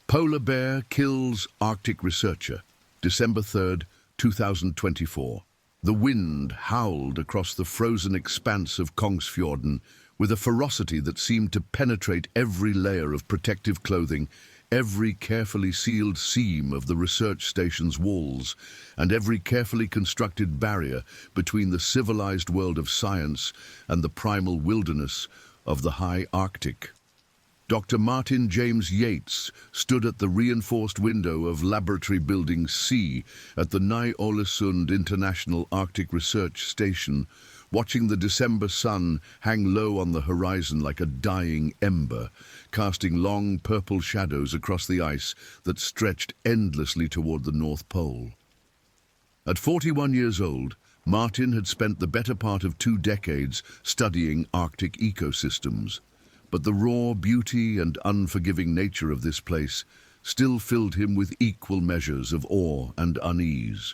Polar bear kills Arctic researcher, December 3rd, 2024. The wind howled across the frozen expanse of Kongsfjorden with a ferocity that seemed to penetrate every layer of protective clothing, every carefully sealed seam of the research station's walls, and every carefully constructed barrier between the civilized world of science and the primal wilderness of the high Arctic. Dr. Martin James Yates stood at the reinforced window of Laboratory Building C at the Ny-Ålesund International Arctic Research Station, watching the December sun hang low on the horizon like a dying ember, casting long purple shadows across the ice that stretched endlessly toward the North Pole. At 41 years old, Martin had spent the better part of 2 decades studying Arctic ecosystems. But the raw beauty and unforgiving nature of this place still filled him with equal measures of awe and unease.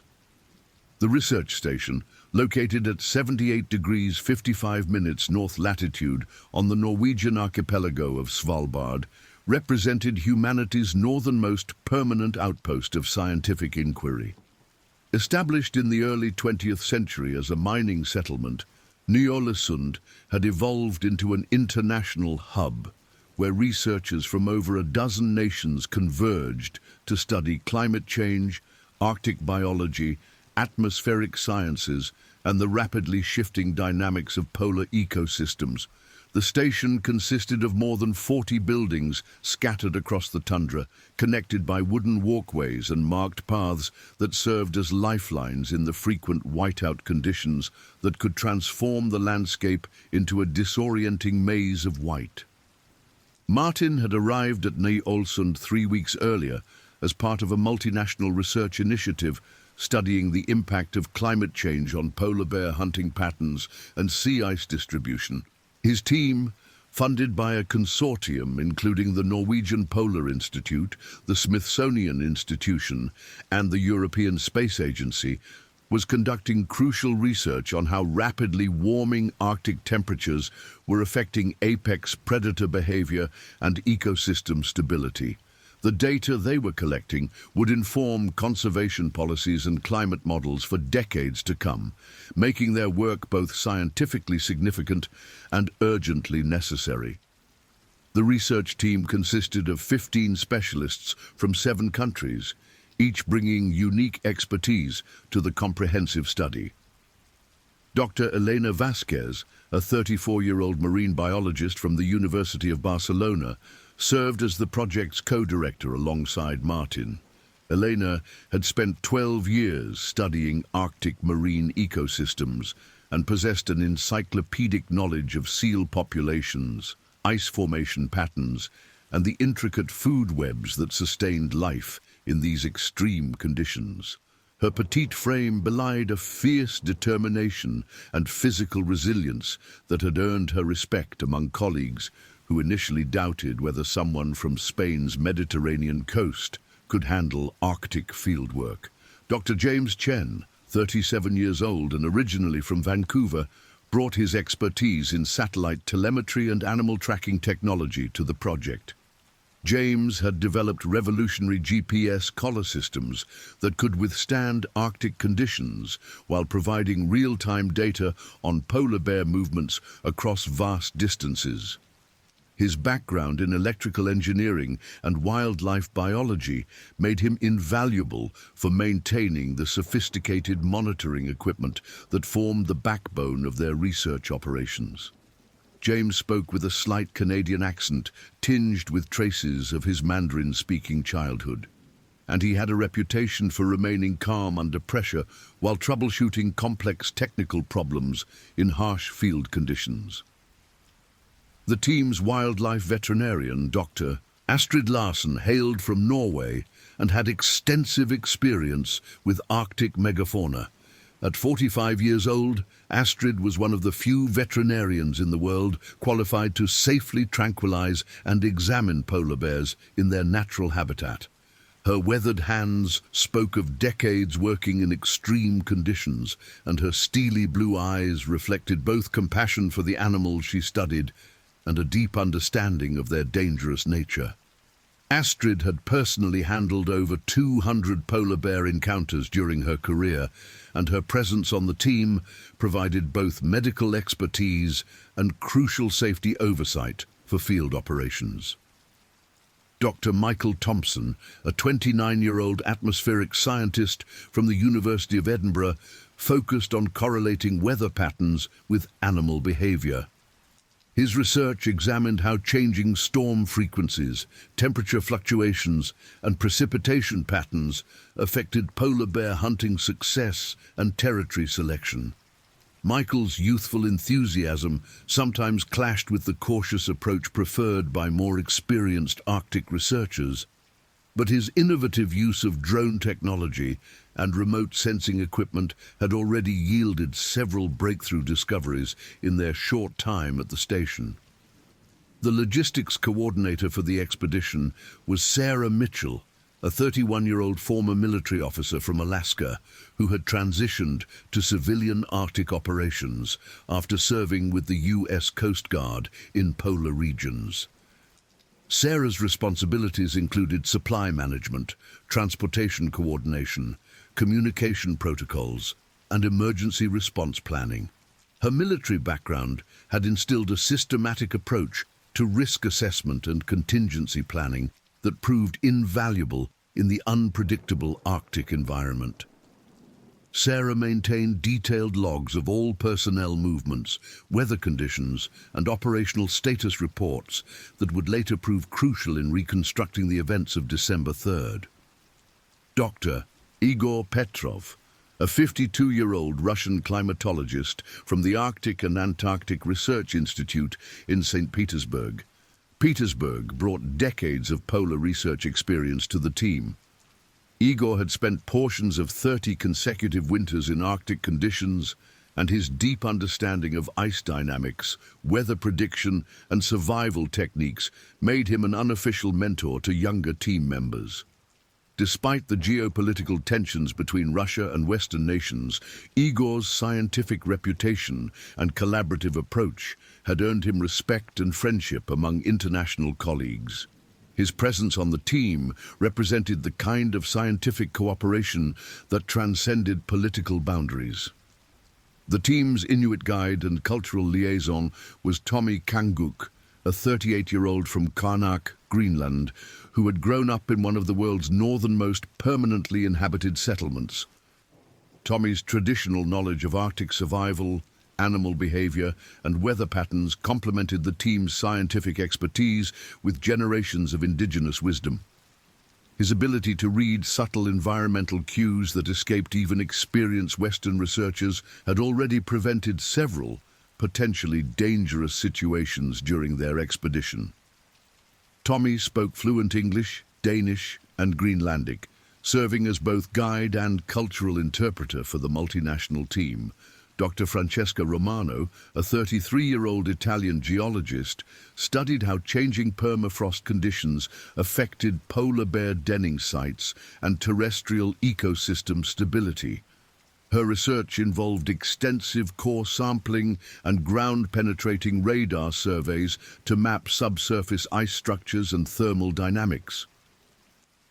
The research station, located at 78 degrees 55 minutes north latitude on the Norwegian archipelago of Svalbard, represented humanity's northernmost permanent outpost of scientific inquiry. Established in the early 20th century as a mining settlement, Ny-Ålesund had evolved into an international hub where researchers from over a dozen nations converged to study climate change, Arctic biology, atmospheric sciences, and the rapidly shifting dynamics of polar ecosystems. The station consisted of more than 40 buildings scattered across the tundra, connected by wooden walkways and marked paths that served as lifelines in the frequent whiteout conditions that could transform the landscape into a disorienting maze of white. Martin had arrived at Ny-Ålesund 3 weeks earlier as part of a multinational research initiative studying the impact of climate change on polar bear hunting patterns and sea ice distribution. His team, funded by a consortium including the Norwegian Polar Institute, the Smithsonian Institution, and the European Space Agency, was conducting crucial research on how rapidly warming Arctic temperatures were affecting apex predator behavior and ecosystem stability. The data they were collecting would inform conservation policies and climate models for decades to come, making their work both scientifically significant and urgently necessary. The research team consisted of 15 specialists from 7 countries, each bringing unique expertise to the comprehensive study. Dr. Elena Vasquez, a 34-year-old marine biologist from the University of Barcelona, served as the project's co-director alongside Martin. Elena had spent 12 years studying Arctic marine ecosystems and possessed an encyclopedic knowledge of seal populations, ice formation patterns, and the intricate food webs that sustained life in these extreme conditions. Her petite frame belied a fierce determination and physical resilience that had earned her respect among colleagues who initially doubted whether someone from Spain's Mediterranean coast could handle Arctic fieldwork. Dr. James Chen, 37 years old and originally from Vancouver, brought his expertise in satellite telemetry and animal tracking technology to the project. James had developed revolutionary GPS collar systems that could withstand Arctic conditions while providing real-time data on polar bear movements across vast distances. His background in electrical engineering and wildlife biology made him invaluable for maintaining the sophisticated monitoring equipment that formed the backbone of their research operations. James spoke with a slight Canadian accent, tinged with traces of his Mandarin-speaking childhood, and he had a reputation for remaining calm under pressure while troubleshooting complex technical problems in harsh field conditions. The team's wildlife veterinarian, Dr. Astrid Larsen, hailed from Norway and had extensive experience with Arctic megafauna. At 45 years old, Astrid was one of the few veterinarians in the world qualified to safely tranquilize and examine polar bears in their natural habitat. Her weathered hands spoke of decades working in extreme conditions, and her steely blue eyes reflected both compassion for the animals she studied and a deep understanding of their dangerous nature. Astrid had personally handled over 200 polar bear encounters during her career, and her presence on the team provided both medical expertise and crucial safety oversight for field operations. Dr. Michael Thompson, a 29-year-old atmospheric scientist from the University of Edinburgh, focused on correlating weather patterns with animal behavior. His research examined how changing storm frequencies, temperature fluctuations, and precipitation patterns affected polar bear hunting success and territory selection. Michael's youthful enthusiasm sometimes clashed with the cautious approach preferred by more experienced Arctic researchers, but his innovative use of drone technology and remote sensing equipment had already yielded several breakthrough discoveries in their short time at the station. The logistics coordinator for the expedition was Sarah Mitchell, a 31-year-old former military officer from Alaska who had transitioned to civilian Arctic operations after serving with the U.S. Coast Guard in polar regions. Sarah's responsibilities included supply management, transportation coordination, communication protocols, and emergency response planning. Her military background had instilled a systematic approach to risk assessment and contingency planning that proved invaluable in the unpredictable Arctic environment. Sarah maintained detailed logs of all personnel movements, weather conditions, and operational status reports that would later prove crucial in reconstructing the events of December 3rd. Dr. Igor Petrov, a 52-year-old Russian climatologist from the Arctic and Antarctic Research Institute in St. Petersburg, brought decades of polar research experience to the team. Igor had spent portions of 30 consecutive winters in Arctic conditions, and his deep understanding of ice dynamics, weather prediction, and survival techniques made him an unofficial mentor to younger team members. Despite the geopolitical tensions between Russia and Western nations, Igor's scientific reputation and collaborative approach had earned him respect and friendship among international colleagues. His presence on the team represented the kind of scientific cooperation that transcended political boundaries. The team's Inuit guide and cultural liaison was Tommy Kanguk, a 38-year-old from Karnak, Greenland, who had grown up in one of the world's northernmost permanently inhabited settlements. Tommy's traditional knowledge of Arctic survival, animal behavior, and weather patterns complemented the team's scientific expertise with generations of indigenous wisdom. His ability to read subtle environmental cues that escaped even experienced Western researchers had already prevented several potentially dangerous situations during their expedition. Tommy spoke fluent English, Danish, and Greenlandic, serving as both guide and cultural interpreter for the multinational team. Dr. Francesca Romano, a 33-year-old Italian geologist, studied how changing permafrost conditions affected polar bear denning sites and terrestrial ecosystem stability. Her research involved extensive core sampling and ground-penetrating radar surveys to map subsurface ice structures and thermal dynamics.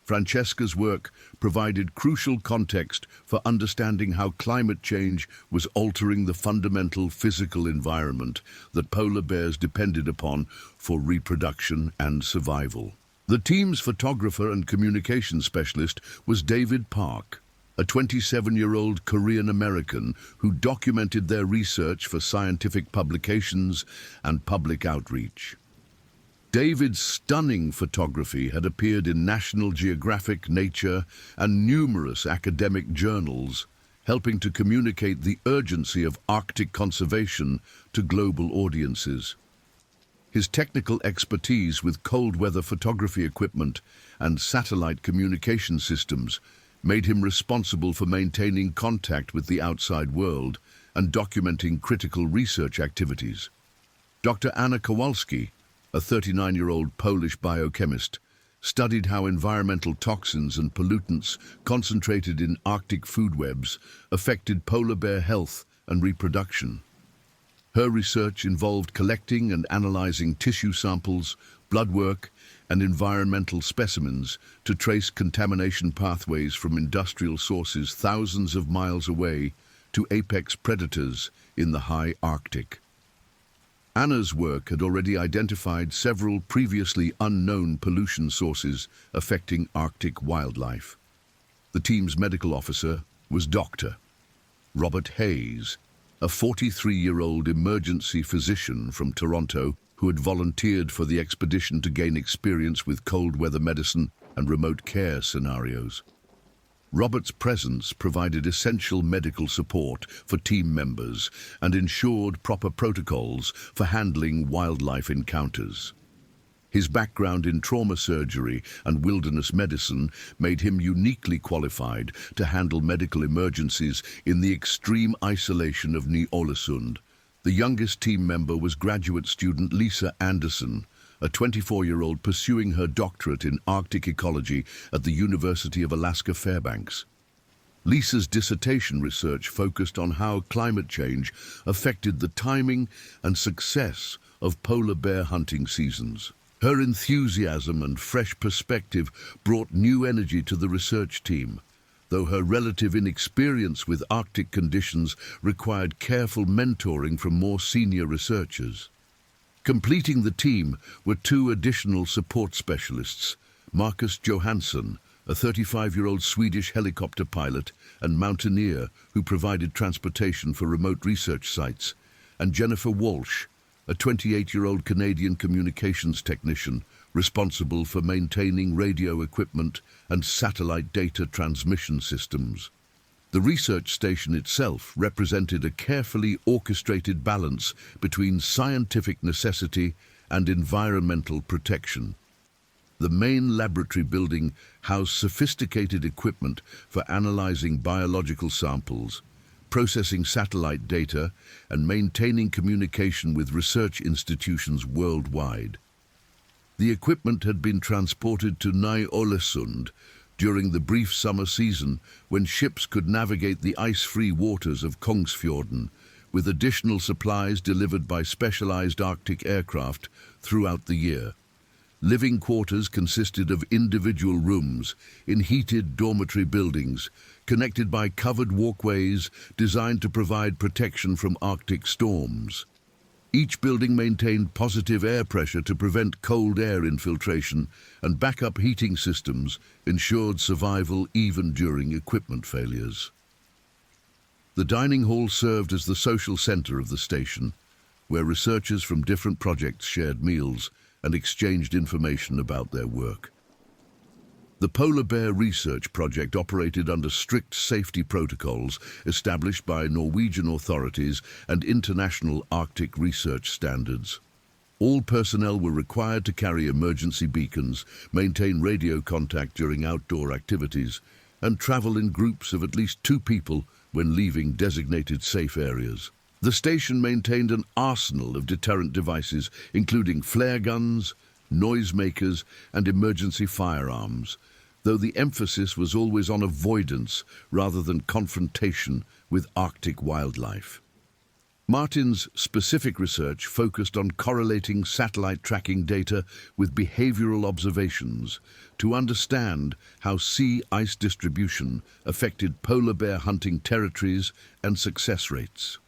Francesca's work provided crucial context for understanding how climate change was altering the fundamental physical environment that polar bears depended upon for reproduction and survival. The team's photographer and communication specialist was David Park, a 27-year-old Korean-American who documented their research for scientific publications and public outreach. David's stunning photography had appeared in National Geographic, Nature, and numerous academic journals, helping to communicate the urgency of Arctic conservation to global audiences. His technical expertise with cold weather photography equipment and satellite communication systems made him responsible for maintaining contact with the outside world and documenting critical research activities. Dr. Anna Kowalski, a 39-year-old Polish biochemist, studied how environmental toxins and pollutants concentrated in Arctic food webs affected polar bear health and reproduction. Her research involved collecting and analyzing tissue samples, blood work, and environmental specimens to trace contamination pathways from industrial sources thousands of miles away to apex predators in the high Arctic. Anna's work had already identified several previously unknown pollution sources affecting Arctic wildlife. The team's medical officer was Dr. Robert Hayes, a 43-year-old emergency physician from Toronto who had volunteered for the expedition to gain experience with cold weather medicine and remote care scenarios. Robert's presence provided essential medical support for team members and ensured proper protocols for handling wildlife encounters. His background in trauma surgery and wilderness medicine made him uniquely qualified to handle medical emergencies in the extreme isolation of Ny-Ålesund. The youngest team member was graduate student Lisa Anderson, a 24-year-old pursuing her doctorate in Arctic ecology at the University of Alaska Fairbanks. Lisa's dissertation research focused on how climate change affected the timing and success of polar bear hunting seasons. Her enthusiasm and fresh perspective brought new energy to the research team, though her relative inexperience with Arctic conditions required careful mentoring from more senior researchers. Completing the team were two additional support specialists, Marcus Johansson, a 35-year-old Swedish helicopter pilot and mountaineer who provided transportation for remote research sites, and Jennifer Walsh, a 28-year-old Canadian communications technician responsible for maintaining radio equipment and satellite data transmission systems. The research station itself represented a carefully orchestrated balance between scientific necessity and environmental protection. The main laboratory building housed sophisticated equipment for analyzing biological samples, processing satellite data, and maintaining communication with research institutions worldwide. The equipment had been transported to Ny-Ålesund during the brief summer season when ships could navigate the ice-free waters of Kongsfjorden, with additional supplies delivered by specialized Arctic aircraft throughout the year. Living quarters consisted of individual rooms in heated dormitory buildings, connected by covered walkways designed to provide protection from Arctic storms. Each building maintained positive air pressure to prevent cold air infiltration, and backup heating systems ensured survival even during equipment failures. The dining hall served as the social center of the station, where researchers from different projects shared meals and exchanged information about their work. The Polar Bear Research Project operated under strict safety protocols established by Norwegian authorities and international Arctic research standards. All personnel were required to carry emergency beacons, maintain radio contact during outdoor activities, and travel in groups of at least 2 people when leaving designated safe areas. The station maintained an arsenal of deterrent devices, including flare guns, noisemakers, and emergency firearms, though the emphasis was always on avoidance rather than confrontation with Arctic wildlife. Martin's specific research focused on correlating satellite tracking data with behavioral observations to understand how sea ice distribution affected polar bear hunting territories and success rates.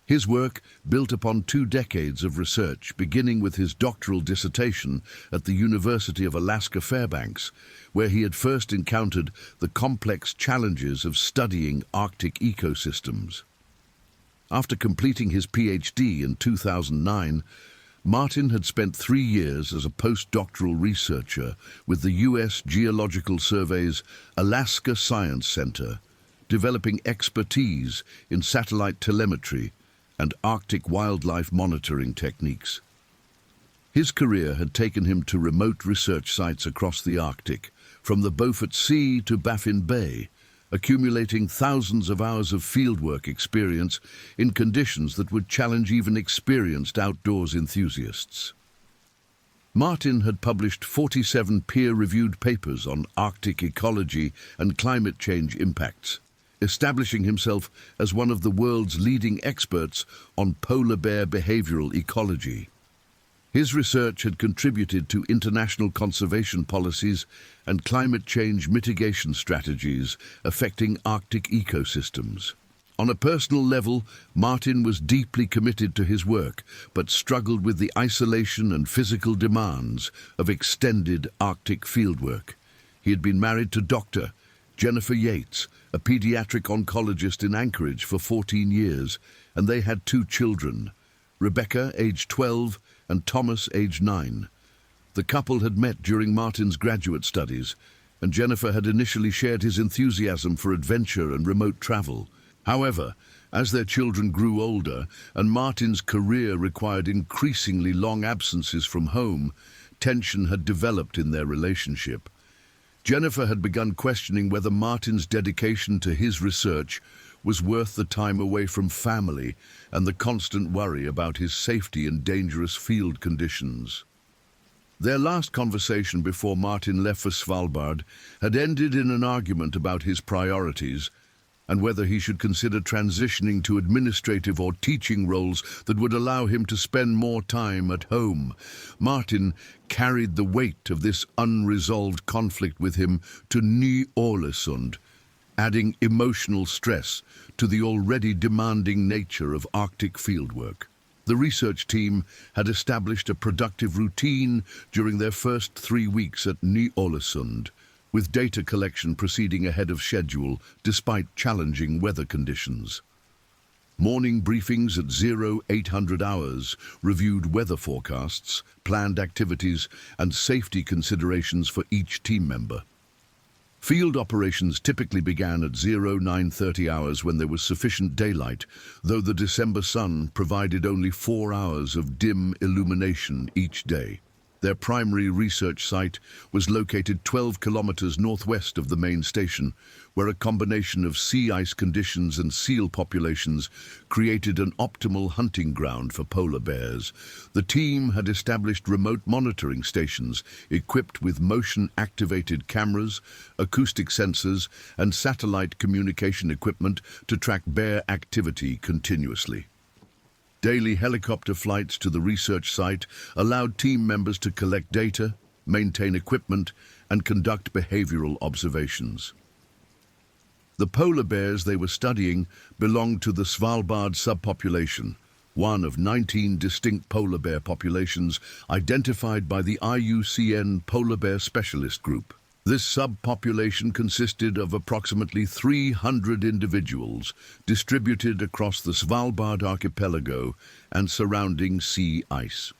His work built upon 2 decades of research, beginning with his doctoral dissertation at the University of Alaska Fairbanks, where he had first encountered the complex challenges of studying Arctic ecosystems. After completing his PhD in 2009, Martin had spent 3 years as a postdoctoral researcher with the U.S. Geological Survey's Alaska Science Center, developing expertise in satellite telemetry and Arctic wildlife monitoring techniques. His career had taken him to remote research sites across the Arctic, from the Beaufort Sea to Baffin Bay, accumulating thousands of hours of fieldwork experience in conditions that would challenge even experienced outdoors enthusiasts. Martin had published 47 peer-reviewed papers on Arctic ecology and climate change impacts, establishing himself as one of the world's leading experts on polar bear behavioral ecology. His research had contributed to international conservation policies and climate change mitigation strategies affecting Arctic ecosystems. On a personal level, Martin was deeply committed to his work, but struggled with the isolation and physical demands of extended Arctic fieldwork. He had been married to Dr. Jennifer Yates, a pediatric oncologist in Anchorage, for 14 years, and they had 2 children, Rebecca, aged 12, and Thomas, aged 9. The couple had met during Martin's graduate studies, and Jennifer had initially shared his enthusiasm for adventure and remote travel. However, as their children grew older and Martin's career required increasingly long absences from home, tension had developed in their relationship. Jennifer had begun questioning whether Martin's dedication to his research was worth the time away from family and the constant worry about his safety in dangerous field conditions. Their last conversation before Martin left for Svalbard had ended in an argument about his priorities and whether he should consider transitioning to administrative or teaching roles that would allow him to spend more time at home. Martin carried the weight of this unresolved conflict with him to Ny-Ålesund, adding emotional stress to the already demanding nature of Arctic fieldwork. The research team had established a productive routine during their first 3 weeks at Ny-Ålesund, with data collection proceeding ahead of schedule despite challenging weather conditions. Morning briefings at 0800 hours reviewed weather forecasts, planned activities, and safety considerations for each team member. Field operations typically began at 0930 hours when there was sufficient daylight, though the December sun provided only 4 hours of dim illumination each day. Their primary research site was located 12 kilometers northwest of the main station, where a combination of sea ice conditions and seal populations created an optimal hunting ground for polar bears. The team had established remote monitoring stations equipped with motion-activated cameras, acoustic sensors, and satellite communication equipment to track bear activity continuously. Daily helicopter flights to the research site allowed team members to collect data, maintain equipment, and conduct behavioral observations. The polar bears they were studying belonged to the Svalbard subpopulation, one of 19 distinct polar bear populations identified by the IUCN Polar Bear Specialist Group. This subpopulation consisted of approximately 300 individuals distributed across the Svalbard archipelago and surrounding sea ice.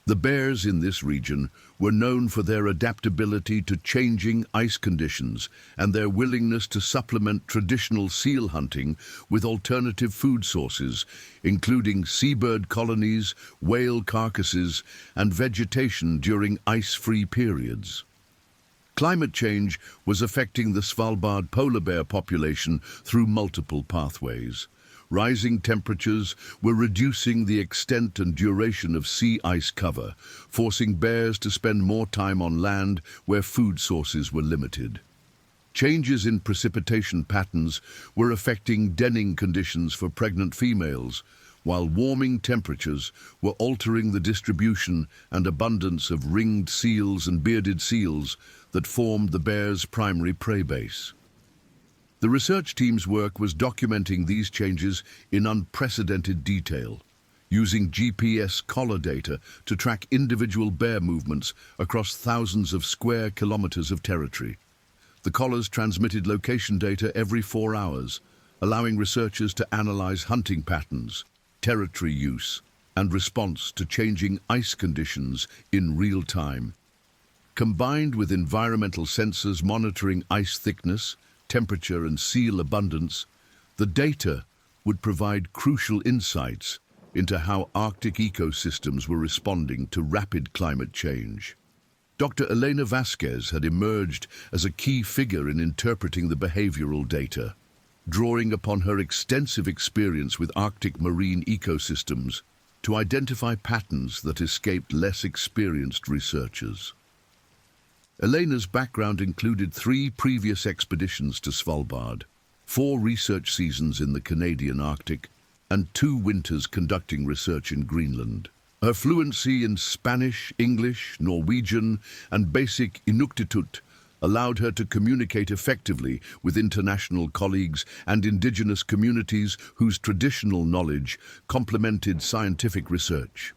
The bears in this region were known for their adaptability to changing ice conditions and their willingness to supplement traditional seal hunting with alternative food sources, including seabird colonies, whale carcasses, and vegetation during ice-free periods. Climate change was affecting the Svalbard polar bear population through multiple pathways. Rising temperatures were reducing the extent and duration of sea ice cover, forcing bears to spend more time on land where food sources were limited. Changes in precipitation patterns were affecting denning conditions for pregnant females, while warming temperatures were altering the distribution and abundance of ringed seals and bearded seals that formed the bear's primary prey base. The research team's work was documenting these changes in unprecedented detail, using GPS collar data to track individual bear movements across thousands of square kilometers of territory. The collars transmitted location data every 4 hours, allowing researchers to analyze hunting patterns, territory use, and response to changing ice conditions in real time. Combined with environmental sensors monitoring ice thickness, temperature, and seal abundance, the data would provide crucial insights into how Arctic ecosystems were responding to rapid climate change. Dr. Elena Vasquez had emerged as a key figure in interpreting the behavioral data, drawing upon her extensive experience with Arctic marine ecosystems to identify patterns that escaped less experienced researchers. Elena's background included 3 previous expeditions to Svalbard, 4 research seasons in the Canadian Arctic, and 2 winters conducting research in Greenland. Her fluency in Spanish, English, Norwegian, and basic Inuktitut allowed her to communicate effectively with international colleagues and indigenous communities whose traditional knowledge complemented scientific research.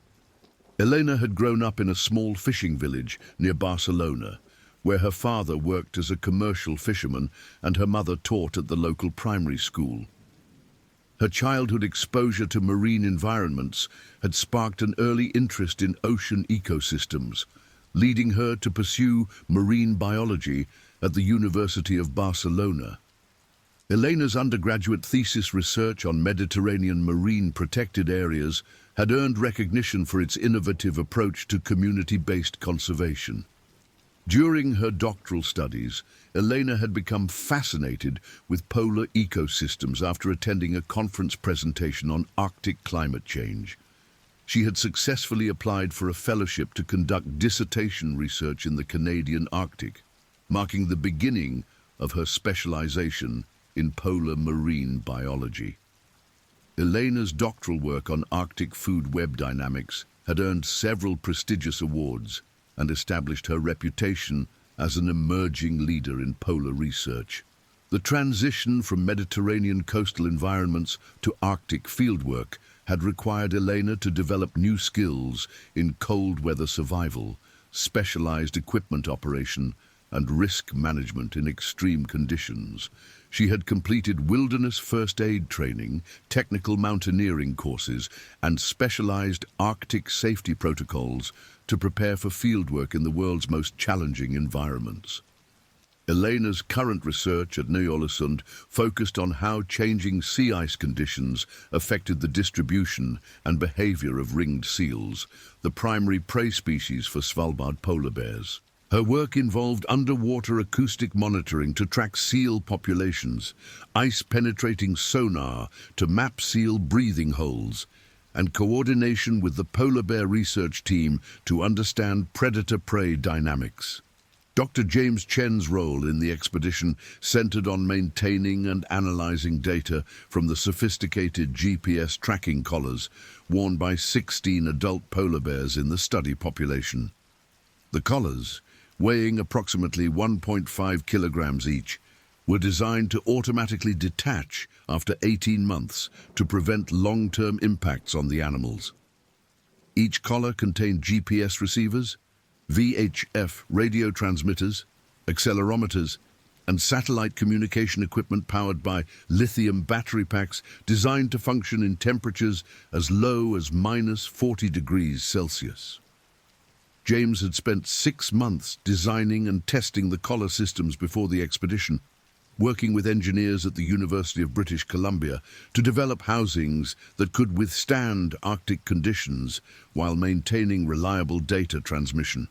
Elena had grown up in a small fishing village near Barcelona, where her father worked as a commercial fisherman and her mother taught at the local primary school. Her childhood exposure to marine environments had sparked an early interest in ocean ecosystems, leading her to pursue marine biology at the University of Barcelona. Elena's undergraduate thesis research on Mediterranean marine protected areas had earned recognition for its innovative approach to community-based conservation. During her doctoral studies, Elena had become fascinated with polar ecosystems after attending a conference presentation on Arctic climate change. She had successfully applied for a fellowship to conduct dissertation research in the Canadian Arctic, marking the beginning of her specialization in polar marine biology. Elena's doctoral work on Arctic food web dynamics had earned several prestigious awards and established her reputation as an emerging leader in polar research. The transition from Mediterranean coastal environments to Arctic fieldwork had required Elena to develop new skills in cold weather survival, specialized equipment operation, and risk management in extreme conditions. She had completed wilderness first aid training, technical mountaineering courses, and specialized Arctic safety protocols to prepare for fieldwork in the world's most challenging environments. Elena's current research at Ny-Ålesund focused on how changing sea ice conditions affected the distribution and behavior of ringed seals, the primary prey species for Svalbard polar bears. Her work involved underwater acoustic monitoring to track seal populations, ice-penetrating sonar to map seal breathing holes, and coordination with the polar bear research team to understand predator-prey dynamics. Dr. James Chen's role in the expedition centered on maintaining and analyzing data from the sophisticated GPS tracking collars worn by 16 adult polar bears in the study population. The collars, weighing approximately 1.5 kilograms each, were designed to automatically detach after 18 months to prevent long-term impacts on the animals. Each collar contained GPS receivers, VHF radio transmitters, accelerometers, and satellite communication equipment powered by lithium battery packs designed to function in temperatures as low as -40 degrees Celsius. James had spent 6 months designing and testing the collar systems before the expedition, working with engineers at the University of British Columbia to develop housings that could withstand Arctic conditions while maintaining reliable data transmission.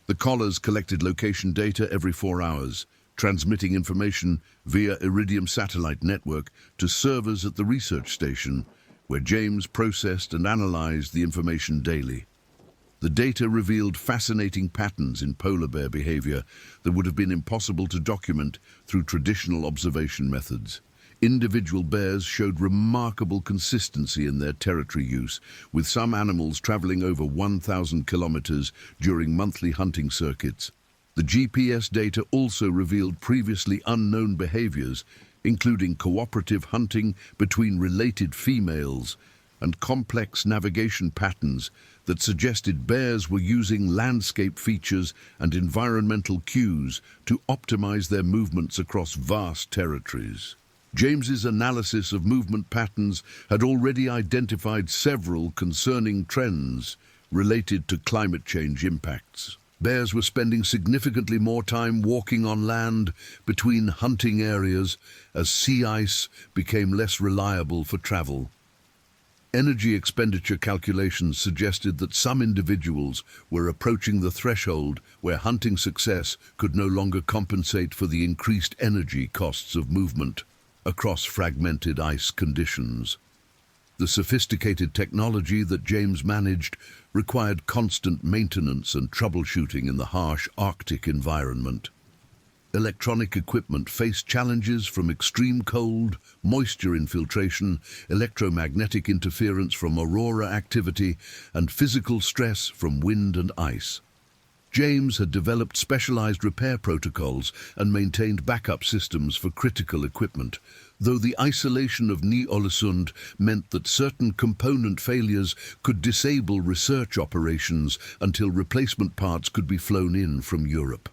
The collars collected location data every 4 hours, transmitting information via Iridium satellite network to servers at the research station, where James processed and analyzed the information daily. The data revealed fascinating patterns in polar bear behavior that would have been impossible to document through traditional observation methods. Individual bears showed remarkable consistency in their territory use, with some animals traveling over 1,000 kilometers during monthly hunting circuits. The GPS data also revealed previously unknown behaviors, including cooperative hunting between related females and complex navigation patterns that suggested bears were using landscape features and environmental cues to optimize their movements across vast territories. James's analysis of movement patterns had already identified several concerning trends related to climate change impacts. Bears were spending significantly more time walking on land between hunting areas as sea ice became less reliable for travel. Energy expenditure calculations suggested that some individuals were approaching the threshold where hunting success could no longer compensate for the increased energy costs of movement across fragmented ice conditions. The sophisticated technology that James managed required constant maintenance and troubleshooting in the harsh Arctic environment. electronic equipment faced challenges from extreme cold, moisture infiltration, electromagnetic interference from aurora activity, and physical stress from wind and ice. James had developed specialized repair protocols and maintained backup systems for critical equipment, though the isolation of Ny-Ålesund meant that certain component failures could disable research operations until replacement parts could be flown in from Europe.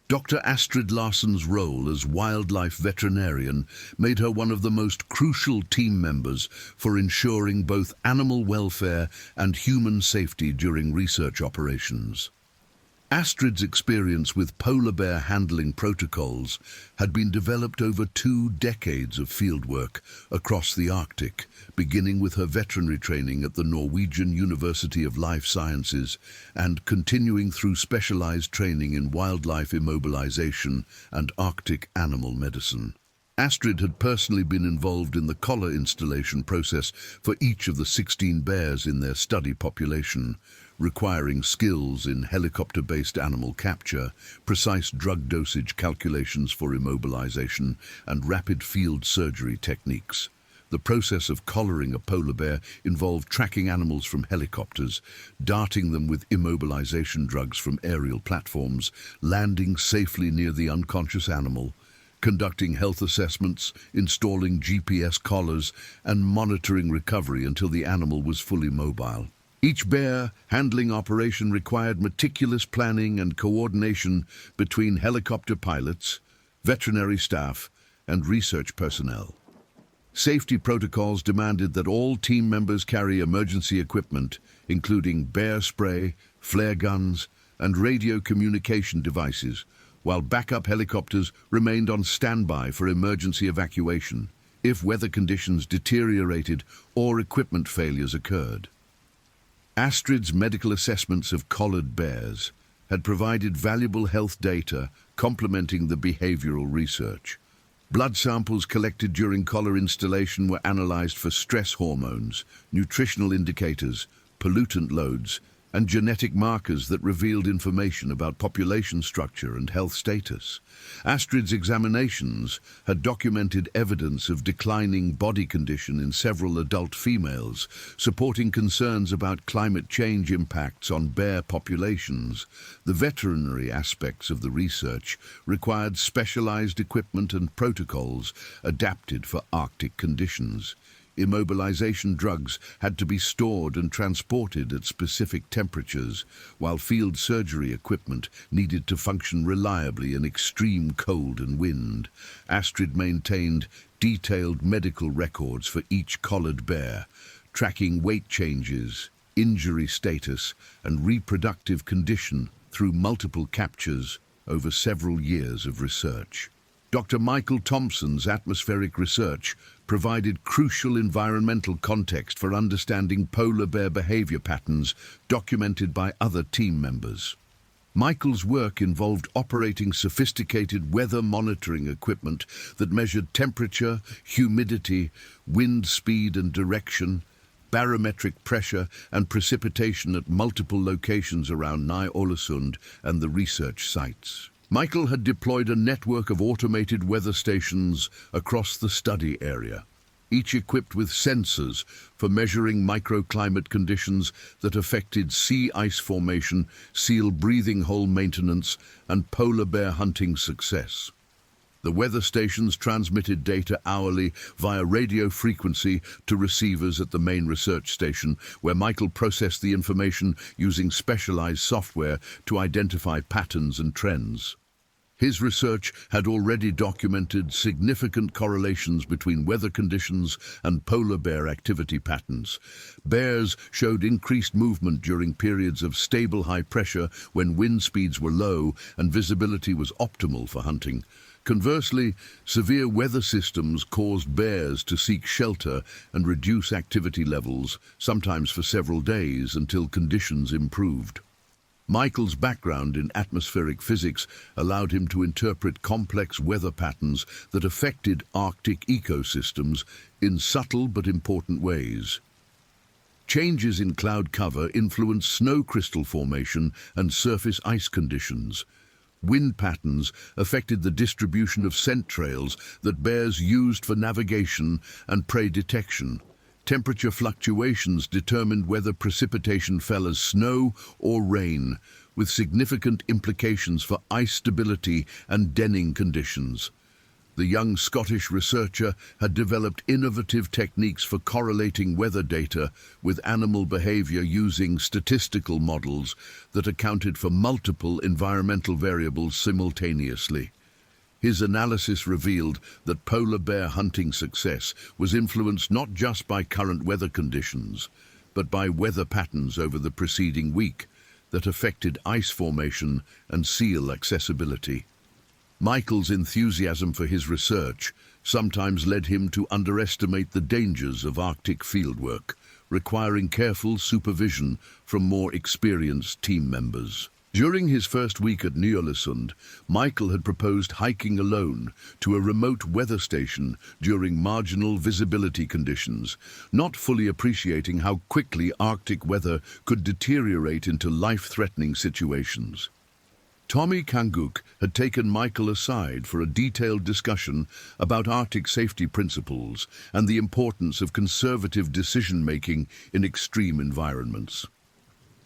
Dr. Astrid Larsson's role as wildlife veterinarian made her one of the most crucial team members for ensuring both animal welfare and human safety during research operations. Astrid's experience with polar bear handling protocols had been developed over 2 decades of fieldwork across the Arctic, beginning with her veterinary training at the Norwegian University of Life Sciences and continuing through specialized training in wildlife immobilization and Arctic animal medicine. Astrid had personally been involved in the collar installation process for each of the 16 bears in their study population, requiring skills in helicopter-based animal capture, precise drug dosage calculations for immobilization, and rapid field surgery techniques. The process of collaring a polar bear involved tracking animals from helicopters, darting them with immobilization drugs from aerial platforms, landing safely near the unconscious animal, conducting health assessments, installing GPS collars, and monitoring recovery until the animal was fully mobile. Each bear handling operation required meticulous planning and coordination between helicopter pilots, veterinary staff, and research personnel. Safety protocols demanded that all team members carry emergency equipment, including bear spray, flare guns, and radio communication devices, while backup helicopters remained on standby for emergency evacuation if weather conditions deteriorated or equipment failures occurred. Astrid's medical assessments of collared bears had provided valuable health data complementing the behavioral research. Blood samples collected during collar installation were analyzed for stress hormones, nutritional indicators, pollutant loads, and genetic markers that revealed information about population structure and health status. Astrid's examinations had documented evidence of declining body condition in several adult females, supporting concerns about climate change impacts on bear populations. The veterinary aspects of the research required specialized equipment and protocols adapted for Arctic conditions. Immobilization drugs had to be stored and transported at specific temperatures, while field surgery equipment needed to function reliably in extreme cold and wind. Astrid maintained detailed medical records for each collared bear, tracking weight changes, injury status, and reproductive condition through multiple captures over several years of research. Dr. Michael Thompson's atmospheric research provided crucial environmental context for understanding polar bear behavior patterns documented by other team members. Michael's work involved operating sophisticated weather monitoring equipment that measured temperature, humidity, wind speed and direction, barometric pressure and precipitation at multiple locations around Ny-Ålesund and the research sites. Michael had deployed a network of automated weather stations across the study area, each equipped with sensors for measuring microclimate conditions that affected sea ice formation, seal breathing hole maintenance, and polar bear hunting success. The weather stations transmitted data hourly via radio frequency to receivers at the main research station, where Michael processed the information using specialized software to identify patterns and trends. His research had already documented significant correlations between weather conditions and polar bear activity patterns. Bears showed increased movement during periods of stable high pressure when wind speeds were low and visibility was optimal for hunting. Conversely, severe weather systems caused bears to seek shelter and reduce activity levels, sometimes for several days, until conditions improved. Michael's background in atmospheric physics allowed him to interpret complex weather patterns that affected Arctic ecosystems in subtle but important ways. Changes in cloud cover influence snow crystal formation and surface ice conditions, Wind patterns affected the distribution of scent trails that bears used for navigation and prey detection. Temperature fluctuations determined whether precipitation fell as snow or rain, with significant implications for ice stability and denning conditions. The young Scottish researcher had developed innovative techniques for correlating weather data with animal behavior using statistical models that accounted for multiple environmental variables simultaneously. His analysis revealed that polar bear hunting success was influenced not just by current weather conditions, but by weather patterns over the preceding week that affected ice formation and seal accessibility. Michael's enthusiasm for his research sometimes led him to underestimate the dangers of Arctic fieldwork, requiring careful supervision from more experienced team members. During his first week at Ny-Ålesund, Michael had proposed hiking alone to a remote weather station during marginal visibility conditions, not fully appreciating how quickly Arctic weather could deteriorate into life-threatening situations. Tommy Kanguk had taken Michael aside for a detailed discussion about Arctic safety principles and the importance of conservative decision-making in extreme environments.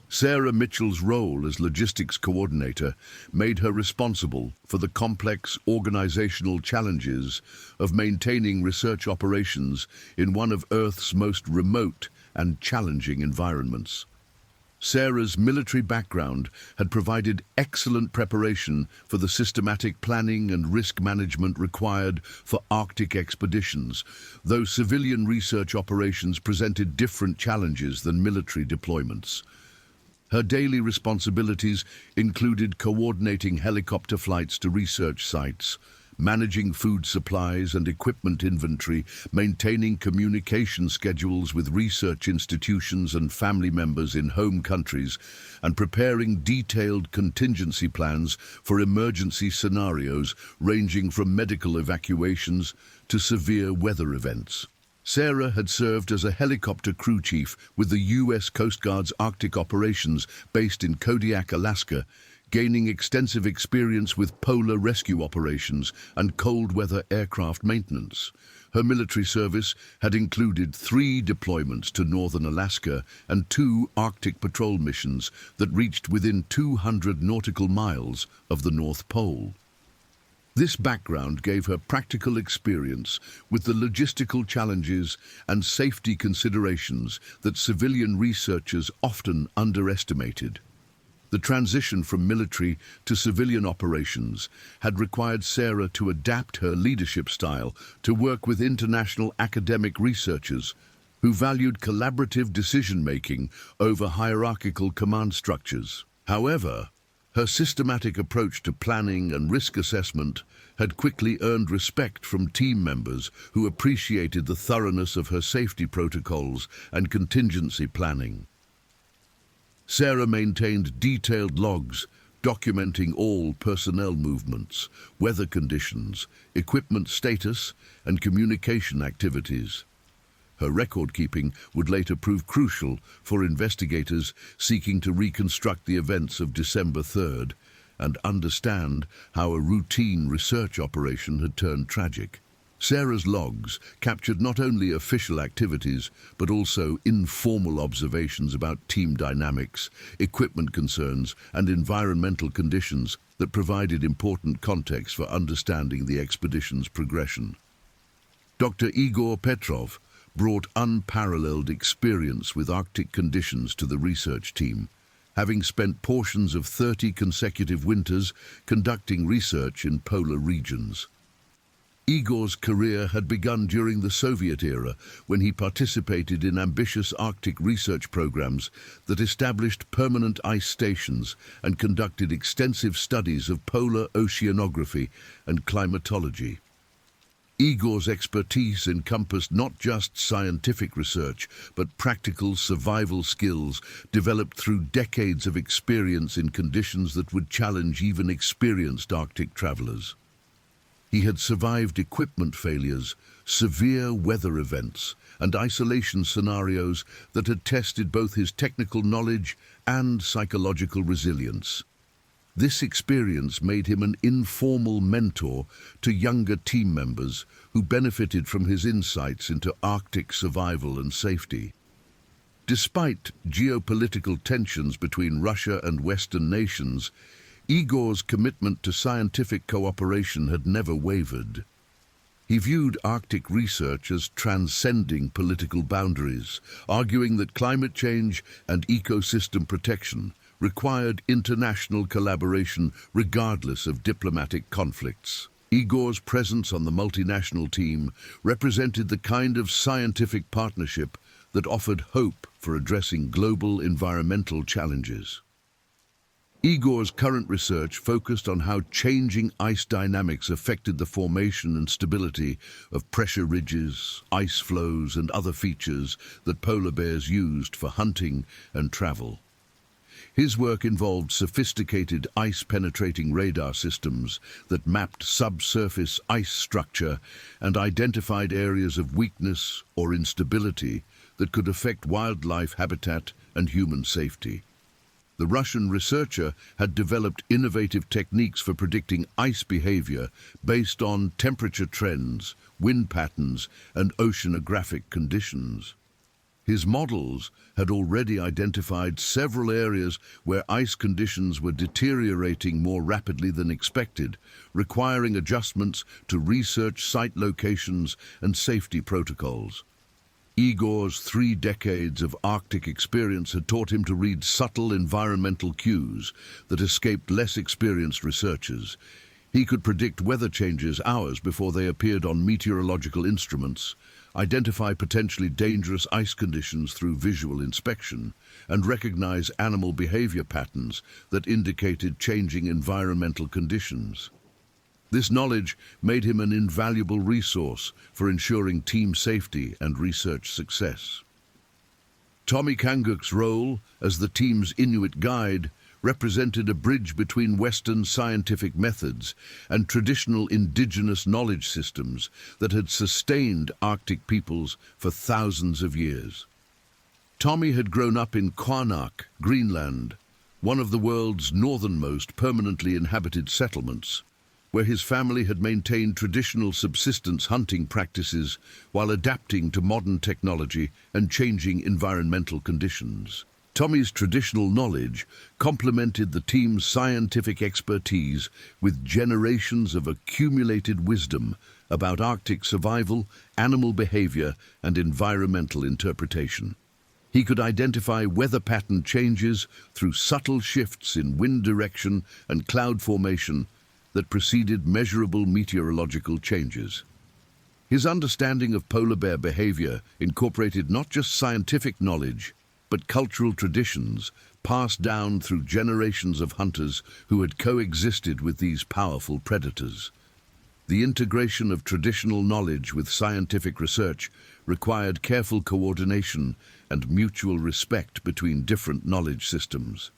Sarah Mitchell's role as logistics coordinator made her responsible for the complex organizational challenges of maintaining research operations in one of Earth's most remote and challenging environments. Sarah's military background had provided excellent preparation for the systematic planning and risk management required for Arctic expeditions, though civilian research operations presented different challenges than military deployments. Her daily responsibilities included coordinating helicopter flights to research sites, managing food supplies and equipment inventory, maintaining communication schedules with research institutions and family members in home countries, and preparing detailed contingency plans for emergency scenarios ranging from medical evacuations to severe weather events. Sarah had served as a helicopter crew chief with the U.S. Coast Guard's Arctic operations based in Kodiak, Alaska, gaining extensive experience with polar rescue operations and cold weather aircraft maintenance. Her military service had included 3 deployments to northern Alaska and 2 Arctic patrol missions that reached within 200 nautical miles of the North Pole. This background gave her practical experience with the logistical challenges and safety considerations that civilian researchers often underestimated. The transition from military to civilian operations had required Sarah to adapt her leadership style to work with international academic researchers who valued collaborative decision-making over hierarchical command structures. However, her systematic approach to planning and risk assessment had quickly earned respect from team members who appreciated the thoroughness of her safety protocols and contingency planning. Sarah maintained detailed logs documenting all personnel movements, weather conditions, equipment status, and communication activities. Her record-keeping would later prove crucial for investigators seeking to reconstruct the events of December 3rd and understand how a routine research operation had turned tragic. Sarah's logs captured not only official activities, but also informal observations about team dynamics, equipment concerns, and environmental conditions that provided important context for understanding the expedition's progression. Dr. Igor Petrov brought unparalleled experience with Arctic conditions to the research team, having spent portions of 30 consecutive winters conducting research in polar regions. Igor's career had begun during the Soviet era when he participated in ambitious Arctic research programs that established permanent ice stations and conducted extensive studies of polar oceanography and climatology. Igor's expertise encompassed not just scientific research, but practical survival skills developed through decades of experience in conditions that would challenge even experienced Arctic travelers. He had survived equipment failures, severe weather events, and isolation scenarios that had tested both his technical knowledge and psychological resilience. This experience made him an informal mentor to younger team members who benefited from his insights into Arctic survival and safety. Despite geopolitical tensions between Russia and Western nations, Igor's commitment to scientific cooperation had never wavered. He viewed Arctic research as transcending political boundaries, arguing that climate change and ecosystem protection required international collaboration regardless of diplomatic conflicts. Igor's presence on the multinational team represented the kind of scientific partnership that offered hope for addressing global environmental challenges. Igor's current research focused on how changing ice dynamics affected the formation and stability of pressure ridges, ice flows, and other features that polar bears used for hunting and travel. His work involved sophisticated ice-penetrating radar systems that mapped subsurface ice structure and identified areas of weakness or instability that could affect wildlife habitat and human safety. The Russian researcher had developed innovative techniques for predicting ice behavior based on temperature trends, wind patterns, and oceanographic conditions. His models had already identified several areas where ice conditions were deteriorating more rapidly than expected, requiring adjustments to research site locations and safety protocols. Igor's 3 decades of Arctic experience had taught him to read subtle environmental cues that escaped less experienced researchers. He could predict weather changes hours before they appeared on meteorological instruments, identify potentially dangerous ice conditions through visual inspection, and recognize animal behavior patterns that indicated changing environmental conditions. This knowledge made him an invaluable resource for ensuring team safety and research success. Tommy Kanguk's role as the team's Inuit guide represented a bridge between Western scientific methods and traditional indigenous knowledge systems that had sustained Arctic peoples for thousands of years. Tommy had grown up in Qaanaaq, Greenland, one of the world's northernmost permanently inhabited settlements, where his family had maintained traditional subsistence hunting practices while adapting to modern technology and changing environmental conditions. Tommy's traditional knowledge complemented the team's scientific expertise with generations of accumulated wisdom about Arctic survival, animal behavior, and environmental interpretation. He could identify weather pattern changes through subtle shifts in wind direction and cloud formation that preceded measurable meteorological changes. His understanding of polar bear behavior incorporated not just scientific knowledge, but cultural traditions passed down through generations of hunters who had coexisted with these powerful predators. The integration of traditional knowledge with scientific research required careful coordination and mutual respect between different knowledge systems.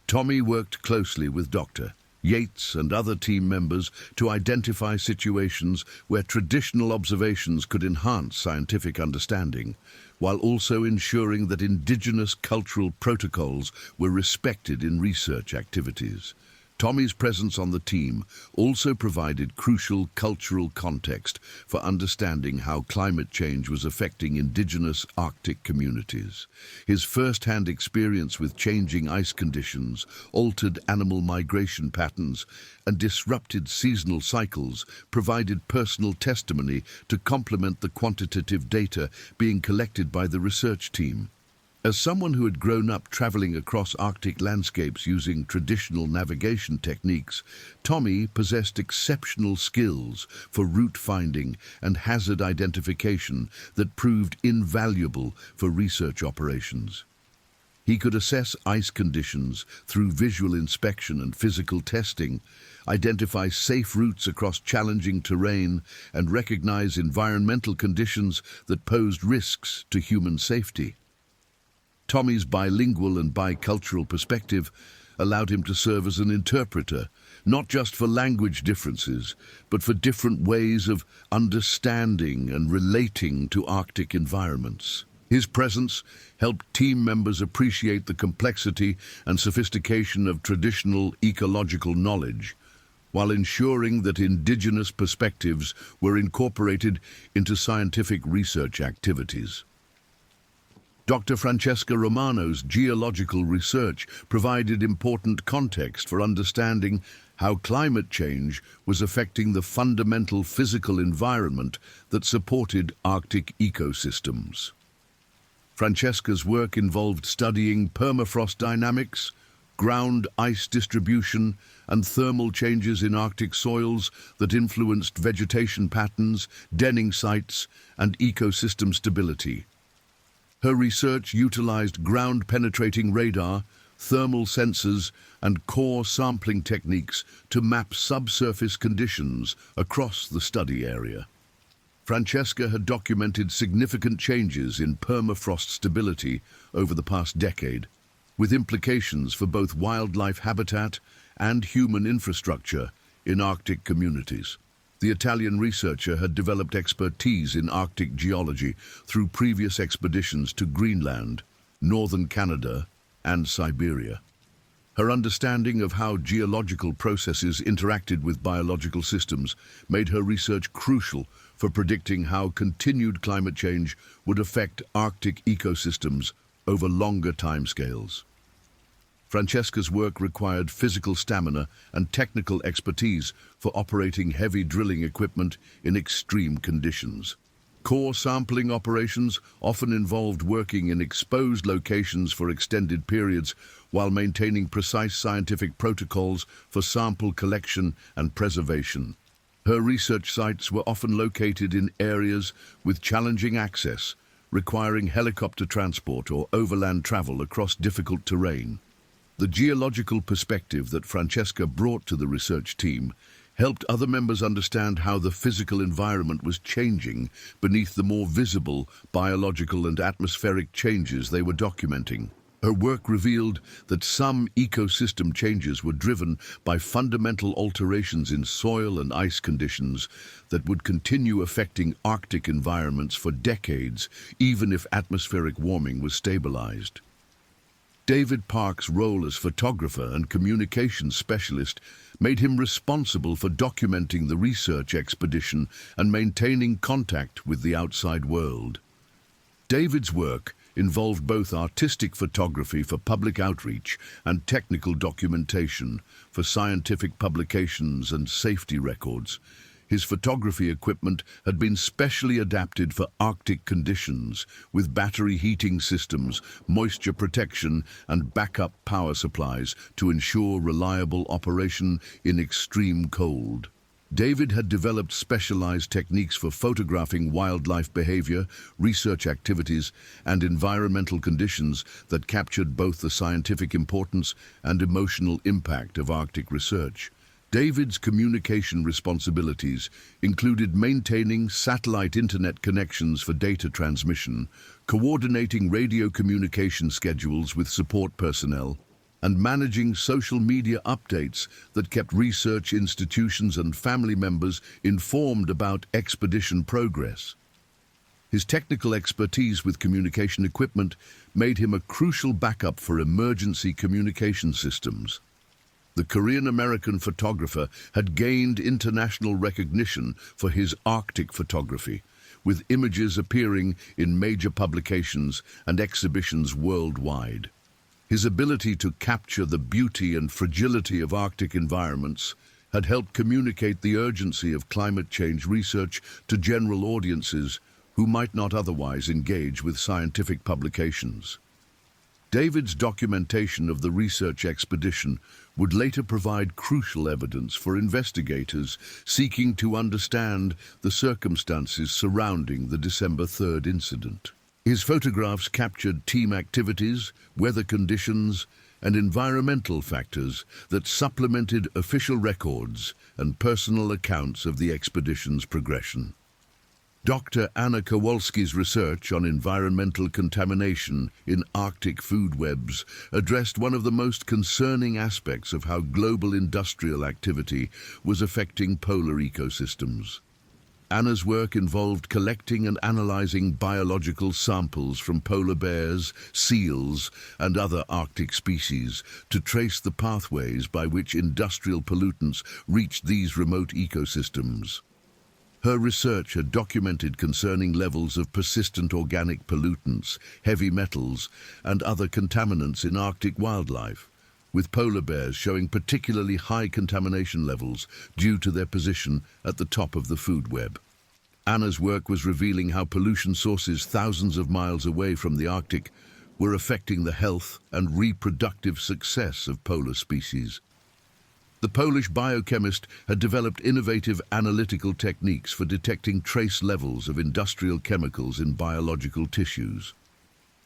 Tommy worked closely with Dr. Yates and other team members to identify situations where traditional observations could enhance scientific understanding, while also ensuring that indigenous cultural protocols were respected in research activities. Tommy's presence on the team also provided crucial cultural context for understanding how climate change was affecting indigenous Arctic communities. His first-hand experience with changing ice conditions, altered animal migration patterns, and disrupted seasonal cycles provided personal testimony to complement the quantitative data being collected by the research team. As someone who had grown up traveling across Arctic landscapes using traditional navigation techniques, Tommy possessed exceptional skills for route finding and hazard identification that proved invaluable for research operations. He could assess ice conditions through visual inspection and physical testing, identify safe routes across challenging terrain, and recognize environmental conditions that posed risks to human safety. Tommy's bilingual and bicultural perspective allowed him to serve as an interpreter, not just for language differences, but for different ways of understanding and relating to Arctic environments. His presence helped team members appreciate the complexity and sophistication of traditional ecological knowledge, while ensuring that indigenous perspectives were incorporated into scientific research activities. Dr. Francesca Romano's geological research provided important context for understanding how climate change was affecting the fundamental physical environment that supported Arctic ecosystems. Francesca's work involved studying permafrost dynamics, ground ice distribution, and thermal changes in Arctic soils that influenced vegetation patterns, denning sites, and ecosystem stability. Her research utilized ground-penetrating radar, thermal sensors, and core sampling techniques to map subsurface conditions across the study area. Francesca had documented significant changes in permafrost stability over the past decade, with implications for both wildlife habitat and human infrastructure in Arctic communities. The Italian researcher had developed expertise in Arctic geology through previous expeditions to Greenland, northern Canada, and Siberia. Her understanding of how geological processes interacted with biological systems made her research crucial for predicting how continued climate change would affect Arctic ecosystems over longer timescales. Francesca's work required physical stamina and technical expertise for operating heavy drilling equipment in extreme conditions. Core sampling operations often involved working in exposed locations for extended periods while maintaining precise scientific protocols for sample collection and preservation. Her research sites were often located in areas with challenging access, requiring helicopter transport or overland travel across difficult terrain. The geological perspective that Francesca brought to the research team helped other members understand how the physical environment was changing beneath the more visible biological and atmospheric changes they were documenting. Her work revealed that some ecosystem changes were driven by fundamental alterations in soil and ice conditions that would continue affecting Arctic environments for decades, even if atmospheric warming was stabilized. David Park's role as photographer and communications specialist made him responsible for documenting the research expedition and maintaining contact with the outside world. David's work involved both artistic photography for public outreach and technical documentation for scientific publications and safety records. His photography equipment had been specially adapted for Arctic conditions, with battery heating systems, moisture protection, and backup power supplies to ensure reliable operation in extreme cold. David had developed specialized techniques for photographing wildlife behavior, research activities, and environmental conditions that captured both the scientific importance and emotional impact of Arctic research. David's communication responsibilities included maintaining satellite internet connections for data transmission, coordinating radio communication schedules with support personnel, and managing social media updates that kept research institutions and family members informed about expedition progress. His technical expertise with communication equipment made him a crucial backup for emergency communication systems. The Korean-American photographer had gained international recognition for his Arctic photography, with images appearing in major publications and exhibitions worldwide. His ability to capture the beauty and fragility of Arctic environments had helped communicate the urgency of climate change research to general audiences who might not otherwise engage with scientific publications. David's documentation of the research expedition would later provide crucial evidence for investigators seeking to understand the circumstances surrounding the December 3rd incident. His photographs captured team activities, weather conditions, and environmental factors that supplemented official records and personal accounts of the expedition's progression. Dr. Anna Kowalski's research on environmental contamination in Arctic food webs addressed one of the most concerning aspects of how global industrial activity was affecting polar ecosystems. Anna's work involved collecting and analyzing biological samples from polar bears, seals, and other Arctic species to trace the pathways by which industrial pollutants reached these remote ecosystems. Her research had documented concerning levels of persistent organic pollutants, heavy metals, and other contaminants in Arctic wildlife, with polar bears showing particularly high contamination levels due to their position at the top of the food web. Anna's work was revealing how pollution sources thousands of miles away from the Arctic were affecting the health and reproductive success of polar species. The Polish biochemist had developed innovative analytical techniques for detecting trace levels of industrial chemicals in biological tissues.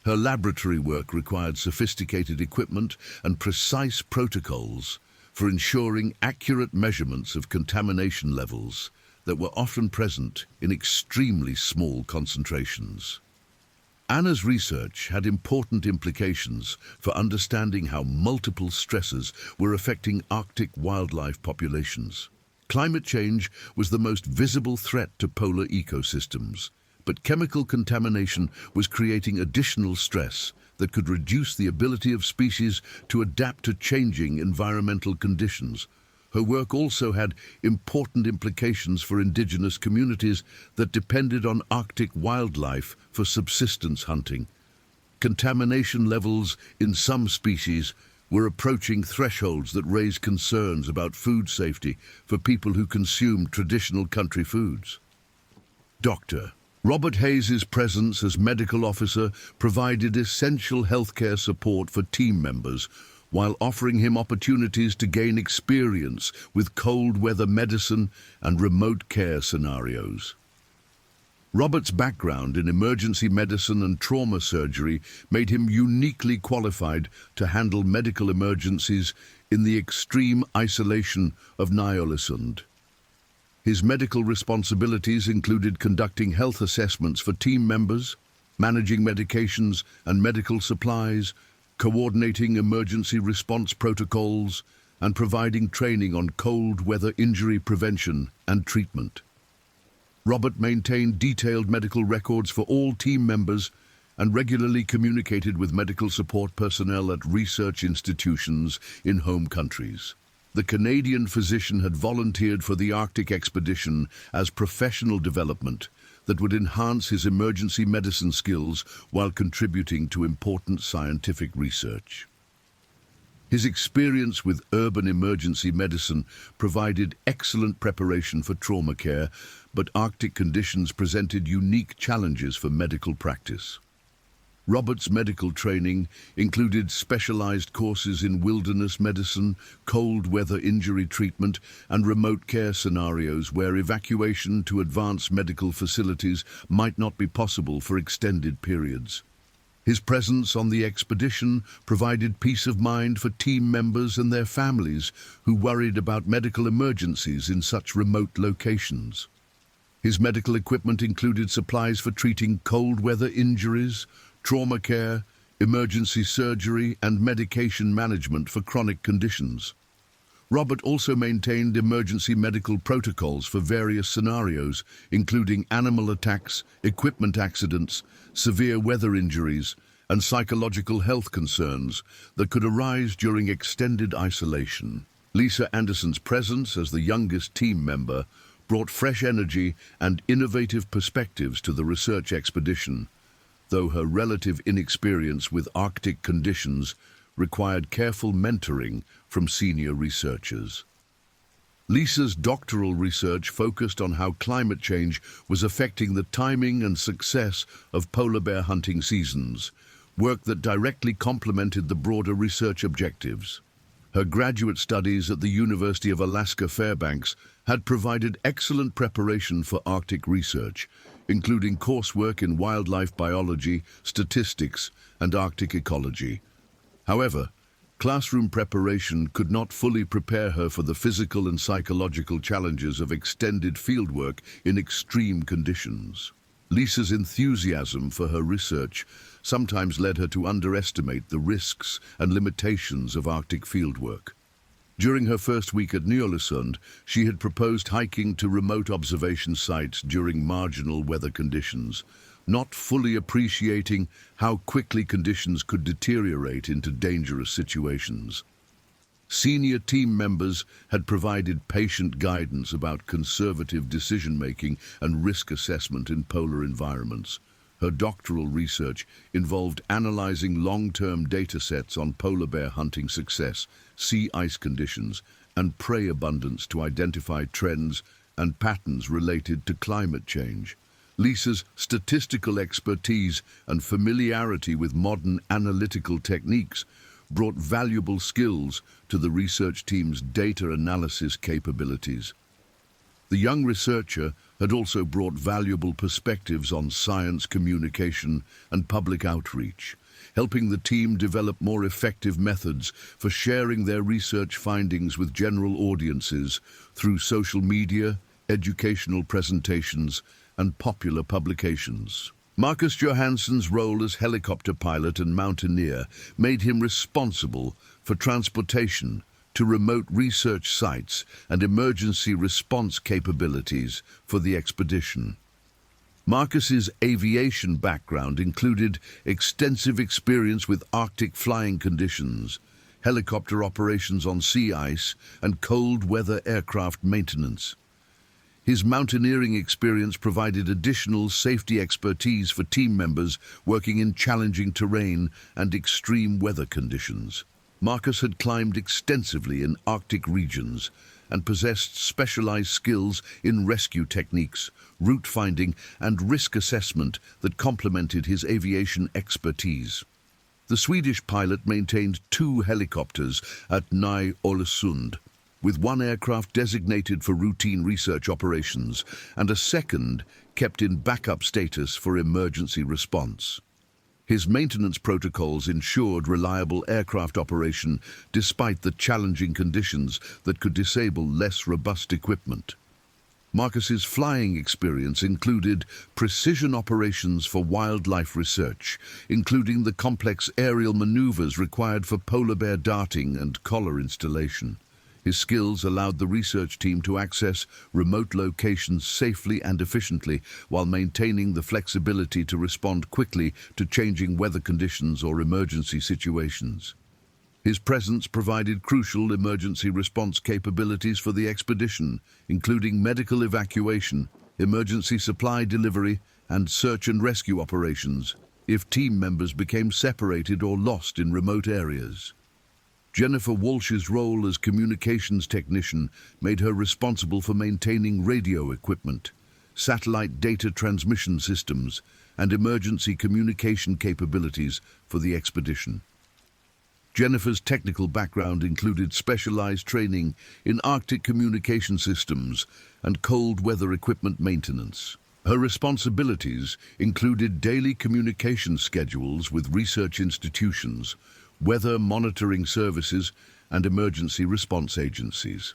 Her laboratory work required sophisticated equipment and precise protocols for ensuring accurate measurements of contamination levels that were often present in extremely small concentrations. Anna's research had important implications for understanding how multiple stresses were affecting Arctic wildlife populations. Climate change was the most visible threat to polar ecosystems, but chemical contamination was creating additional stress that could reduce the ability of species to adapt to changing environmental conditions. Her work also had important implications for indigenous communities that depended on Arctic wildlife for subsistence hunting. Contamination levels in some species were approaching thresholds that raised concerns about food safety for people who consume traditional country foods. Dr. Robert Hayes' presence as medical officer provided essential healthcare support for team members, while offering him opportunities to gain experience with cold weather medicine and remote care scenarios. Robert's background in emergency medicine and trauma surgery made him uniquely qualified to handle medical emergencies in the extreme isolation of Ny-Ålesund. His medical responsibilities included conducting health assessments for team members, managing medications and medical supplies, coordinating emergency response protocols, and providing training on cold weather injury prevention and treatment. Robert maintained detailed medical records for all team members and regularly communicated with medical support personnel at research institutions in home countries. The Canadian physician had volunteered for the Arctic expedition as professional development that would enhance his emergency medicine skills while contributing to important scientific research. His experience with urban emergency medicine provided excellent preparation for trauma care, but Arctic conditions presented unique challenges for medical practice. Robert's medical training included specialized courses in wilderness medicine, cold weather injury treatment, and remote care scenarios where evacuation to advanced medical facilities might not be possible for extended periods. His presence on the expedition provided peace of mind for team members and their families who worried about medical emergencies in such remote locations. His medical equipment included supplies for treating cold weather injuries, trauma care, emergency surgery, and medication management for chronic conditions. Robert also maintained emergency medical protocols for various scenarios, including animal attacks, equipment accidents, severe weather injuries, and psychological health concerns that could arise during extended isolation. Lisa Anderson's presence as the youngest team member brought fresh energy and innovative perspectives to the research expedition, though her relative inexperience with Arctic conditions required careful mentoring from senior researchers. Lisa's doctoral research focused on how climate change was affecting the timing and success of polar bear hunting seasons, work that directly complemented the broader research objectives. Her graduate studies at the University of Alaska Fairbanks had provided excellent preparation for Arctic research, including coursework in wildlife biology, statistics, and Arctic ecology. However, classroom preparation could not fully prepare her for the physical and psychological challenges of extended fieldwork in extreme conditions. Lisa's enthusiasm for her research sometimes led her to underestimate the risks and limitations of Arctic fieldwork. During her first week at Ny-Ålesund, she had proposed hiking to remote observation sites during marginal weather conditions, not fully appreciating how quickly conditions could deteriorate into dangerous situations. Senior team members had provided patient guidance about conservative decision-making and risk assessment in polar environments. Her doctoral research involved analyzing long-term data sets on polar bear hunting success, sea ice conditions, and prey abundance to identify trends and patterns related to climate change. Lisa's statistical expertise and familiarity with modern analytical techniques brought valuable skills to the research team's data analysis capabilities. The young researcher had also brought valuable perspectives on science communication and public outreach, helping the team develop more effective methods for sharing their research findings with general audiences through social media, educational presentations, and popular publications. Marcus Johansson's role as helicopter pilot and mountaineer made him responsible for transportation to remote research sites and emergency response capabilities for the expedition. Marcus's aviation background included extensive experience with Arctic flying conditions, helicopter operations on sea ice, and cold weather aircraft maintenance. His mountaineering experience provided additional safety expertise for team members working in challenging terrain and extreme weather conditions. Marcus had climbed extensively in Arctic regions and possessed specialized skills in rescue techniques, route finding, and risk assessment that complemented his aviation expertise. The Swedish pilot maintained 2 helicopters at Ny-Ålesund, with 1 aircraft designated for routine research operations and a second kept in backup status for emergency response. His maintenance protocols ensured reliable aircraft operation despite the challenging conditions that could disable less robust equipment. Marcus's flying experience included precision operations for wildlife research, including the complex aerial maneuvers required for polar bear darting and collar installation. His skills allowed the research team to access remote locations safely and efficiently while maintaining the flexibility to respond quickly to changing weather conditions or emergency situations. His presence provided crucial emergency response capabilities for the expedition, including medical evacuation, emergency supply delivery, and search and rescue operations, if team members became separated or lost in remote areas. Jennifer Walsh's role as communications technician made her responsible for maintaining radio equipment, satellite data transmission systems, and emergency communication capabilities for the expedition. Jennifer's technical background included specialized training in Arctic communication systems and cold weather equipment maintenance. Her responsibilities included daily communication schedules with research institutions, weather monitoring services, and emergency response agencies.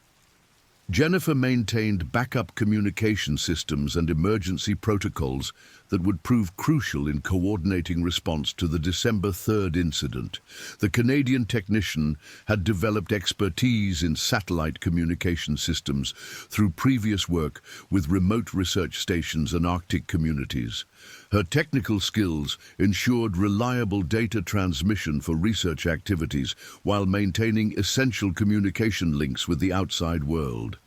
Jennifer maintained backup communication systems and emergency protocols that would prove crucial in coordinating response to the December 3rd incident. The Canadian technician had developed expertise in satellite communication systems through previous work with remote research stations and Arctic communities. Her technical skills ensured reliable data transmission for research activities while maintaining essential communication links with the outside world.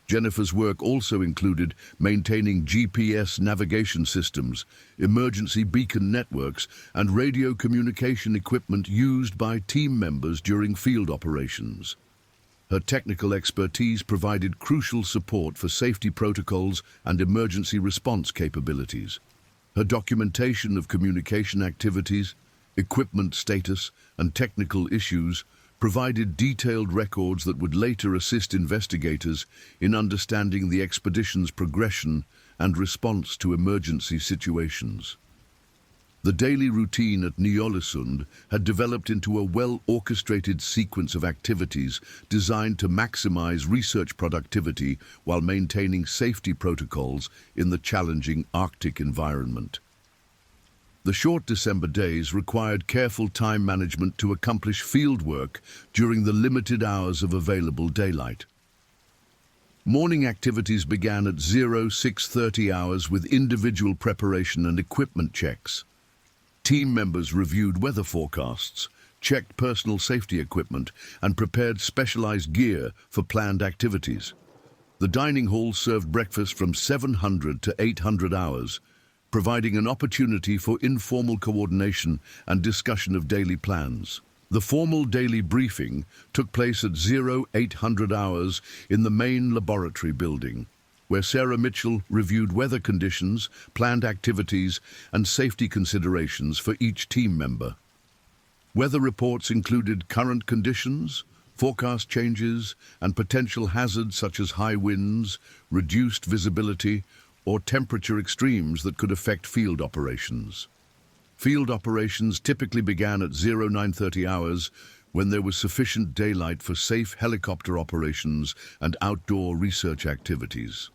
Jennifer's work also included maintaining GPS navigation systems, emergency beacon networks, and radio communication equipment used by team members during field operations. Her technical expertise provided crucial support for safety protocols and emergency response capabilities. Her documentation of communication activities, equipment status, and technical issues provided detailed records that would later assist investigators in understanding the expedition's progression and response to emergency situations. The daily routine at Ny-Ålesund had developed into a well-orchestrated sequence of activities designed to maximize research productivity while maintaining safety protocols in the challenging Arctic environment. The short December days required careful time management to accomplish field work during the limited hours of available daylight. Morning activities began at 0630 hours with individual preparation and equipment checks. Team members reviewed weather forecasts, checked personal safety equipment, and prepared specialized gear for planned activities. The dining hall served breakfast from 700 to 800 hours, providing an opportunity for informal coordination and discussion of daily plans. The formal daily briefing took place at 0800 hours in the main laboratory building, where Sarah Mitchell reviewed weather conditions, planned activities, and safety considerations for each team member. Weather reports included current conditions, forecast changes, and potential hazards such as high winds, reduced visibility, or temperature extremes that could affect field operations. Field operations typically began at 0930 hours when there was sufficient daylight for safe helicopter operations and outdoor research activities.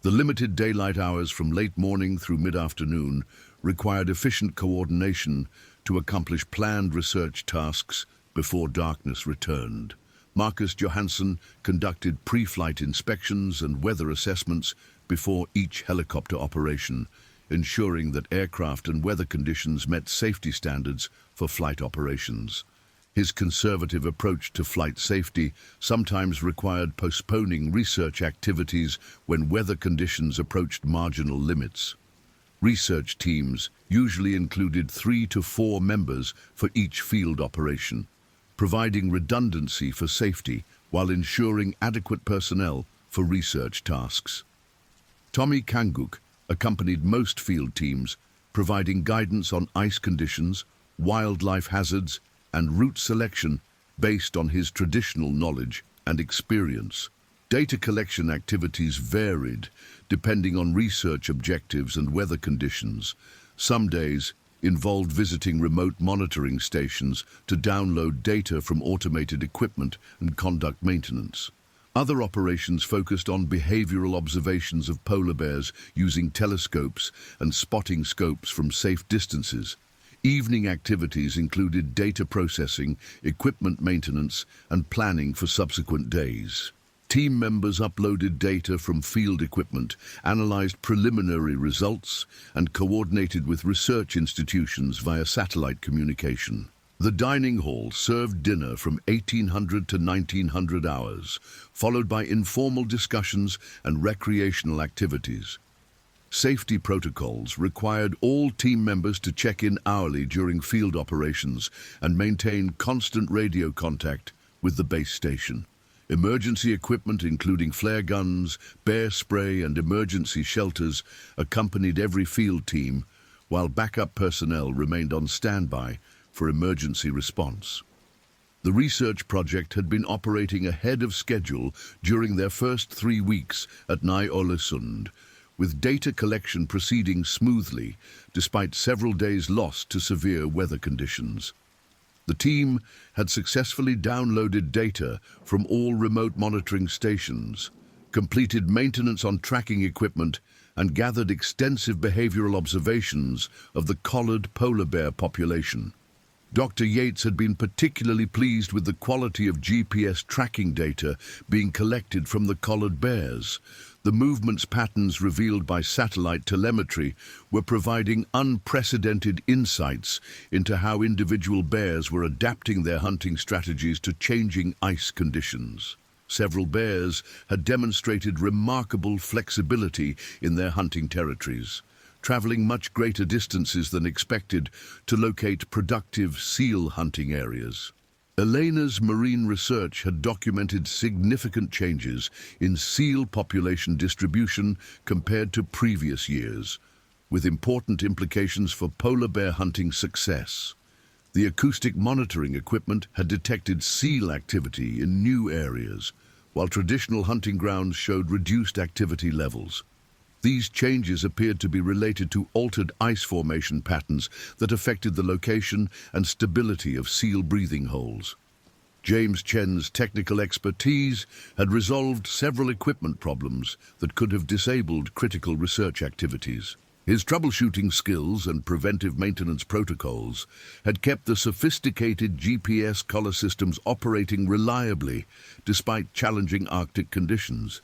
The limited daylight hours from late morning through mid-afternoon required efficient coordination to accomplish planned research tasks before darkness returned. Marcus Johansson conducted pre-flight inspections and weather assessments before each helicopter operation, ensuring that aircraft and weather conditions met safety standards for flight operations. His conservative approach to flight safety sometimes required postponing research activities when weather conditions approached marginal limits. Research teams usually included 3 to 4 members for each field operation, providing redundancy for safety while ensuring adequate personnel for research tasks. Tommy Kanguk accompanied most field teams, providing guidance on ice conditions, wildlife hazards, and route selection based on his traditional knowledge and experience. Data collection activities varied depending on research objectives and weather conditions. Some days involved visiting remote monitoring stations to download data from automated equipment and conduct maintenance. Other operations focused on behavioral observations of polar bears using telescopes and spotting scopes from safe distances. Evening activities included data processing, equipment maintenance, and planning for subsequent days. Team members uploaded data from field equipment, analyzed preliminary results, and coordinated with research institutions via satellite communication. The dining hall served dinner from 1800 to 1900 hours, followed by informal discussions and recreational activities. Safety protocols required all team members to check in hourly during field operations and maintain constant radio contact with the base station. Emergency equipment, including flare guns, bear spray, and emergency shelters, accompanied every field team, while backup personnel remained on standby for emergency response. The research project had been operating ahead of schedule during their first 3 weeks at Ny-Ålesund, with data collection proceeding smoothly despite several days lost to severe weather conditions. The team had successfully downloaded data from all remote monitoring stations, completed maintenance on tracking equipment, and gathered extensive behavioral observations of the collared polar bear population. Dr. Yates had been particularly pleased with the quality of GPS tracking data being collected from the collared bears. The movements patterns revealed by satellite telemetry were providing unprecedented insights into how individual bears were adapting their hunting strategies to changing ice conditions. Several bears had demonstrated remarkable flexibility in their hunting territories, traveling much greater distances than expected to locate productive seal hunting areas. Elena's marine research had documented significant changes in seal population distribution compared to previous years, with important implications for polar bear hunting success. The acoustic monitoring equipment had detected seal activity in new areas, while traditional hunting grounds showed reduced activity levels. These changes appeared to be related to altered ice formation patterns that affected the location and stability of seal breathing holes. James Chen's technical expertise had resolved several equipment problems that could have disabled critical research activities. His troubleshooting skills and preventive maintenance protocols had kept the sophisticated GPS collar systems operating reliably despite challenging Arctic conditions.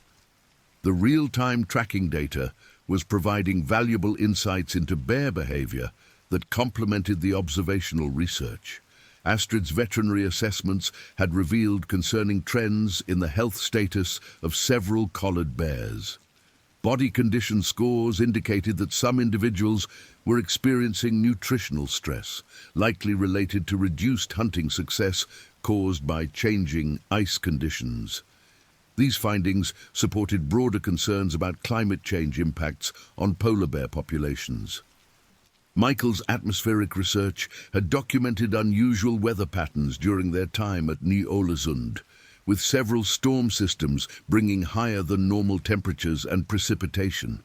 The real-time tracking data was providing valuable insights into bear behavior that complemented the observational research. Astrid's veterinary assessments had revealed concerning trends in the health status of several collared bears. Body condition scores indicated that some individuals were experiencing nutritional stress, likely related to reduced hunting success caused by changing ice conditions. These findings supported broader concerns about climate change impacts on polar bear populations. Michael's atmospheric research had documented unusual weather patterns during their time at Ny-Ålesund, with several storm systems bringing higher than normal temperatures and precipitation.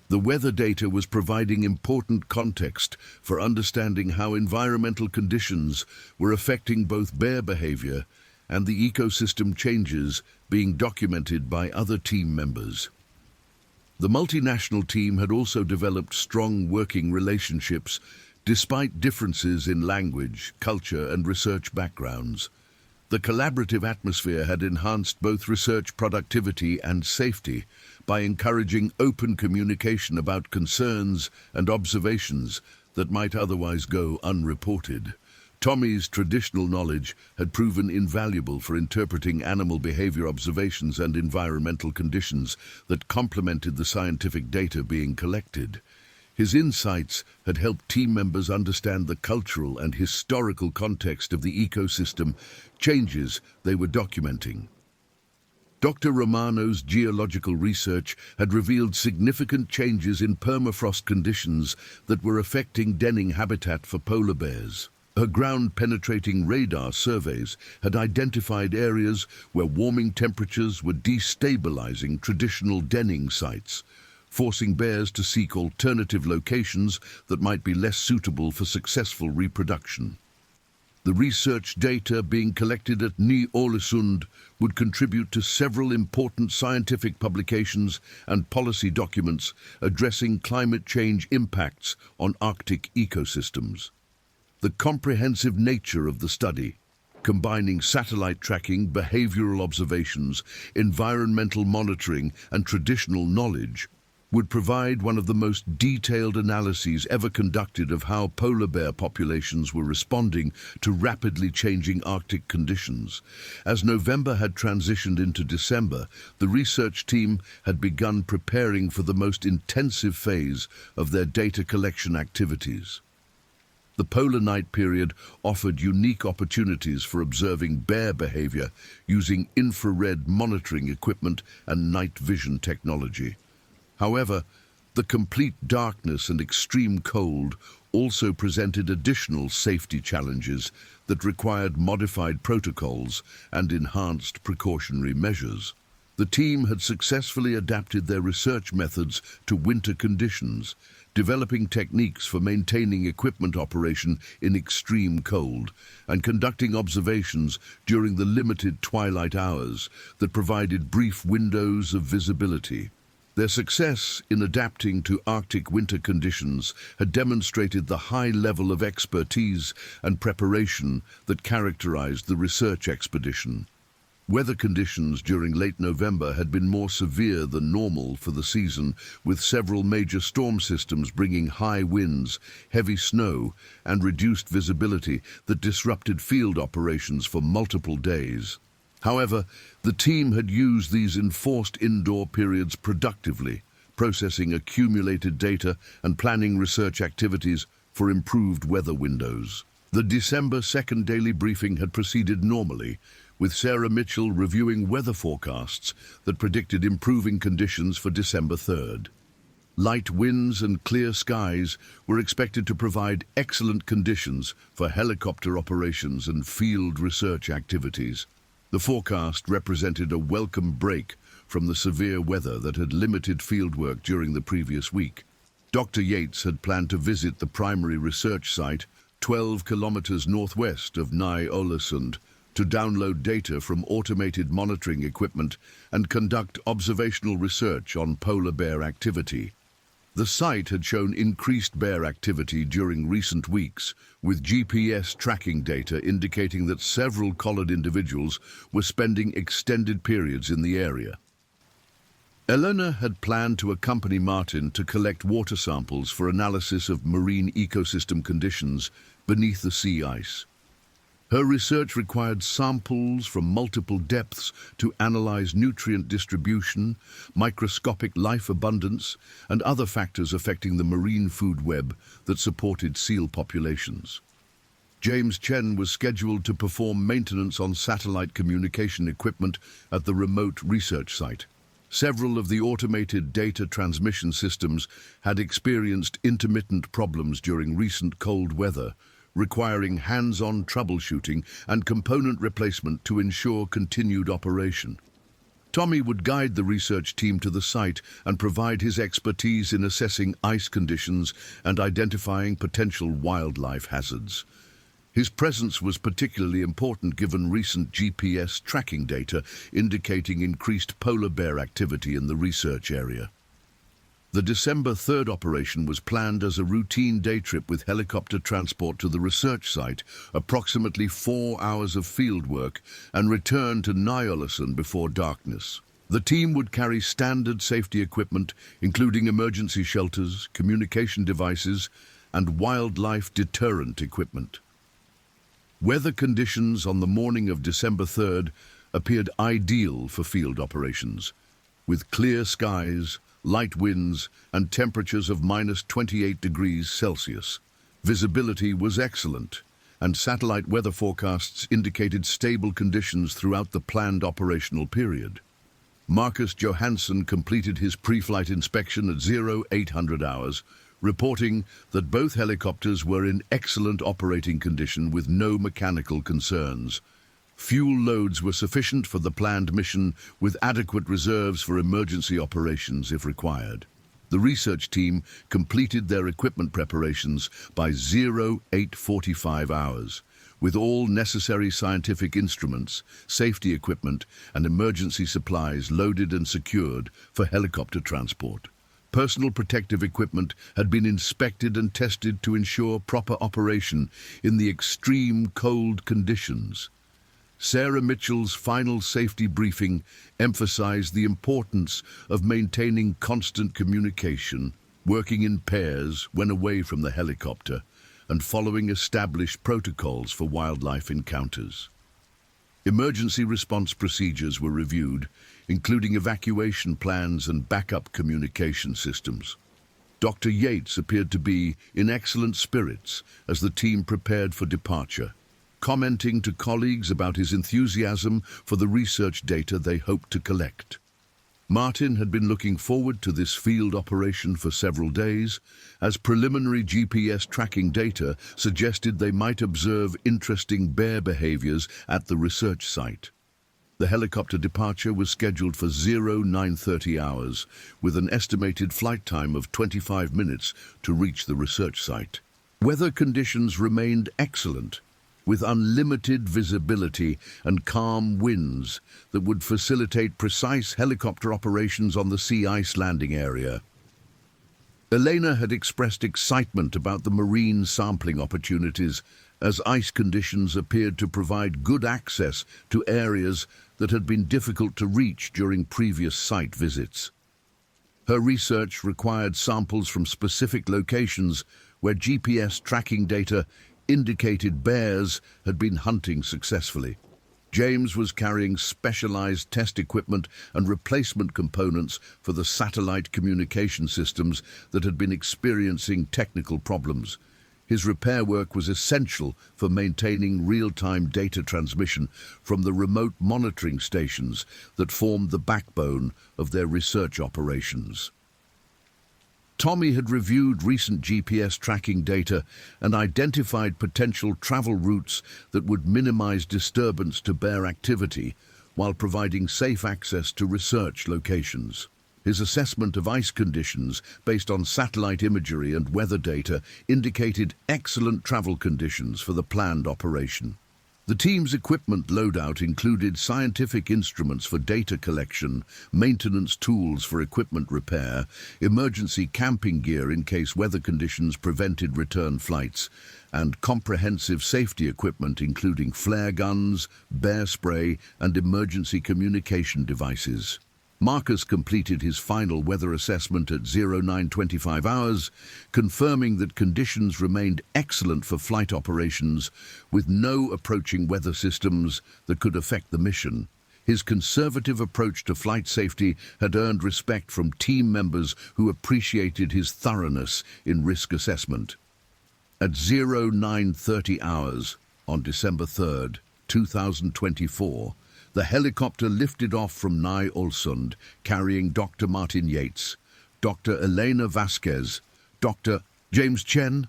The weather data was providing important context for understanding how environmental conditions were affecting both bear behavior and the ecosystem changes being documented by other team members. The multinational team had also developed strong working relationships despite differences in language, culture, and research backgrounds. The collaborative atmosphere had enhanced both research productivity and safety by encouraging open communication about concerns and observations that might otherwise go unreported. Tommy's traditional knowledge had proven invaluable for interpreting animal behavior observations and environmental conditions that complemented the scientific data being collected. His insights had helped team members understand the cultural and historical context of the ecosystem changes they were documenting. Dr. Romano's geological research had revealed significant changes in permafrost conditions that were affecting denning habitat for polar bears. Her ground-penetrating radar surveys had identified areas where warming temperatures were destabilizing traditional denning sites, forcing bears to seek alternative locations that might be less suitable for successful reproduction. The research data being collected at Ny-Ålesund would contribute to several important scientific publications and policy documents addressing climate change impacts on Arctic ecosystems. The comprehensive nature of the study, combining satellite tracking, behavioral observations, environmental monitoring, and traditional knowledge, would provide one of the most detailed analyses ever conducted of how polar bear populations were responding to rapidly changing Arctic conditions. As November had transitioned into December, the research team had begun preparing for the most intensive phase of their data collection activities. The polar night period offered unique opportunities for observing bear behavior using infrared monitoring equipment and night vision technology. However, the complete darkness and extreme cold also presented additional safety challenges that required modified protocols and enhanced precautionary measures. The team had successfully adapted their research methods to winter conditions, developing techniques for maintaining equipment operation in extreme cold and conducting observations during the limited twilight hours that provided brief windows of visibility. Their success in adapting to Arctic winter conditions had demonstrated the high level of expertise and preparation that characterized the research expedition. Weather conditions during late November had been more severe than normal for the season, with several major storm systems bringing high winds, heavy snow, and reduced visibility that disrupted field operations for multiple days. However, the team had used these enforced indoor periods productively, processing accumulated data and planning research activities for improved weather windows. The December 2nd daily briefing had proceeded normally, with Sarah Mitchell reviewing weather forecasts that predicted improving conditions for December 3rd. Light winds and clear skies were expected to provide excellent conditions for helicopter operations and field research activities. The forecast represented a welcome break from the severe weather that had limited fieldwork during the previous week. Dr. Yates had planned to visit the primary research site 12 kilometers northwest of Ny-Ålesund to download data from automated monitoring equipment and conduct observational research on polar bear activity. The site had shown increased bear activity during recent weeks, with GPS tracking data indicating that several collared individuals were spending extended periods in the area. Elena had planned to accompany Martin to collect water samples for analysis of marine ecosystem conditions beneath the sea ice. Her research required samples from multiple depths to analyze nutrient distribution, microscopic life abundance, and other factors affecting the marine food web that supported seal populations. James Chen was scheduled to perform maintenance on satellite communication equipment at the remote research site. Several of the automated data transmission systems had experienced intermittent problems during recent cold weather, requiring hands-on troubleshooting and component replacement to ensure continued operation. Tommy would guide the research team to the site and provide his expertise in assessing ice conditions and identifying potential wildlife hazards. His presence was particularly important given recent GPS tracking data indicating increased polar bear activity in the research area. The December 3rd operation was planned as a routine day trip with helicopter transport to the research site, approximately 4 hours of field work, and return to Ny-Ålesund before darkness. The team would carry standard safety equipment, including emergency shelters, communication devices, and wildlife deterrent equipment. Weather conditions on the morning of December 3rd appeared ideal for field operations, with clear skies, light winds, and temperatures of -28 degrees Celsius. Visibility was excellent, and satellite weather forecasts indicated stable conditions throughout the planned operational period. Marcus Johansson completed his pre-flight inspection at 0800 hours, reporting that both helicopters were in excellent operating condition with no mechanical concerns. Fuel loads were sufficient for the planned mission, with adequate reserves for emergency operations if required. The research team completed their equipment preparations by 0845 hours, with all necessary scientific instruments, safety equipment, and emergency supplies loaded and secured for helicopter transport. Personal protective equipment had been inspected and tested to ensure proper operation in the extreme cold conditions. Sarah Mitchell's final safety briefing emphasized the importance of maintaining constant communication, working in pairs when away from the helicopter, and following established protocols for wildlife encounters. Emergency response procedures were reviewed, including evacuation plans and backup communication systems. Dr. Yates appeared to be in excellent spirits as the team prepared for departure, commenting to colleagues about his enthusiasm for the research data they hoped to collect. Martin had been looking forward to this field operation for several days, as preliminary GPS tracking data suggested they might observe interesting bear behaviors at the research site. The helicopter departure was scheduled for 0930 hours, with an estimated flight time of 25 minutes to reach the research site. Weather conditions remained excellent, with unlimited visibility and calm winds that would facilitate precise helicopter operations on the sea ice landing area. Elena had expressed excitement about the marine sampling opportunities, as ice conditions appeared to provide good access to areas that had been difficult to reach during previous site visits. Her research required samples from specific locations where GPS tracking data indicated bears had been hunting successfully. James was carrying specialized test equipment and replacement components for the satellite communication systems that had been experiencing technical problems. His repair work was essential for maintaining real-time data transmission from the remote monitoring stations that formed the backbone of their research operations. Tommy had reviewed recent GPS tracking data and identified potential travel routes that would minimize disturbance to bear activity while providing safe access to research locations. His assessment of ice conditions based on satellite imagery and weather data indicated excellent travel conditions for the planned operation. The team's equipment loadout included scientific instruments for data collection, maintenance tools for equipment repair, emergency camping gear in case weather conditions prevented return flights, and comprehensive safety equipment including flare guns, bear spray, and emergency communication devices. Marcus completed his final weather assessment at 0925 hours, confirming that conditions remained excellent for flight operations, with no approaching weather systems that could affect the mission. His conservative approach to flight safety had earned respect from team members who appreciated his thoroughness in risk assessment. At 0930 hours on December 3rd, 2024, the helicopter lifted off from Ny-Ålesund, carrying Dr. Martin Yates, Dr. Elena Vasquez, Dr. James Chen,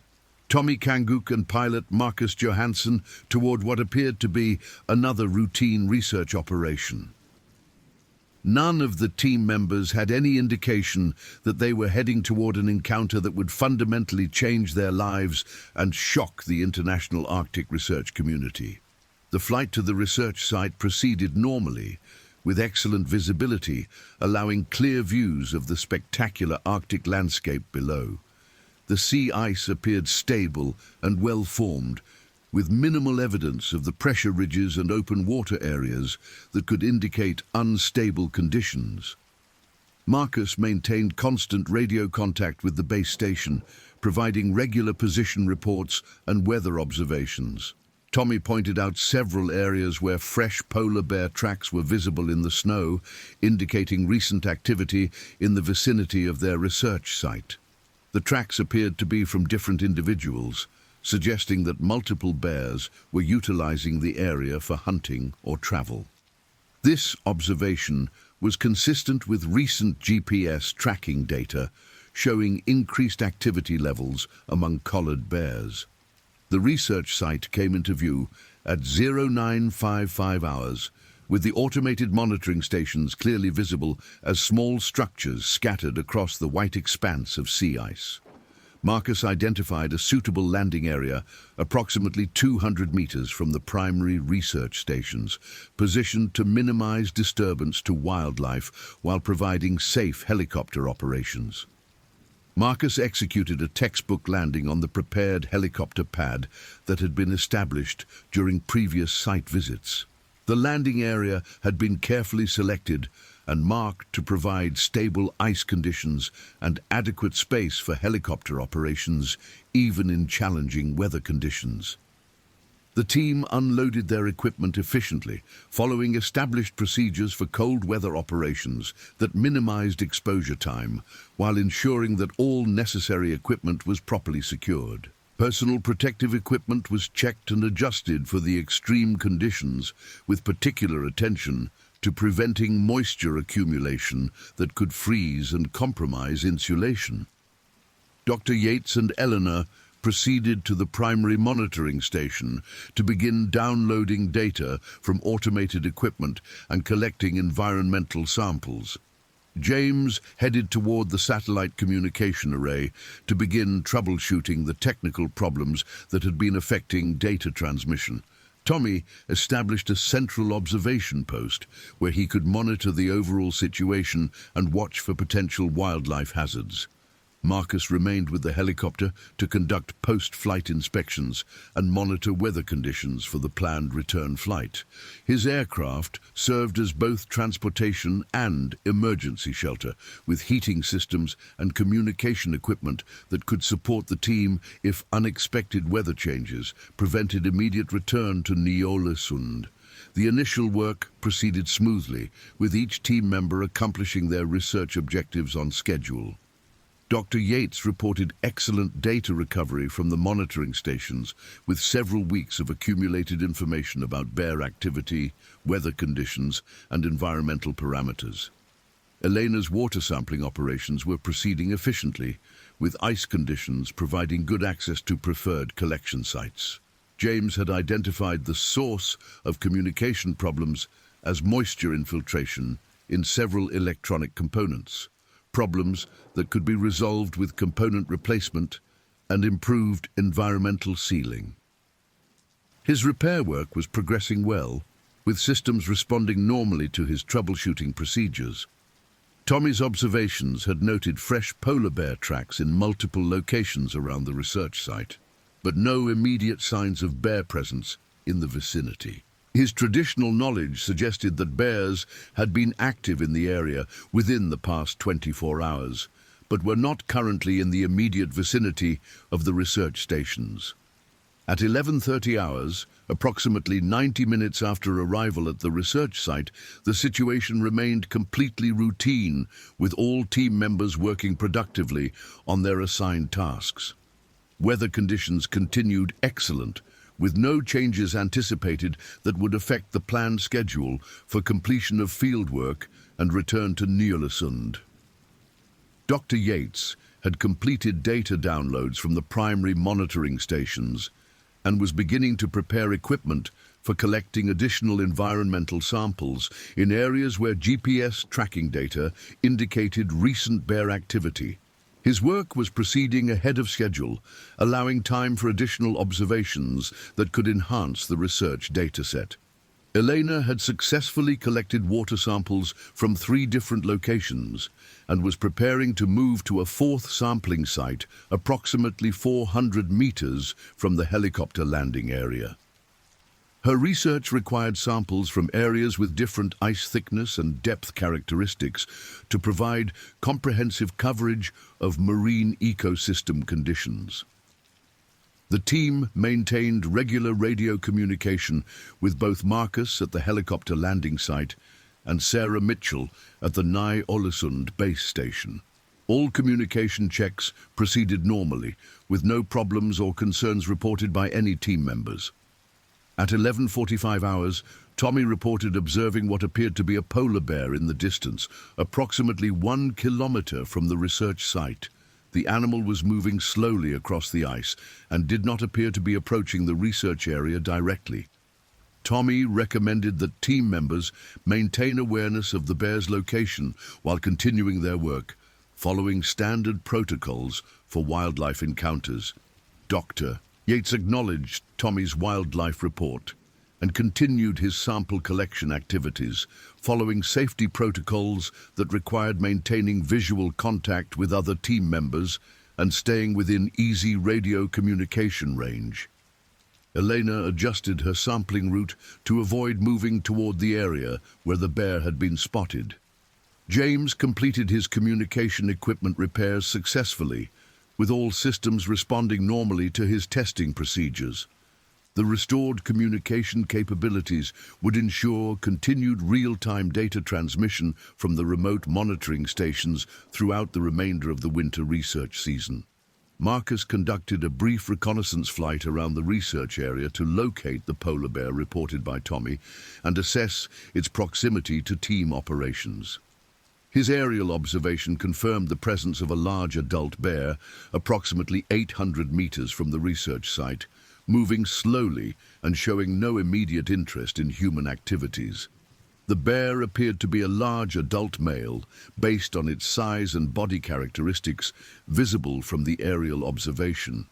Tommy Kanguk and pilot Marcus Johansson toward what appeared to be another routine research operation. None of the team members had any indication that they were heading toward an encounter that would fundamentally change their lives and shock the international Arctic research community. The flight to the research site proceeded normally, with excellent visibility, allowing clear views of the spectacular Arctic landscape below. The sea ice appeared stable and well-formed, with minimal evidence of the pressure ridges and open water areas that could indicate unstable conditions. Marcus maintained constant radio contact with the base station, providing regular position reports and weather observations. Tommy pointed out several areas where fresh polar bear tracks were visible in the snow, indicating recent activity in the vicinity of their research site. The tracks appeared to be from different individuals, suggesting that multiple bears were utilizing the area for hunting or travel. This observation was consistent with recent GPS tracking data, showing increased activity levels among collared bears. The research site came into view at 0955 hours, with the automated monitoring stations clearly visible as small structures scattered across the white expanse of sea ice. Marcus identified a suitable landing area approximately 200 meters from the primary research stations, positioned to minimize disturbance to wildlife while providing safe helicopter operations. Marcus executed a textbook landing on the prepared helicopter pad that had been established during previous site visits. The landing area had been carefully selected and marked to provide stable ice conditions and adequate space for helicopter operations, even in challenging weather conditions. The team unloaded their equipment efficiently, following established procedures for cold weather operations that minimized exposure time, while ensuring that all necessary equipment was properly secured. Personal protective equipment was checked and adjusted for the extreme conditions, with particular attention to preventing moisture accumulation that could freeze and compromise insulation. Dr. Yates and Eleanor proceeded to the primary monitoring station to begin downloading data from automated equipment and collecting environmental samples. James headed toward the satellite communication array to begin troubleshooting the technical problems that had been affecting data transmission. Tommy established a central observation post where he could monitor the overall situation and watch for potential wildlife hazards. Marcus remained with the helicopter to conduct post-flight inspections and monitor weather conditions for the planned return flight. His aircraft served as both transportation and emergency shelter, with heating systems and communication equipment that could support the team if unexpected weather changes prevented immediate return to Ny-Ålesund. The initial work proceeded smoothly, with each team member accomplishing their research objectives on schedule. Dr. Yates reported excellent data recovery from the monitoring stations, with several weeks of accumulated information about bear activity, weather conditions, and environmental parameters. Elena's water sampling operations were proceeding efficiently, with ice conditions providing good access to preferred collection sites. James had identified the source of communication problems as moisture infiltration in several electronic components, problems that could be resolved with component replacement and improved environmental sealing. His repair work was progressing well, with systems responding normally to his troubleshooting procedures. Tommy's observations had noted fresh polar bear tracks in multiple locations around the research site, but no immediate signs of bear presence in the vicinity. His traditional knowledge suggested that bears had been active in the area within the past 24 hours, but were not currently in the immediate vicinity of the research stations. At 11:30 hours, approximately 90 minutes after arrival at the research site, the situation remained completely routine, with all team members working productively on their assigned tasks. Weather conditions continued excellent, with no changes anticipated that would affect the planned schedule for completion of fieldwork and return to Ny-Ålesund. Dr. Yates had completed data downloads from the primary monitoring stations and was beginning to prepare equipment for collecting additional environmental samples in areas where GPS tracking data indicated recent bear activity. His work was proceeding ahead of schedule, allowing time for additional observations that could enhance the research dataset. Elena had successfully collected water samples from 3 different locations and was preparing to move to a 4th sampling site approximately 400 meters from the helicopter landing area. Her research required samples from areas with different ice thickness and depth characteristics to provide comprehensive coverage of marine ecosystem conditions. The team maintained regular radio communication with both Marcus at the helicopter landing site and Sarah Mitchell at the Ny-Ålesund base station. All communication checks proceeded normally, with no problems or concerns reported by any team members. At 11:45 hours, Tommy reported observing what appeared to be a polar bear in the distance, approximately 1 kilometer from the research site. The animal was moving slowly across the ice and did not appear to be approaching the research area directly. Tommy recommended that team members maintain awareness of the bear's location while continuing their work, following standard protocols for wildlife encounters. Dr. Yates acknowledged Tommy's wildlife report and continued his sample collection activities, following safety protocols that required maintaining visual contact with other team members and staying within easy radio communication range. Elena adjusted her sampling route to avoid moving toward the area where the bear had been spotted. James completed his communication equipment repairs successfully, with all systems responding normally to his testing procedures. The restored communication capabilities would ensure continued real-time data transmission from the remote monitoring stations throughout the remainder of the winter research season. Marcus conducted a brief reconnaissance flight around the research area to locate the polar bear reported by Tommy and assess its proximity to team operations. His aerial observation confirmed the presence of a large adult bear, approximately 800 meters from the research site, moving slowly and showing no immediate interest in human activities. The bear appeared to be a large adult male, based on its size and body characteristics visible from the aerial observation.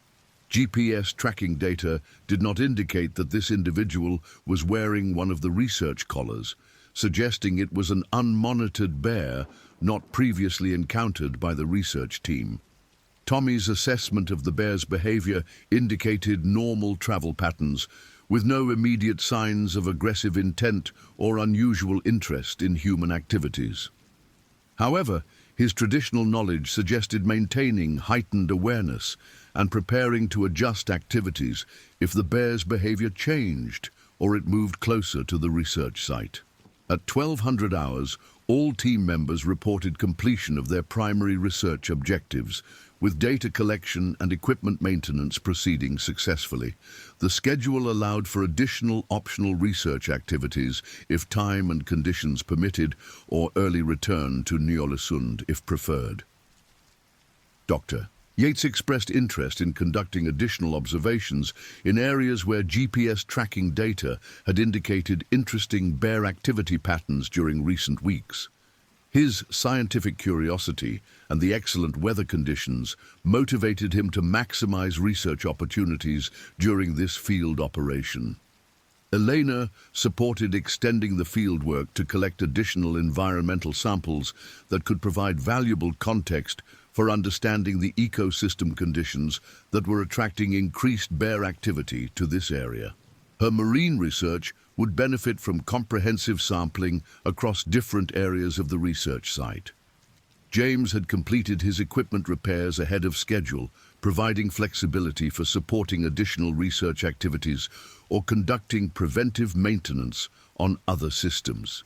GPS tracking data did not indicate that this individual was wearing one of the research collars, suggesting it was an unmonitored bear not previously encountered by the research team. Tommy's assessment of the bear's behavior indicated normal travel patterns, with no immediate signs of aggressive intent or unusual interest in human activities. However, his traditional knowledge suggested maintaining heightened awareness and preparing to adjust activities if the bear's behavior changed or it moved closer to the research site. At 1200 hours, all team members reported completion of their primary research objectives, with data collection and equipment maintenance proceeding successfully. The schedule allowed for additional optional research activities if time and conditions permitted, or early return to Ny-Ålesund if preferred. Dr. Yates expressed interest in conducting additional observations in areas where GPS tracking data had indicated interesting bear activity patterns during recent weeks. His scientific curiosity and the excellent weather conditions motivated him to maximize research opportunities during this field operation. Elena supported extending the fieldwork to collect additional environmental samples that could provide valuable context for understanding the ecosystem conditions that were attracting increased bear activity to this area. Her marine research would benefit from comprehensive sampling across different areas of the research site. James had completed his equipment repairs ahead of schedule, providing flexibility for supporting additional research activities or conducting preventive maintenance on other systems.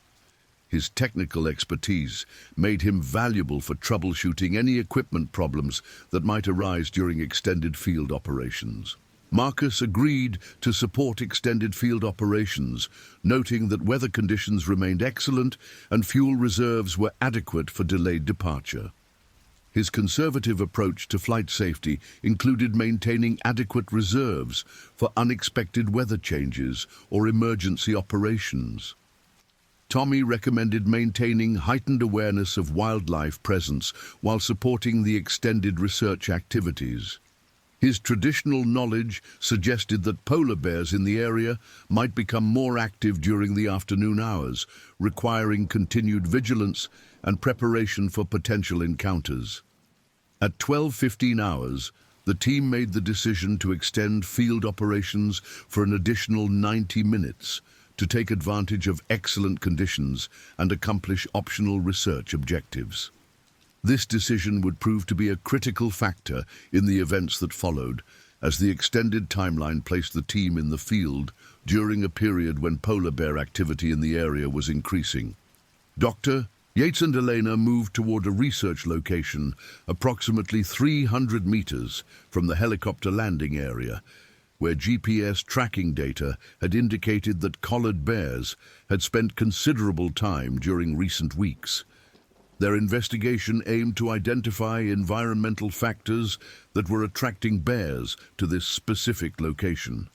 His technical expertise made him valuable for troubleshooting any equipment problems that might arise during extended field operations. Marcus agreed to support extended field operations, noting that weather conditions remained excellent and fuel reserves were adequate for delayed departure. His conservative approach to flight safety included maintaining adequate reserves for unexpected weather changes or emergency operations. Tommy recommended maintaining heightened awareness of wildlife presence while supporting the extended research activities. His traditional knowledge suggested that polar bears in the area might become more active during the afternoon hours, requiring continued vigilance and preparation for potential encounters. At 12:15 hours, the team made the decision to extend field operations for an additional 90 minutes to take advantage of excellent conditions and accomplish optional research objectives. This decision would prove to be a critical factor in the events that followed, as the extended timeline placed the team in the field during a period when polar bear activity in the area was increasing. Dr. Yates and Elena moved toward a research location approximately 300 meters from the helicopter landing area, where GPS tracking data had indicated that collared bears had spent considerable time during recent weeks. Their investigation aimed to identify environmental factors that were attracting bears to this specific location.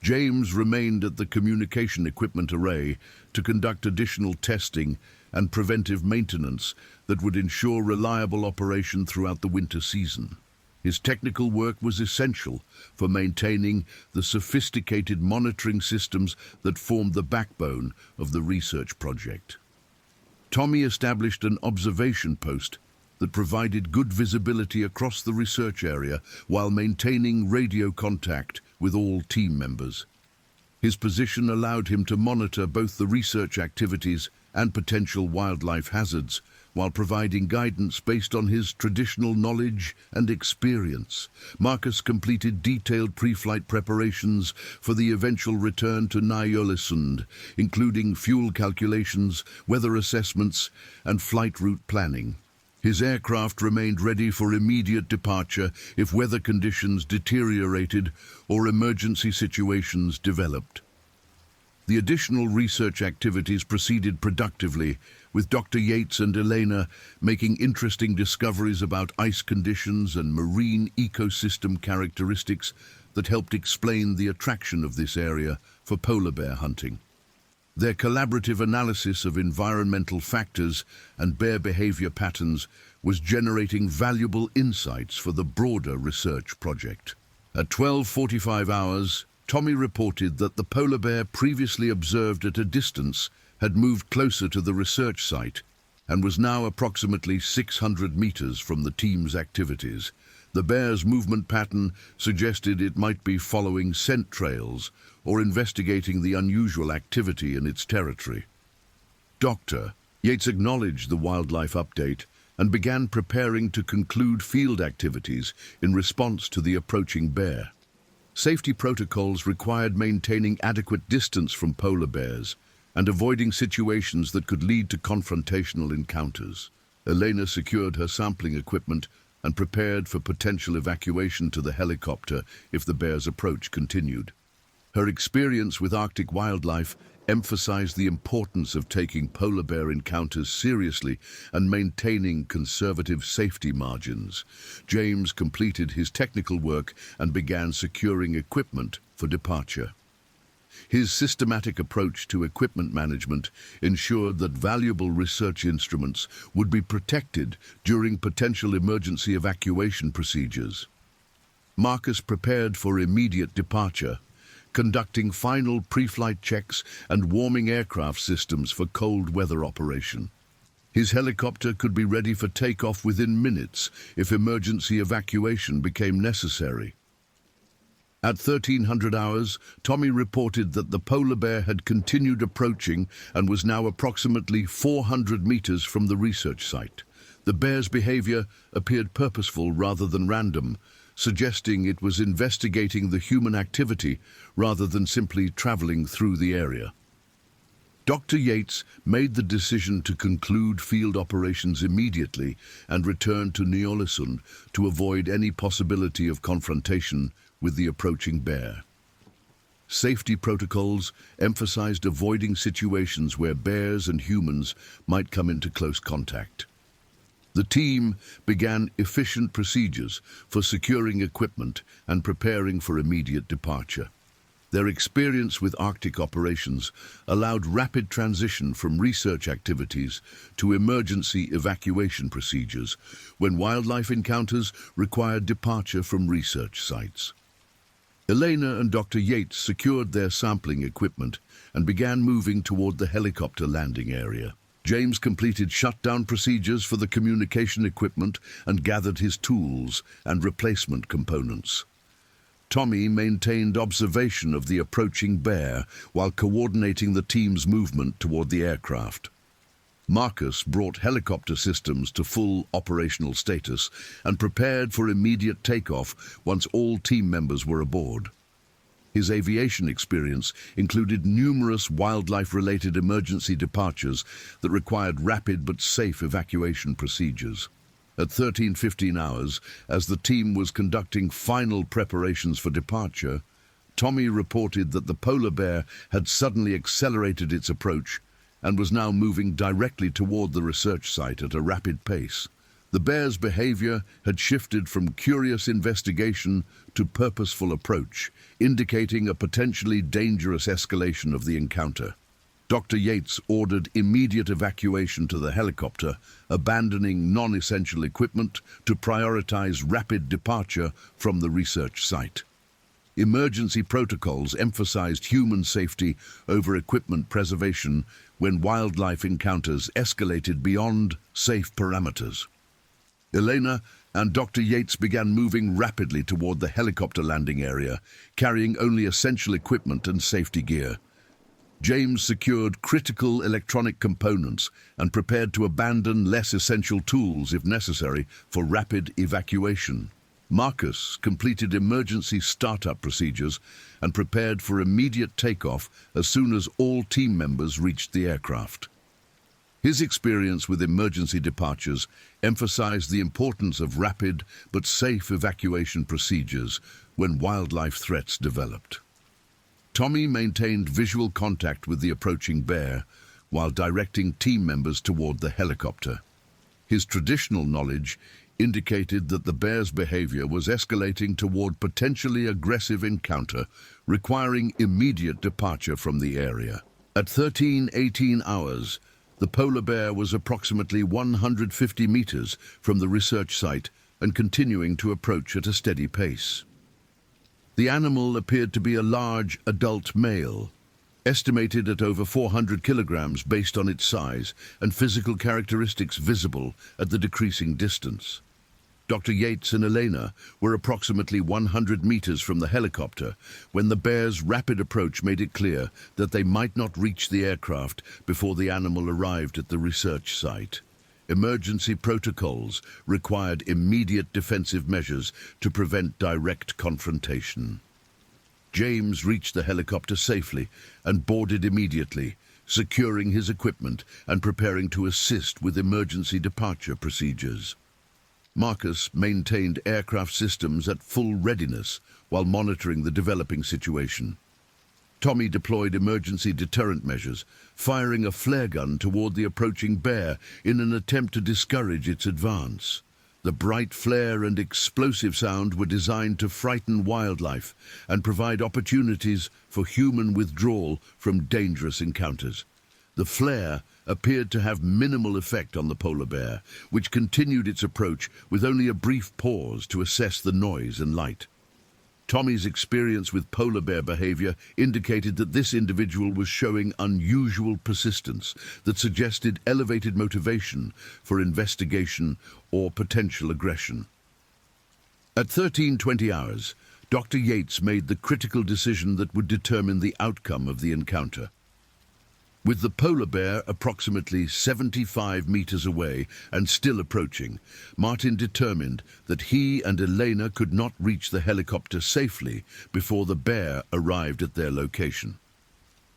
James remained at the communication equipment array to conduct additional testing and preventive maintenance that would ensure reliable operation throughout the winter season. His technical work was essential for maintaining the sophisticated monitoring systems that formed the backbone of the research project. Tommy established an observation post that provided good visibility across the research area while maintaining radio contact with all team members. His position allowed him to monitor both the research activities and potential wildlife hazards, while providing guidance based on his traditional knowledge and experience. Marcus completed detailed pre-flight preparations for the eventual return to Ny-Ålesund, including fuel calculations, weather assessments, and flight route planning. His aircraft remained ready for immediate departure if weather conditions deteriorated or emergency situations developed. The additional research activities proceeded productively, with Dr. Yates and Elena making interesting discoveries about ice conditions and marine ecosystem characteristics that helped explain the attraction of this area for polar bear hunting. Their collaborative analysis of environmental factors and bear behavior patterns was generating valuable insights for the broader research project. At 12:45 hours, Tommy reported that the polar bear previously observed at a distance had moved closer to the research site and was now approximately 600 meters from the team's activities. The bear's movement pattern suggested it might be following scent trails or investigating the unusual activity in its territory. Dr. Yates acknowledged the wildlife update and began preparing to conclude field activities in response to the approaching bear. Safety protocols required maintaining adequate distance from polar bears and avoiding situations that could lead to confrontational encounters. Elena secured her sampling equipment and prepared for potential evacuation to the helicopter if the bear's approach continued. Her experience with Arctic wildlife emphasized the importance of taking polar bear encounters seriously and maintaining conservative safety margins. James completed his technical work and began securing equipment for departure. His systematic approach to equipment management ensured that valuable research instruments would be protected during potential emergency evacuation procedures. Marcus prepared for immediate departure, conducting final pre-flight checks and warming aircraft systems for cold weather operation. His helicopter could be ready for takeoff within minutes if emergency evacuation became necessary. At 1300 hours, Tommy reported that the polar bear had continued approaching and was now approximately 400 meters from the research site. The bear's behavior appeared purposeful rather than random, suggesting it was investigating the human activity rather than simply traveling through the area. Dr. Yates made the decision to conclude field operations immediately and return to Ny-Ålesund to avoid any possibility of confrontation with the approaching bear. Safety protocols emphasized avoiding situations where bears and humans might come into close contact. The team began efficient procedures for securing equipment and preparing for immediate departure. Their experience with Arctic operations allowed rapid transition from research activities to emergency evacuation procedures when wildlife encounters required departure from research sites. Elena and Dr. Yates secured their sampling equipment and began moving toward the helicopter landing area. James completed shutdown procedures for the communication equipment and gathered his tools and replacement components. Tommy maintained observation of the approaching bear while coordinating the team's movement toward the aircraft. Marcus brought helicopter systems to full operational status and prepared for immediate takeoff once all team members were aboard. His aviation experience included numerous wildlife-related emergency departures that required rapid but safe evacuation procedures. At 13:15 hours, as the team was conducting final preparations for departure, Tommy reported that the polar bear had suddenly accelerated its approach and was now moving directly toward the research site at a rapid pace. The bear's behavior had shifted from curious investigation to purposeful approach, indicating a potentially dangerous escalation of the encounter. Dr. Yates ordered immediate evacuation to the helicopter, abandoning non-essential equipment to prioritize rapid departure from the research site. Emergency protocols emphasized human safety over equipment preservation when wildlife encounters escalated beyond safe parameters. Elena and Dr. Yates began moving rapidly toward the helicopter landing area, carrying only essential equipment and safety gear. James secured critical electronic components and prepared to abandon less essential tools if necessary for rapid evacuation. Marcus completed emergency startup procedures and prepared for immediate takeoff as soon as all team members reached the aircraft. His experience with emergency departures emphasized the importance of rapid but safe evacuation procedures when wildlife threats developed. Tommy maintained visual contact with the approaching bear while directing team members toward the helicopter. His traditional knowledge indicated that the bear's behavior was escalating toward potentially aggressive encounter, requiring immediate departure from the area. At 13:18 hours, the polar bear was approximately 150 meters from the research site and continuing to approach at a steady pace. The animal appeared to be a large adult male, estimated at over 400 kilograms based on its size and physical characteristics visible at the decreasing distance. Dr. Yates and Elena were approximately 100 meters from the helicopter when the bear's rapid approach made it clear that they might not reach the aircraft before the animal arrived at the research site. Emergency protocols required immediate defensive measures to prevent direct confrontation. James reached the helicopter safely and boarded immediately, securing his equipment and preparing to assist with emergency departure procedures. Marcus maintained aircraft systems at full readiness while monitoring the developing situation. Tommy deployed emergency deterrent measures, firing a flare gun toward the approaching bear in an attempt to discourage its advance. The bright flare and explosive sound were designed to frighten wildlife and provide opportunities for human withdrawal from dangerous encounters. The flare appeared to have minimal effect on the polar bear, which continued its approach with only a brief pause to assess the noise and light. Tommy's experience with polar bear behavior indicated that this individual was showing unusual persistence that suggested elevated motivation for investigation or potential aggression. At 13:20 hours, Dr. Yates made the critical decision that would determine the outcome of the encounter. With the polar bear approximately 75 meters away and still approaching, Martin determined that he and Elena could not reach the helicopter safely before the bear arrived at their location.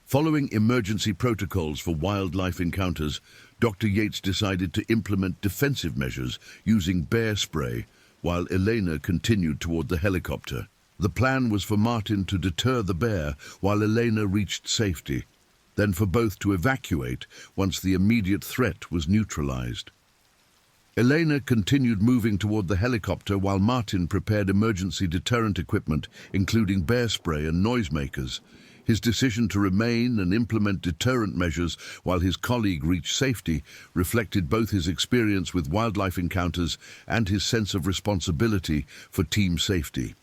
Following emergency protocols for wildlife encounters, Dr. Yates decided to implement defensive measures using bear spray while Elena continued toward the helicopter. The plan was for Martin to deter the bear while Elena reached safety, then for both to evacuate once the immediate threat was neutralized. Elena continued moving toward the helicopter while Martin prepared emergency deterrent equipment, including bear spray and noisemakers. His decision to remain and implement deterrent measures while his colleague reached safety reflected both his experience with wildlife encounters and his sense of responsibility for team safety.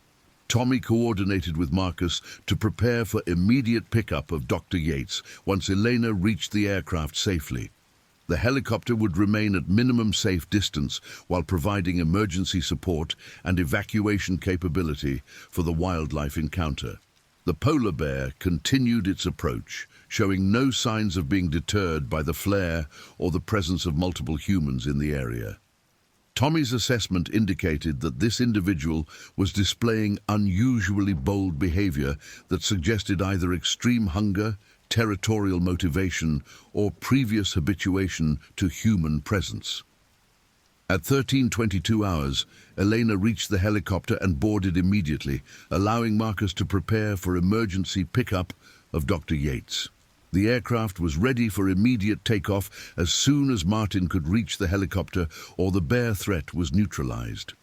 Tommy coordinated with Marcus to prepare for immediate pickup of Dr. Yates once Elena reached the aircraft safely. The helicopter would remain at minimum safe distance while providing emergency support and evacuation capability for the wildlife encounter. The polar bear continued its approach, showing no signs of being deterred by the flare or the presence of multiple humans in the area. Tommy's assessment indicated that this individual was displaying unusually bold behavior that suggested either extreme hunger, territorial motivation, or previous habituation to human presence. At 13:22 hours, Elena reached the helicopter and boarded immediately, allowing Marcus to prepare for emergency pickup of Dr. Yates. The aircraft was ready for immediate takeoff as soon as Martin could reach the helicopter or the bear threat was neutralized.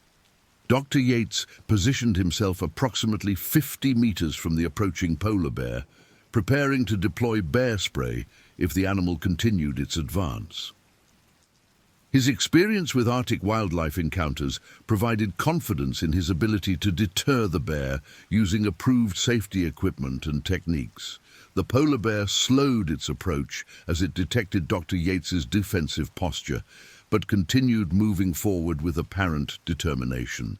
Dr. Yates positioned himself approximately 50 meters from the approaching polar bear, preparing to deploy bear spray if the animal continued its advance. His experience with Arctic wildlife encounters provided confidence in his ability to deter the bear using approved safety equipment and techniques. The polar bear slowed its approach as it detected Dr. Yates's defensive posture, but continued moving forward with apparent determination.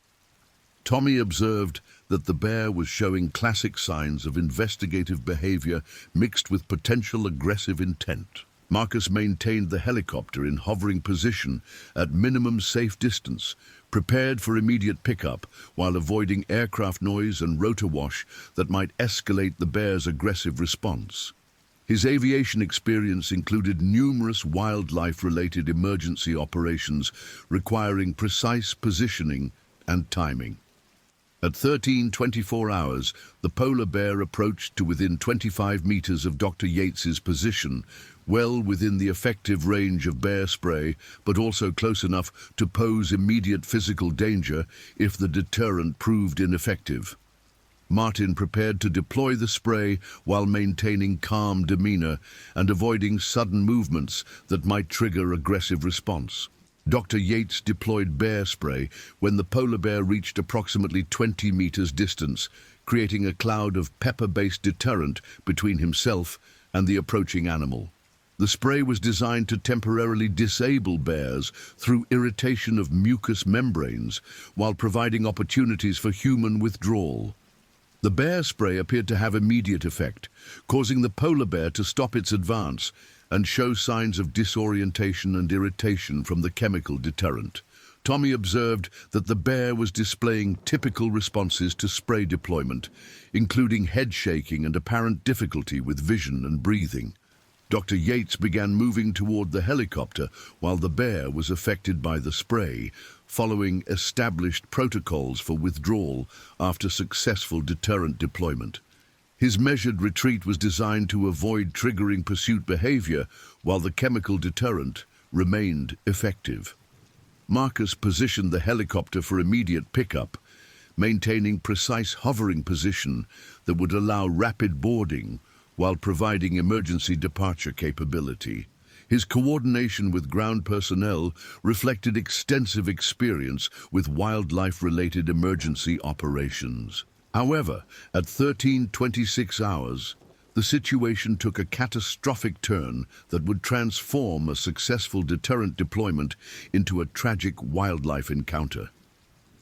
Tommy observed that the bear was showing classic signs of investigative behavior mixed with potential aggressive intent. Marcus maintained the helicopter in hovering position at minimum safe distance, prepared for immediate pickup while avoiding aircraft noise and rotor wash that might escalate the bear's aggressive response. His aviation experience included numerous wildlife-related emergency operations requiring precise positioning and timing. At 13:24 hours, the polar bear approached to within 25 meters of Dr. Yates's position, well within the effective range of bear spray, but also close enough to pose immediate physical danger if the deterrent proved ineffective. Martin prepared to deploy the spray while maintaining calm demeanor and avoiding sudden movements that might trigger aggressive response. Dr. Yates deployed bear spray when the polar bear reached approximately 20 meters distance, creating a cloud of pepper-based deterrent between himself and the approaching animal. The spray was designed to temporarily disable bears through irritation of mucous membranes while providing opportunities for human withdrawal. The bear spray appeared to have immediate effect, causing the polar bear to stop its advance and show signs of disorientation and irritation from the chemical deterrent. Tommy observed that the bear was displaying typical responses to spray deployment, including head shaking and apparent difficulty with vision and breathing. Dr. Yates began moving toward the helicopter while the bear was affected by the spray, following established protocols for withdrawal after successful deterrent deployment. His measured retreat was designed to avoid triggering pursuit behavior while the chemical deterrent remained effective. Marcus positioned the helicopter for immediate pickup, maintaining precise hovering position that would allow rapid boarding while providing emergency departure capability. His coordination with ground personnel reflected extensive experience with wildlife-related emergency operations. However, at 13:26 hours, the situation took a catastrophic turn that would transform a successful deterrent deployment into a tragic wildlife encounter.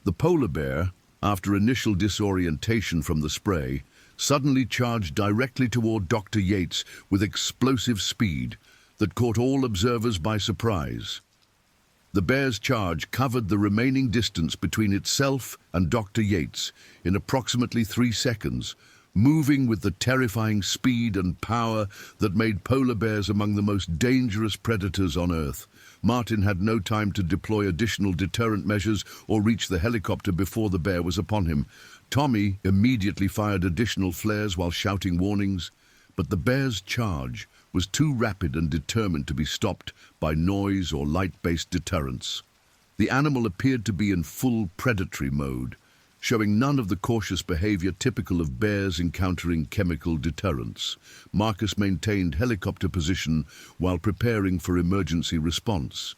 The polar bear, after initial disorientation from the spray, suddenly charged directly toward Dr. Yates with explosive speed that caught all observers by surprise. The bear's charge covered the remaining distance between itself and Dr. Yates in approximately 3 seconds, moving with the terrifying speed and power that made polar bears among the most dangerous predators on Earth. Martin had no time to deploy additional deterrent measures or reach the helicopter before the bear was upon him. Tommy immediately fired additional flares while shouting warnings, but the bear's charge was too rapid and determined to be stopped by noise or light-based deterrents. The animal appeared to be in full predatory mode, showing none of the cautious behavior typical of bears encountering chemical deterrents. Marcus maintained helicopter position while preparing for emergency response,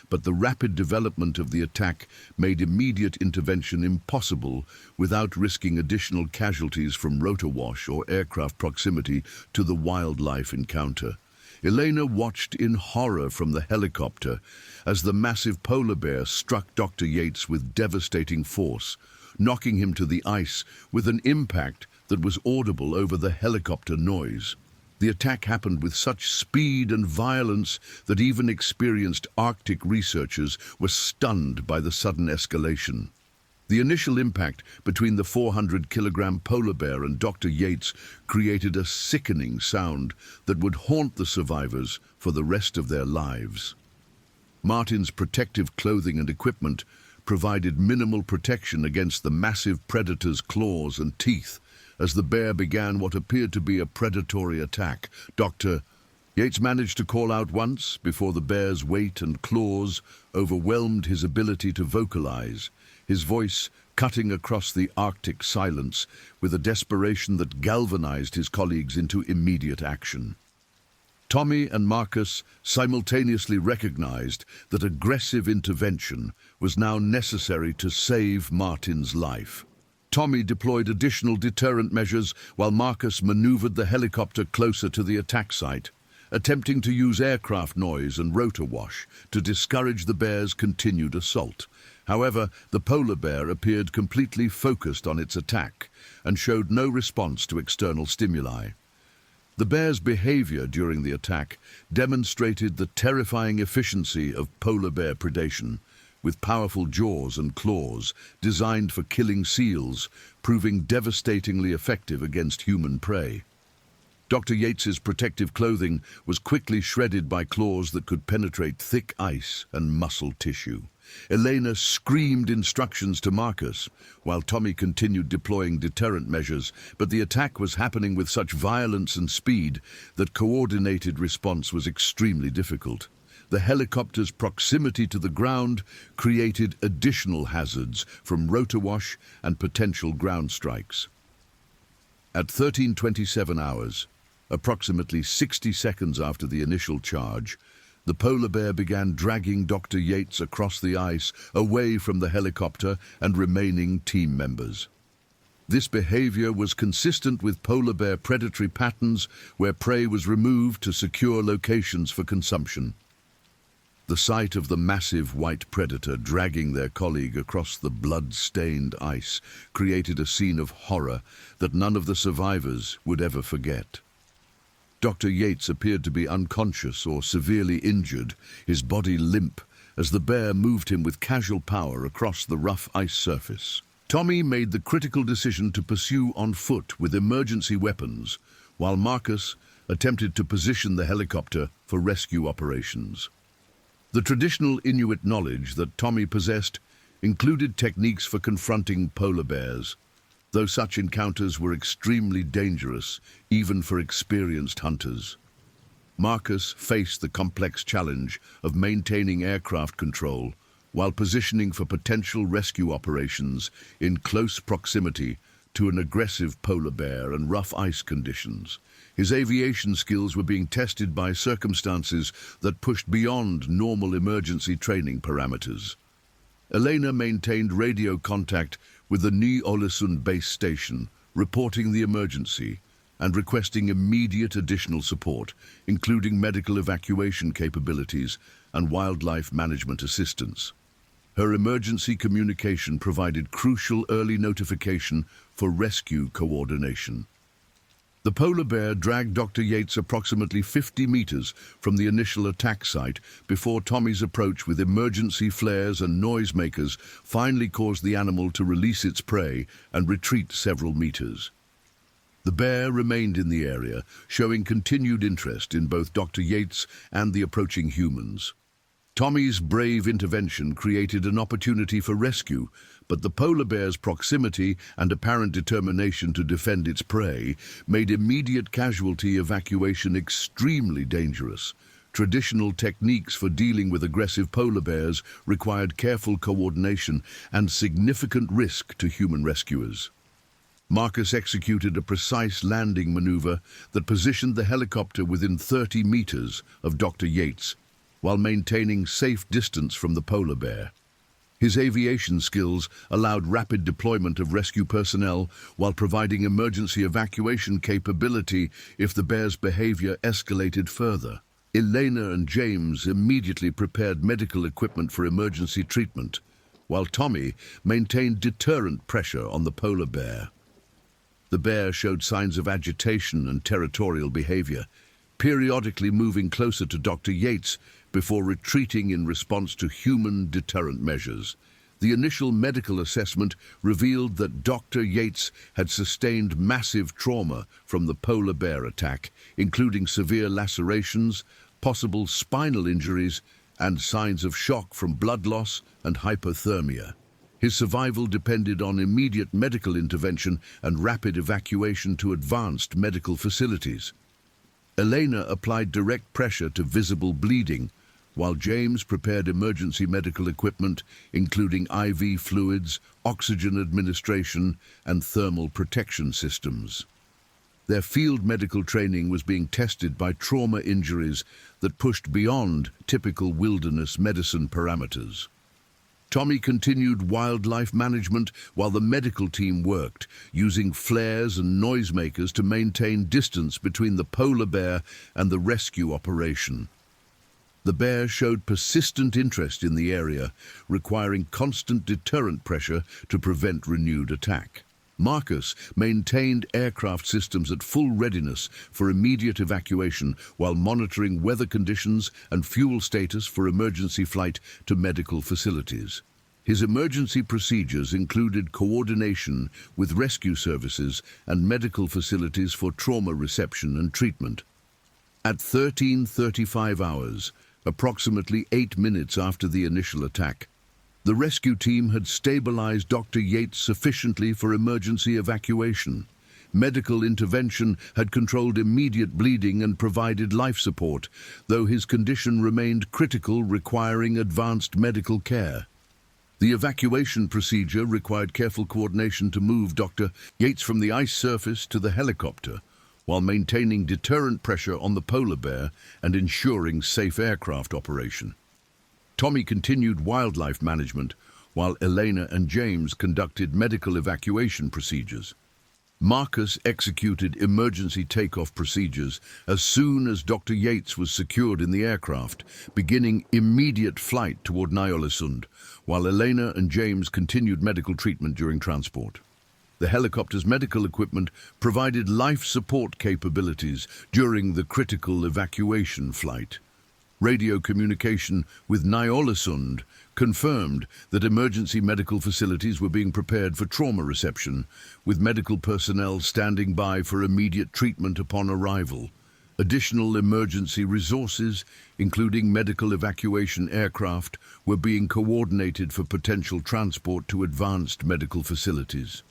but the rapid development of the attack made immediate intervention impossible without risking additional casualties from rotor wash or aircraft proximity to the wildlife encounter. Elena watched in horror from the helicopter as the massive polar bear struck Dr. Yates with devastating force, knocking him to the ice with an impact that was audible over the helicopter noise. The attack happened with such speed and violence that even experienced Arctic researchers were stunned by the sudden escalation. The initial impact between the 400-kilogram polar bear and Dr. Yates created a sickening sound that would haunt the survivors for the rest of their lives. Martin's protective clothing and equipment provided minimal protection against the massive predator's claws and teeth as the bear began what appeared to be a predatory attack. Dr. Yates managed to call out once before the bear's weight and claws overwhelmed his ability to vocalize, his voice cutting across the Arctic silence with a desperation that galvanized his colleagues into immediate action. Tommy and Marcus simultaneously recognized that aggressive intervention was now necessary to save Martin's life. Tommy deployed additional deterrent measures while Marcus maneuvered the helicopter closer to the attack site, attempting to use aircraft noise and rotor wash to discourage the bear's continued assault. However, the polar bear appeared completely focused on its attack and showed no response to external stimuli. The bear's behavior during the attack demonstrated the terrifying efficiency of polar bear predation, with powerful jaws and claws designed for killing seals, proving devastatingly effective against human prey. Dr. Yates's protective clothing was quickly shredded by claws that could penetrate thick ice and muscle tissue. Elena screamed instructions to Marcus, while Tommy continued deploying deterrent measures, but the attack was happening with such violence and speed that coordinated response was extremely difficult. The helicopter's proximity to the ground created additional hazards from rotor wash and potential ground strikes. At 13:27 hours, approximately 60 seconds after the initial charge, the polar bear began dragging Dr. Yates across the ice away from the helicopter and remaining team members. This behavior was consistent with polar bear predatory patterns where prey was removed to secure locations for consumption. The sight of the massive white predator dragging their colleague across the blood-stained ice created a scene of horror that none of the survivors would ever forget. Dr. Yates appeared to be unconscious or severely injured, his body limp, as the bear moved him with casual power across the rough ice surface. Tommy made the critical decision to pursue on foot with emergency weapons, while Marcus attempted to position the helicopter for rescue operations. The traditional Inuit knowledge that Tommy possessed included techniques for confronting polar bears, though such encounters were extremely dangerous, even for experienced hunters. Marcus faced the complex challenge of maintaining aircraft control while positioning for potential rescue operations in close proximity to an aggressive polar bear and rough ice conditions. His aviation skills were being tested by circumstances that pushed beyond normal emergency training parameters. Elena maintained radio contact with the Ny-Ålesund base station, reporting the emergency and requesting immediate additional support, including medical evacuation capabilities and wildlife management assistance. Her emergency communication provided crucial early notification for rescue coordination. The polar bear dragged Dr. Yates approximately 50 meters from the initial attack site before Tommy's approach with emergency flares and noisemakers finally caused the animal to release its prey and retreat several meters. The bear remained in the area, showing continued interest in both Dr. Yates and the approaching humans. Tommy's brave intervention created an opportunity for rescue, but the polar bear's proximity and apparent determination to defend its prey made immediate casualty evacuation extremely dangerous. Traditional techniques for dealing with aggressive polar bears required careful coordination and significant risk to human rescuers. Marcus executed a precise landing maneuver that positioned the helicopter within 30 meters of Dr. Yates, while maintaining safe distance from the polar bear. His aviation skills allowed rapid deployment of rescue personnel while providing emergency evacuation capability if the bear's behavior escalated further. Elena and James immediately prepared medical equipment for emergency treatment, while Tommy maintained deterrent pressure on the polar bear. The bear showed signs of agitation and territorial behavior, periodically moving closer to Dr. Yates before retreating in response to human deterrent measures. The initial medical assessment revealed that Dr. Yates had sustained massive trauma from the polar bear attack, including severe lacerations, possible spinal injuries, and signs of shock from blood loss and hypothermia. His survival depended on immediate medical intervention and rapid evacuation to advanced medical facilities. Elena applied direct pressure to visible bleeding, while James prepared emergency medical equipment, including IV fluids, oxygen administration, and thermal protection systems. Their field medical training was being tested by trauma injuries that pushed beyond typical wilderness medicine parameters. Tommy continued wildlife management while the medical team worked, using flares and noisemakers to maintain distance between the polar bear and the rescue operation. The bear showed persistent interest in the area, requiring constant deterrent pressure to prevent renewed attack. Marcus maintained aircraft systems at full readiness for immediate evacuation while monitoring weather conditions and fuel status for emergency flight to medical facilities. His emergency procedures included coordination with rescue services and medical facilities for trauma reception and treatment. At 13:35 hours, approximately 8 minutes after the initial attack, the rescue team had stabilized Dr. Yates sufficiently for emergency evacuation. Medical intervention had controlled immediate bleeding and provided life support, though his condition remained critical, requiring advanced medical care. The evacuation procedure required careful coordination to move Dr. Yates from the ice surface to the helicopter, while maintaining deterrent pressure on the polar bear and ensuring safe aircraft operation. Tommy continued wildlife management, while Elena and James conducted medical evacuation procedures. Marcus executed emergency takeoff procedures as soon as Dr. Yates was secured in the aircraft, beginning immediate flight toward Ny-Ålesund, while Elena and James continued medical treatment during transport. The helicopter's medical equipment provided life support capabilities during the critical evacuation flight. Radio communication with Ny-Ålesund confirmed that emergency medical facilities were being prepared for trauma reception, with medical personnel standing by for immediate treatment upon arrival. Additional emergency resources, including medical evacuation aircraft, were being coordinated for potential transport to advanced medical facilities.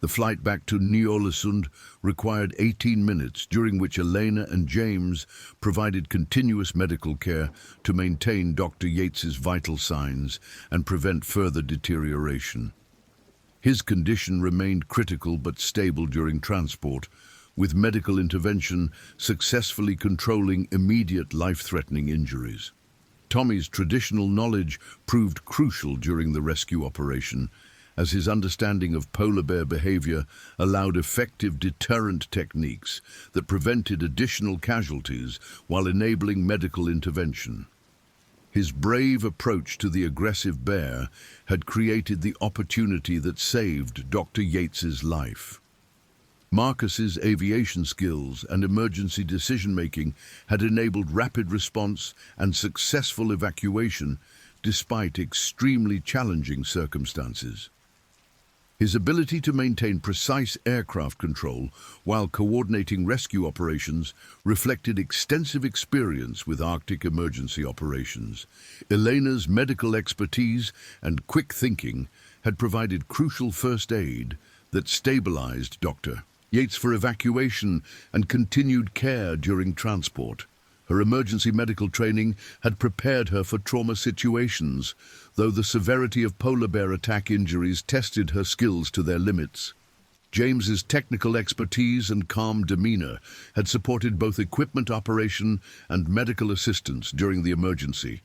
The flight back to Ny-Ålesund required 18 minutes, during which Elena and James provided continuous medical care to maintain Dr. Yates's vital signs and prevent further deterioration. His condition remained critical but stable during transport, with medical intervention successfully controlling immediate life-threatening injuries. Tommy's traditional knowledge proved crucial during the rescue operation, as his understanding of polar bear behavior allowed effective deterrent techniques that prevented additional casualties while enabling medical intervention. His brave approach to the aggressive bear had created the opportunity that saved Dr. Yates's life. Marcus's aviation skills and emergency decision-making had enabled rapid response and successful evacuation despite extremely challenging circumstances. His ability to maintain precise aircraft control while coordinating rescue operations reflected extensive experience with Arctic emergency operations. Elena's medical expertise and quick thinking had provided crucial first aid that stabilized Dr. Yates for evacuation and continued care during transport. Her emergency medical training had prepared her for trauma situations, though the severity of polar bear attack injuries tested her skills to their limits. James's technical expertise and calm demeanor had supported both equipment operation and medical assistance during the emergency.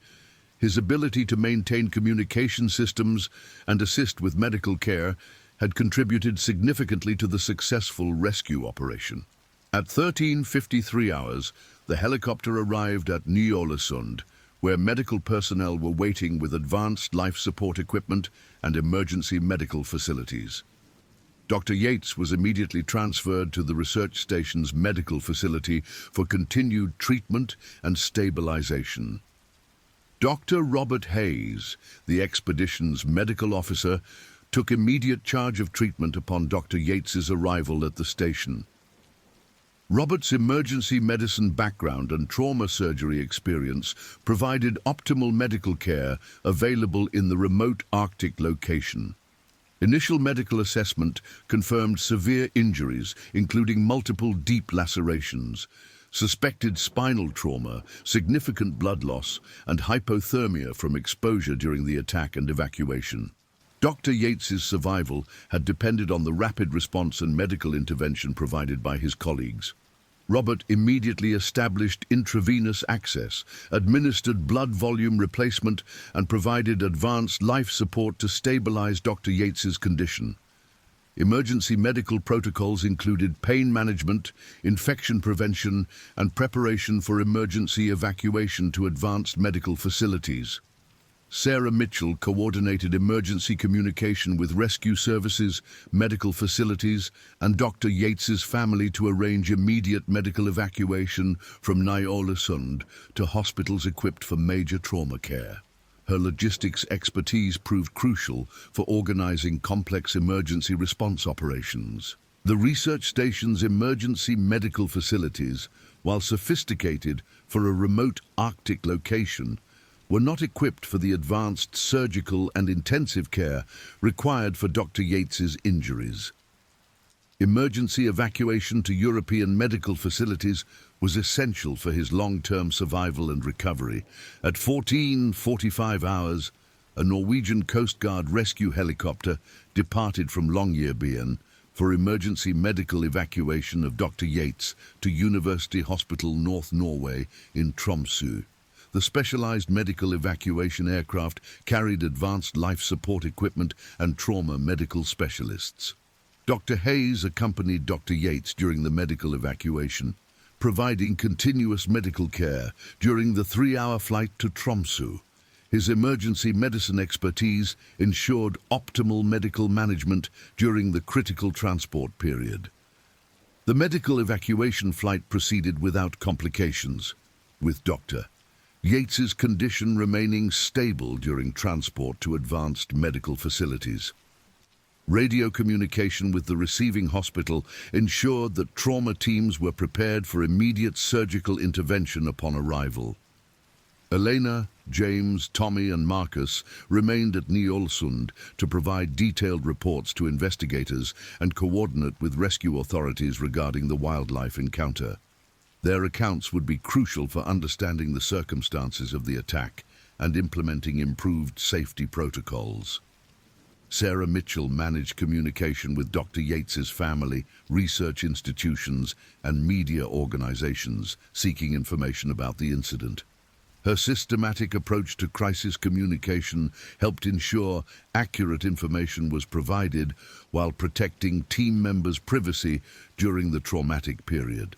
His ability to maintain communication systems and assist with medical care had contributed significantly to the successful rescue operation. At 13:53 hours, the helicopter arrived at Ny-Ålesund, where medical personnel were waiting with advanced life support equipment and emergency medical facilities. Dr. Yates was immediately transferred to the research station's medical facility for continued treatment and stabilization. Dr. Robert Hayes, the expedition's medical officer, took immediate charge of treatment upon Dr. Yates's arrival at the station. Robert's emergency medicine background and trauma surgery experience provided optimal medical care available in the remote Arctic location. Initial medical assessment confirmed severe injuries, including multiple deep lacerations, suspected spinal trauma, significant blood loss, and hypothermia from exposure during the attack and evacuation. Dr. Yates's survival had depended on the rapid response and medical intervention provided by his colleagues. Robert immediately established intravenous access, administered blood volume replacement, and provided advanced life support to stabilize Dr. Yates's condition. Emergency medical protocols included pain management, infection prevention, and preparation for emergency evacuation to advanced medical facilities. Sarah Mitchell coordinated emergency communication with rescue services, medical facilities, and Dr. Yates's family to arrange immediate medical evacuation from Ny-Ålesund to hospitals equipped for major trauma care. Her logistics expertise proved crucial for organizing complex emergency response operations. The research station's emergency medical facilities, while sophisticated for a remote Arctic location, were not equipped for the advanced surgical and intensive care required for Dr. Yates's injuries. Emergency evacuation to European medical facilities was essential for his long-term survival and recovery. At 14:45 hours, a Norwegian Coast Guard rescue helicopter departed from Longyearbyen for emergency medical evacuation of Dr. Yates to University Hospital North Norway in Tromsø. The specialized medical evacuation aircraft carried advanced life support equipment and trauma medical specialists. Dr. Hayes accompanied Dr. Yates during the medical evacuation, providing continuous medical care during the 3-hour flight to Tromsø. His emergency medicine expertise ensured optimal medical management during the critical transport period. The medical evacuation flight proceeded without complications, with Dr. Yates's condition remaining stable during transport to advanced medical facilities. Radio communication with the receiving hospital ensured that trauma teams were prepared for immediate surgical intervention upon arrival. Elena, James, Tommy and Marcus remained at Ny-Ålesund to provide detailed reports to investigators and coordinate with rescue authorities regarding the wildlife encounter. Their accounts would be crucial for understanding the circumstances of the attack and implementing improved safety protocols. Sarah Mitchell managed communication with Dr. Yates's family, research institutions, and media organizations seeking information about the incident. Her systematic approach to crisis communication helped ensure accurate information was provided while protecting team members' privacy during the traumatic period.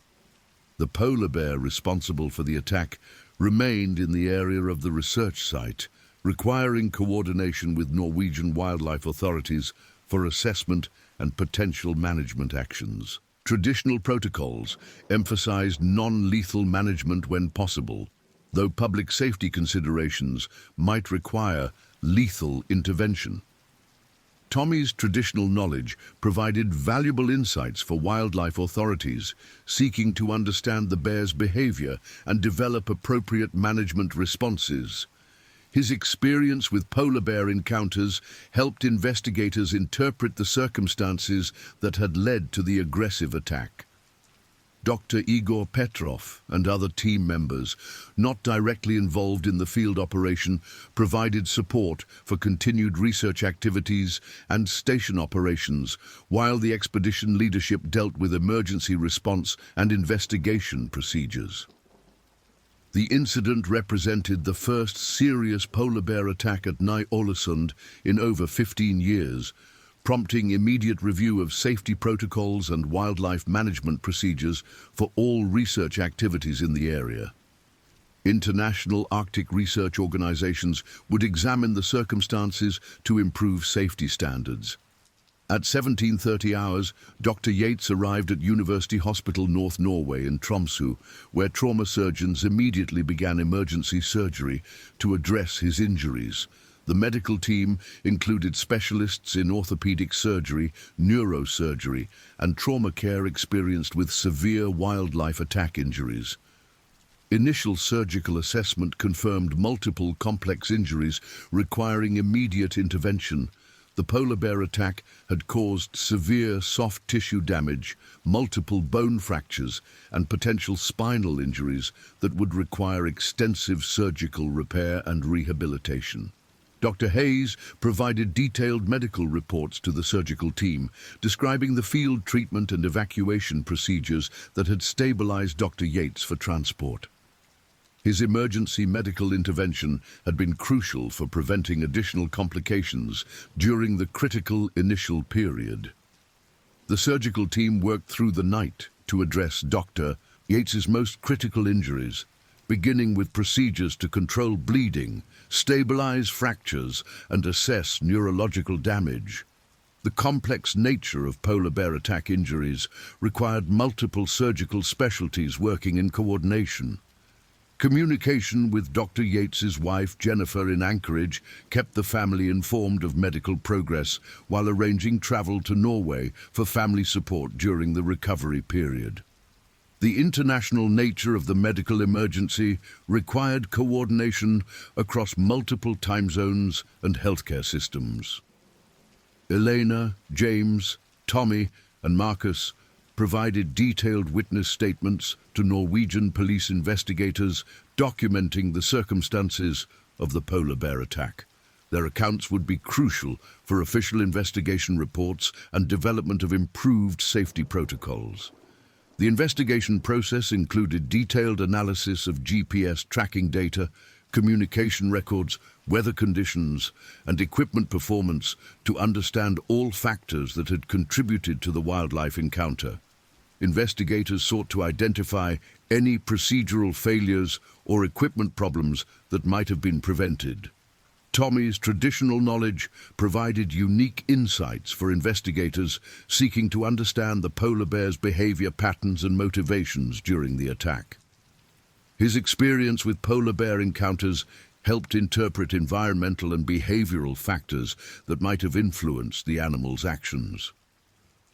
The polar bear responsible for the attack remained in the area of the research site, requiring coordination with Norwegian wildlife authorities for assessment and potential management actions. Traditional protocols emphasized non-lethal management when possible, though public safety considerations might require lethal intervention. Tommy's traditional knowledge provided valuable insights for wildlife authorities seeking to understand the bear's behavior and develop appropriate management responses. His experience with polar bear encounters helped investigators interpret the circumstances that had led to the aggressive attack. Dr. Igor Petrov and other team members, not directly involved in the field operation, provided support for continued research activities and station operations, while the expedition leadership dealt with emergency response and investigation procedures. The incident represented the first serious polar bear attack at Ny-Ålesund in over 15 years, prompting immediate review of safety protocols and wildlife management procedures for all research activities in the area. International Arctic research organizations would examine the circumstances to improve safety standards. At 17:30 hours, Dr. Yates arrived at University Hospital North Norway in Tromsø, where trauma surgeons immediately began emergency surgery to address his injuries. The medical team included specialists in orthopedic surgery, neurosurgery, and trauma care experienced with severe wildlife attack injuries. Initial surgical assessment confirmed multiple complex injuries requiring immediate intervention. The polar bear attack had caused severe soft tissue damage, multiple bone fractures, and potential spinal injuries that would require extensive surgical repair and rehabilitation. Dr. Hayes provided detailed medical reports to the surgical team, describing the field treatment and evacuation procedures that had stabilized Dr. Yates for transport. His emergency medical intervention had been crucial for preventing additional complications during the critical initial period. The surgical team worked through the night to address Dr. Yates's most critical injuries, beginning with procedures to control bleeding, stabilize fractures, and assess neurological damage. The complex nature of polar bear attack injuries required multiple surgical specialties working in coordination. Communication with Dr. Yates's wife, Jennifer, in Anchorage kept the family informed of medical progress while arranging travel to Norway for family support during the recovery period. The international nature of the medical emergency required coordination across multiple time zones and healthcare systems. Elena, James, Tommy, and Marcus provided detailed witness statements to Norwegian police investigators documenting the circumstances of the polar bear attack. Their accounts would be crucial for official investigation reports and development of improved safety protocols. The investigation process included detailed analysis of GPS tracking data, communication records, weather conditions, and equipment performance to understand all factors that had contributed to the wildlife encounter. Investigators sought to identify any procedural failures or equipment problems that might have been prevented. Tommy's traditional knowledge provided unique insights for investigators seeking to understand the polar bear's behavior patterns and motivations during the attack. His experience with polar bear encounters helped interpret environmental and behavioral factors that might have influenced the animal's actions.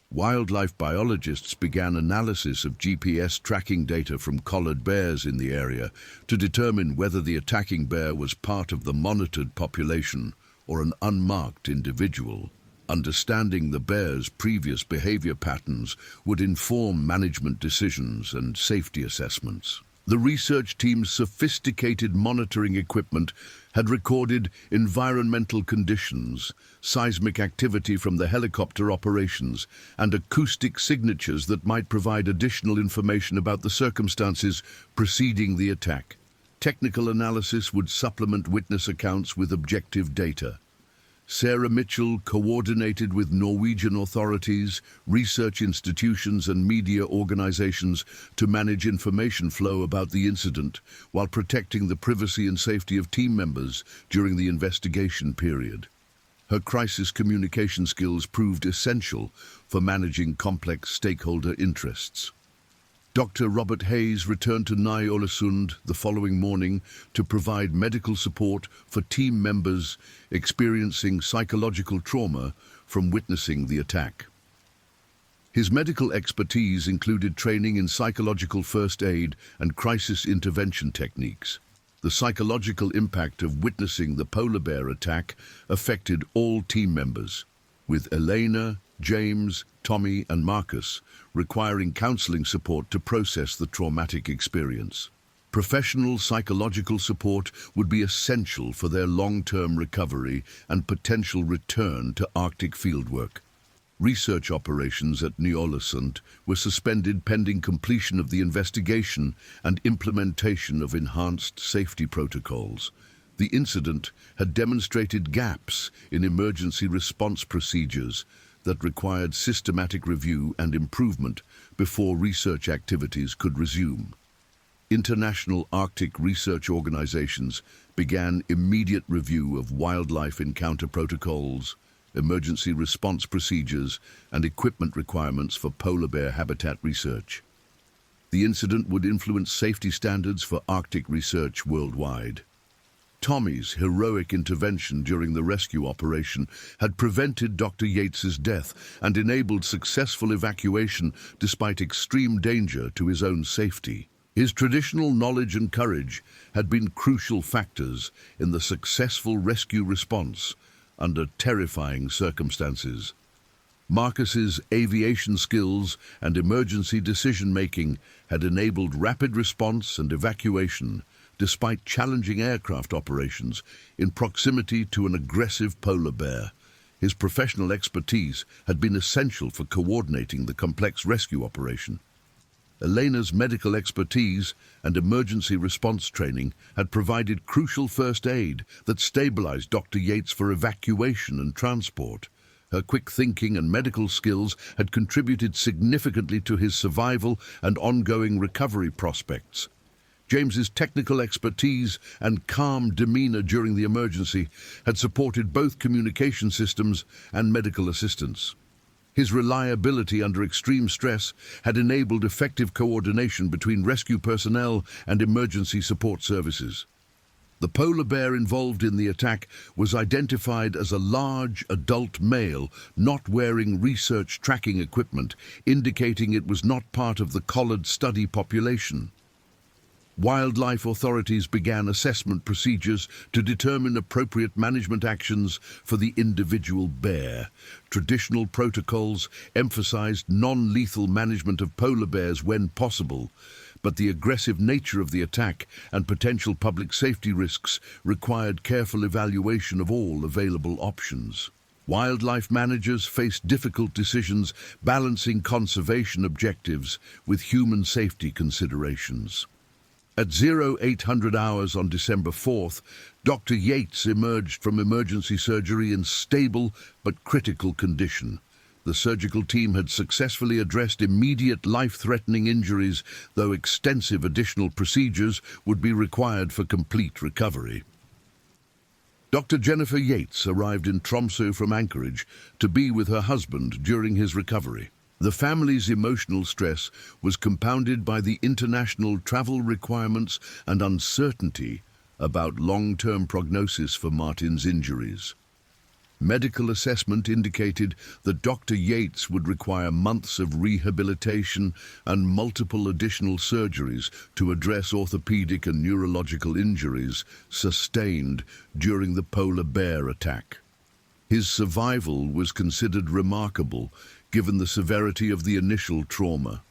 Wildlife biologists began analysis of GPS tracking data from collared bears in the area to determine whether the attacking bear was part of the monitored population or an unmarked individual. Understanding the bear's previous behavior patterns would inform management decisions and safety assessments. The research team's sophisticated monitoring equipment had recorded environmental conditions, seismic activity from the helicopter operations, and acoustic signatures that might provide additional information about the circumstances preceding the attack. Technical analysis would supplement witness accounts with objective data. Sarah Mitchell coordinated with Norwegian authorities, research institutions and media organizations to manage information flow about the incident while protecting the privacy and safety of team members during the investigation period. Her crisis communication skills proved essential for managing complex stakeholder interests. Dr. Robert Hayes returned to Ny-Ålesund the following morning to provide medical support for team members experiencing psychological trauma from witnessing the attack. His medical expertise included training in psychological first aid and crisis intervention techniques. The psychological impact of witnessing the polar bear attack affected all team members, with Elena, James, Tommy and Marcus requiring counseling support to process the traumatic experience. Professional psychological support would be essential for their long-term recovery and potential return to Arctic fieldwork. Research operations at Ny-Ålesund were suspended pending completion of the investigation and implementation of enhanced safety protocols. The incident had demonstrated gaps in emergency response procedures that required systematic review and improvement before research activities could resume. International Arctic research organizations began immediate review of wildlife encounter protocols, emergency response procedures, and equipment requirements for polar bear habitat research. The incident would influence safety standards for Arctic research worldwide. Tommy's heroic intervention during the rescue operation had prevented Dr. Yates's death and enabled successful evacuation despite extreme danger to his own safety. His traditional knowledge and courage had been crucial factors in the successful rescue response under terrifying circumstances. Marcus's aviation skills and emergency decision-making had enabled rapid response and evacuation despite challenging aircraft operations in proximity to an aggressive polar bear. His professional expertise had been essential for coordinating the complex rescue operation. Elena's medical expertise and emergency response training had provided crucial first aid that stabilized Dr. Yates for evacuation and transport. Her quick thinking and medical skills had contributed significantly to his survival and ongoing recovery prospects. James's technical expertise and calm demeanor during the emergency had supported both communication systems and medical assistance. His reliability under extreme stress had enabled effective coordination between rescue personnel and emergency support services. The polar bear involved in the attack was identified as a large adult male not wearing research tracking equipment, indicating it was not part of the collared study population. Wildlife authorities began assessment procedures to determine appropriate management actions for the individual bear. Traditional protocols emphasized non-lethal management of polar bears when possible, but the aggressive nature of the attack and potential public safety risks required careful evaluation of all available options. Wildlife managers faced difficult decisions balancing conservation objectives with human safety considerations. At 0800 hours on December 4th, Dr. Yates emerged from emergency surgery in stable but critical condition. The surgical team had successfully addressed immediate life-threatening injuries, though extensive additional procedures would be required for complete recovery. Dr. Jennifer Yates arrived in Tromsø from Anchorage to be with her husband during his recovery. The family's emotional stress was compounded by the international travel requirements and uncertainty about long-term prognosis for Martin's injuries. Medical assessment indicated that Dr. Yates would require months of rehabilitation and multiple additional surgeries to address orthopedic and neurological injuries sustained during the polar bear attack. His survival was considered remarkable given the severity of the initial trauma.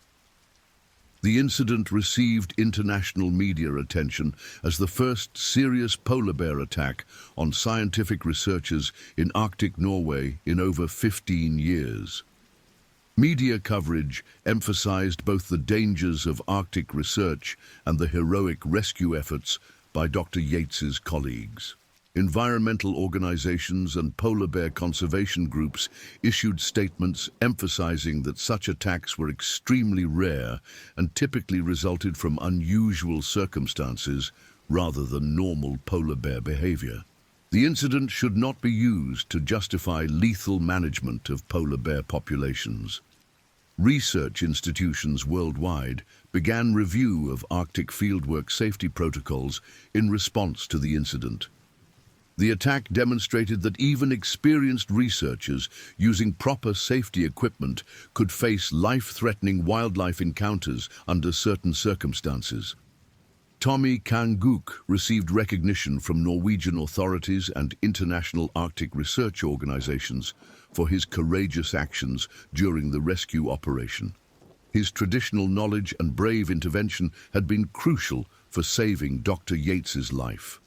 The incident received international media attention as the first serious polar bear attack on scientific researchers in Arctic Norway in over 15 years. Media coverage emphasized both the dangers of Arctic research and the heroic rescue efforts by Dr. Yates's colleagues. Environmental organizations and polar bear conservation groups issued statements emphasizing that such attacks were extremely rare and typically resulted from unusual circumstances rather than normal polar bear behavior. The incident should not be used to justify lethal management of polar bear populations. Research institutions worldwide began review of Arctic fieldwork safety protocols in response to the incident. The attack demonstrated that even experienced researchers using proper safety equipment could face life-threatening wildlife encounters under certain circumstances. Tommy Kanguk received recognition from Norwegian authorities and international Arctic research organizations for his courageous actions during the rescue operation. His traditional knowledge and brave intervention had been crucial for saving Dr. Yates's life.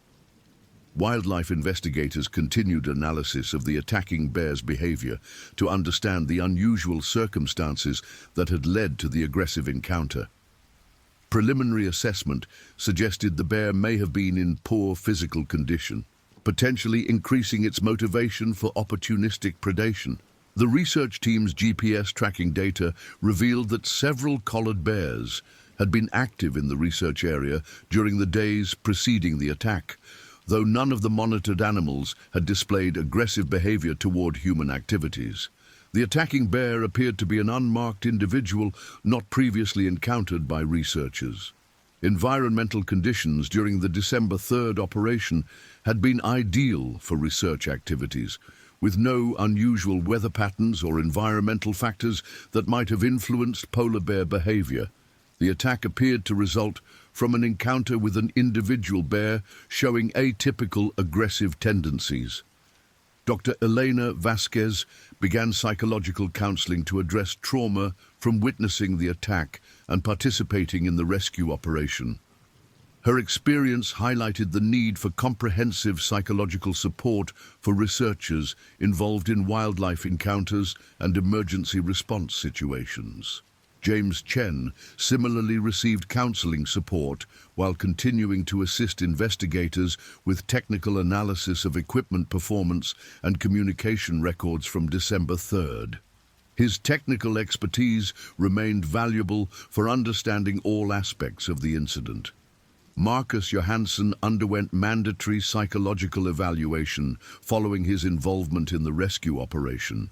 Wildlife investigators continued analysis of the attacking bear's behavior to understand the unusual circumstances that had led to the aggressive encounter. Preliminary assessment suggested the bear may have been in poor physical condition, potentially increasing its motivation for opportunistic predation. The research team's GPS tracking data revealed that several collared bears had been active in the research area during the days preceding the attack, though none of the monitored animals had displayed aggressive behavior toward human activities. The attacking bear appeared to be an unmarked individual not previously encountered by researchers. Environmental conditions during the December 3rd operation had been ideal for research activities, with no unusual weather patterns or environmental factors that might have influenced polar bear behavior. The attack appeared to result from an encounter with an individual bear showing atypical aggressive tendencies. Dr. Elena Vasquez began psychological counseling to address trauma from witnessing the attack and participating in the rescue operation. Her experience highlighted the need for comprehensive psychological support for researchers involved in wildlife encounters and emergency response situations. James Chen similarly received counseling support while continuing to assist investigators with technical analysis of equipment performance and communication records from December 3rd. His technical expertise remained valuable for understanding all aspects of the incident. Marcus Johansson underwent mandatory psychological evaluation following his involvement in the rescue operation.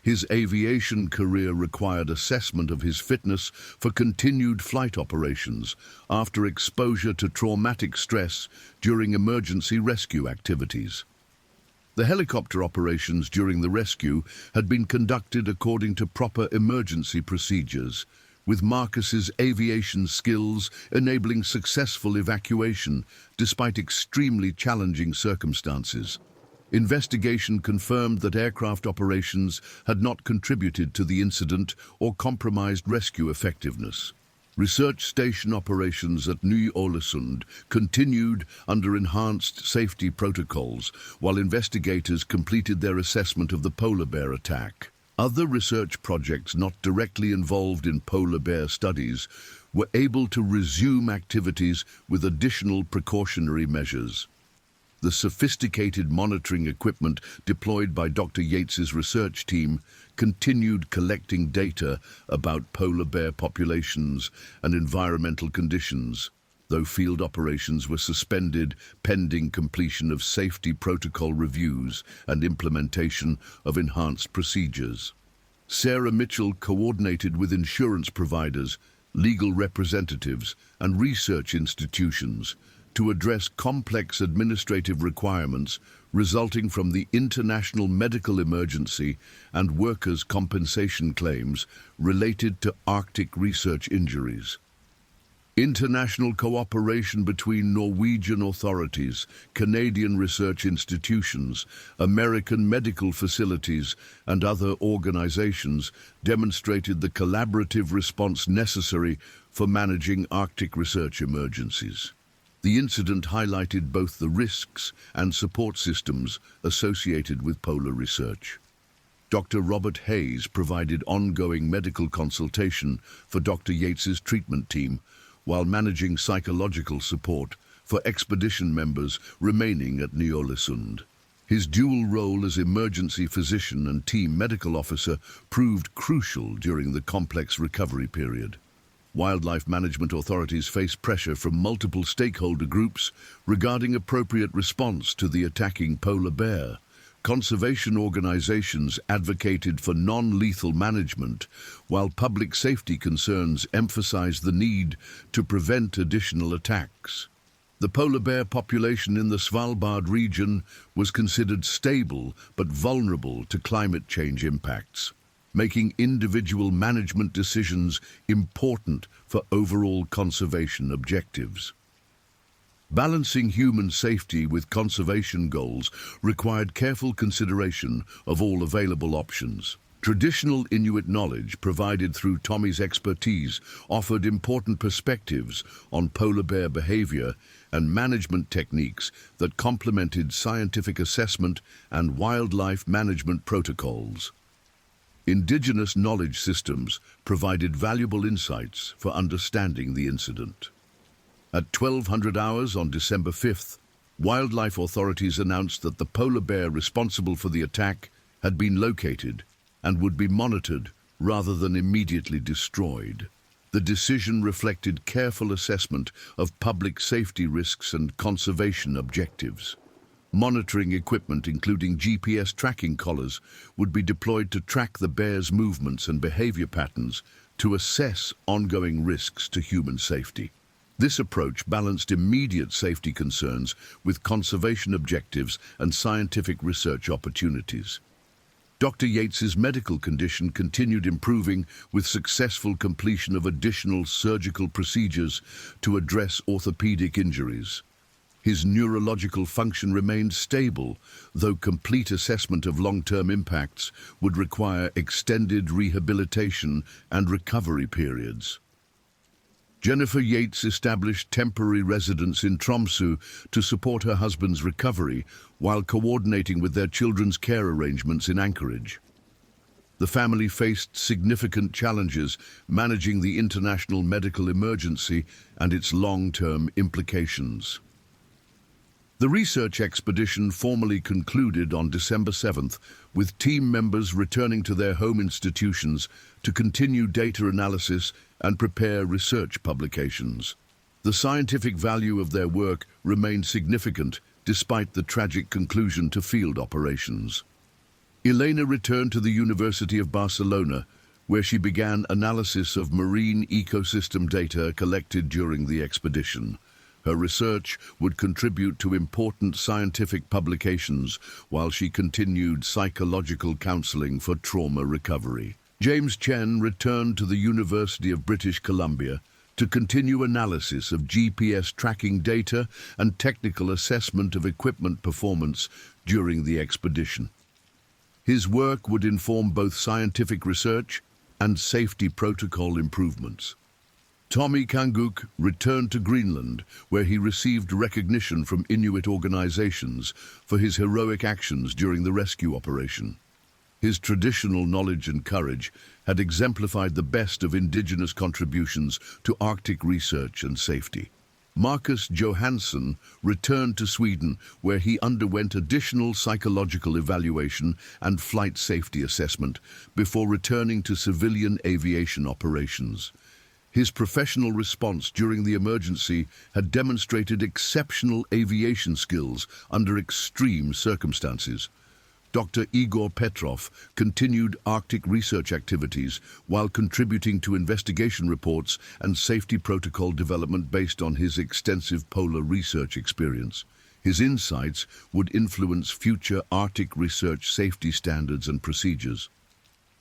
His aviation career required assessment of his fitness for continued flight operations after exposure to traumatic stress during emergency rescue activities. The helicopter operations during the rescue had been conducted according to proper emergency procedures, with Marcus's aviation skills enabling successful evacuation despite extremely challenging circumstances. Investigation confirmed that aircraft operations had not contributed to the incident or compromised rescue effectiveness. Research station operations at Ny-Ålesund continued under enhanced safety protocols while investigators completed their assessment of the polar bear attack. Other research projects not directly involved in polar bear studies were able to resume activities with additional precautionary measures. The sophisticated monitoring equipment deployed by Dr. Yates's research team continued collecting data about polar bear populations and environmental conditions, though field operations were suspended pending completion of safety protocol reviews and implementation of enhanced procedures. Sarah Mitchell coordinated with insurance providers, legal representatives, and research institutions to address complex administrative requirements resulting from the international medical emergency and workers' compensation claims related to Arctic research injuries. International cooperation between Norwegian authorities, Canadian research institutions, American medical facilities, and other organizations demonstrated the collaborative response necessary for managing Arctic research emergencies. The incident highlighted both the risks and support systems associated with polar research. Dr. Robert Hayes provided ongoing medical consultation for Dr. Yates's treatment team, while managing psychological support for expedition members remaining at Ny-Ålesund. His dual role as emergency physician and team medical officer proved crucial during the complex recovery period. Wildlife management authorities face pressure from multiple stakeholder groups regarding appropriate response to the attacking polar bear. Conservation organizations advocated for non-lethal management, while public safety concerns emphasized the need to prevent additional attacks. The polar bear population in the Svalbard region was considered stable but vulnerable to climate change impacts, making individual management decisions important for overall conservation objectives. Balancing human safety with conservation goals required careful consideration of all available options. Traditional Inuit knowledge provided through Tommy's expertise offered important perspectives on polar bear behavior and management techniques that complemented scientific assessment and wildlife management protocols. Indigenous knowledge systems provided valuable insights for understanding the incident. At 1200 hours on December 5th, wildlife authorities announced that the polar bear responsible for the attack had been located and would be monitored rather than immediately destroyed. The decision reflected careful assessment of public safety risks and conservation objectives. Monitoring equipment, including GPS tracking collars, would be deployed to track the bear's movements and behavior patterns to assess ongoing risks to human safety. This approach balanced immediate safety concerns with conservation objectives and scientific research opportunities. Dr. Yates's medical condition continued improving with successful completion of additional surgical procedures to address orthopedic injuries. His neurological function remained stable, though complete assessment of long-term impacts would require extended rehabilitation and recovery periods. Jennifer Yates established temporary residence in Tromsø to support her husband's recovery while coordinating with their children's care arrangements in Anchorage. The family faced significant challenges managing the international medical emergency and its long-term implications. The research expedition formally concluded on December 7th, with team members returning to their home institutions to continue data analysis and prepare research publications. The scientific value of their work remained significant despite the tragic conclusion to field operations. Elena returned to the University of Barcelona, where she began analysis of marine ecosystem data collected during the expedition. Her research would contribute to important scientific publications while she continued psychological counseling for trauma recovery. James Chen returned to the University of British Columbia to continue analysis of GPS tracking data and technical assessment of equipment performance during the expedition. His work would inform both scientific research and safety protocol improvements. Tommy Kanguk returned to Greenland, where he received recognition from Inuit organizations for his heroic actions during the rescue operation. His traditional knowledge and courage had exemplified the best of indigenous contributions to Arctic research and safety. Marcus Johansson returned to Sweden, where he underwent additional psychological evaluation and flight safety assessment before returning to civilian aviation operations. His professional response during the emergency had demonstrated exceptional aviation skills under extreme circumstances. Dr. Igor Petrov continued Arctic research activities while contributing to investigation reports and safety protocol development based on his extensive polar research experience. His insights would influence future Arctic research safety standards and procedures.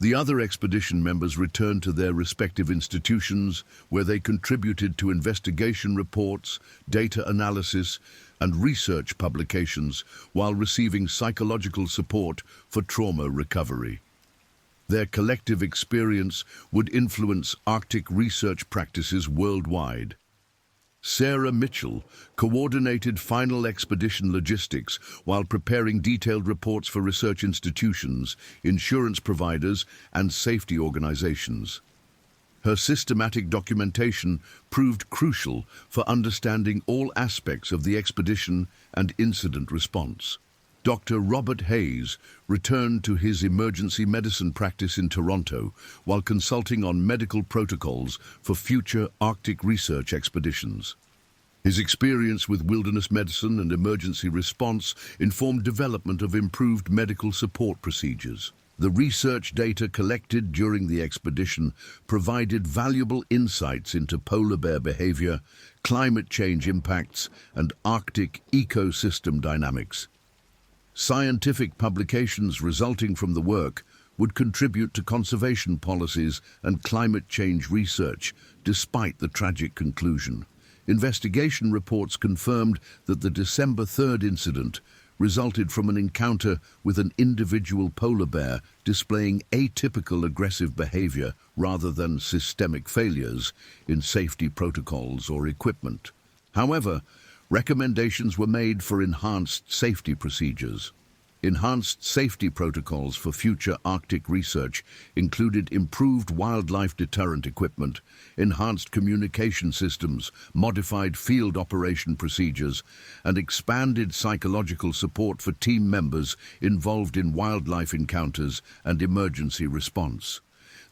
The other expedition members returned to their respective institutions, where they contributed to investigation reports, data analysis, and research publications while receiving psychological support for trauma recovery. Their collective experience would influence Arctic research practices worldwide. Sarah Mitchell coordinated final expedition logistics while preparing detailed reports for research institutions, insurance providers, and safety organizations. Her systematic documentation proved crucial for understanding all aspects of the expedition and incident response. Dr. Robert Hayes returned to his emergency medicine practice in Toronto while consulting on medical protocols for future Arctic research expeditions. His experience with wilderness medicine and emergency response informed development of improved medical support procedures. The research data collected during the expedition provided valuable insights into polar bear behavior, climate change impacts, and Arctic ecosystem dynamics. Scientific publications resulting from the work would contribute to conservation policies and climate change research, despite the tragic conclusion. Investigation reports confirmed that the December 3rd incident resulted from an encounter with an individual polar bear displaying atypical aggressive behavior rather than systemic failures in safety protocols or equipment. However, recommendations were made for enhanced safety procedures. Enhanced safety protocols for future Arctic research included improved wildlife deterrent equipment, enhanced communication systems, modified field operation procedures, and expanded psychological support for team members involved in wildlife encounters and emergency response.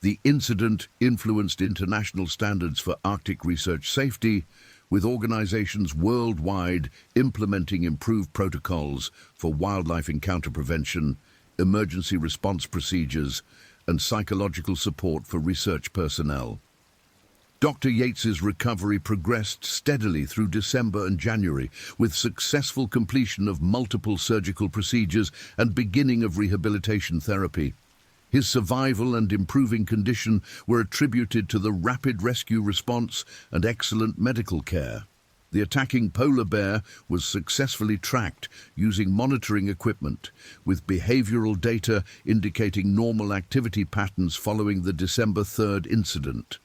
The incident influenced international standards for Arctic research safety, with organizations worldwide implementing improved protocols for wildlife encounter prevention, emergency response procedures, and psychological support for research personnel. Dr. Yates's recovery progressed steadily through December and January, with successful completion of multiple surgical procedures and beginning of rehabilitation therapy. His survival and improving condition were attributed to the rapid rescue response and excellent medical care. The attacking polar bear was successfully tracked using monitoring equipment, with behavioral data indicating normal activity patterns following the December 3rd incident.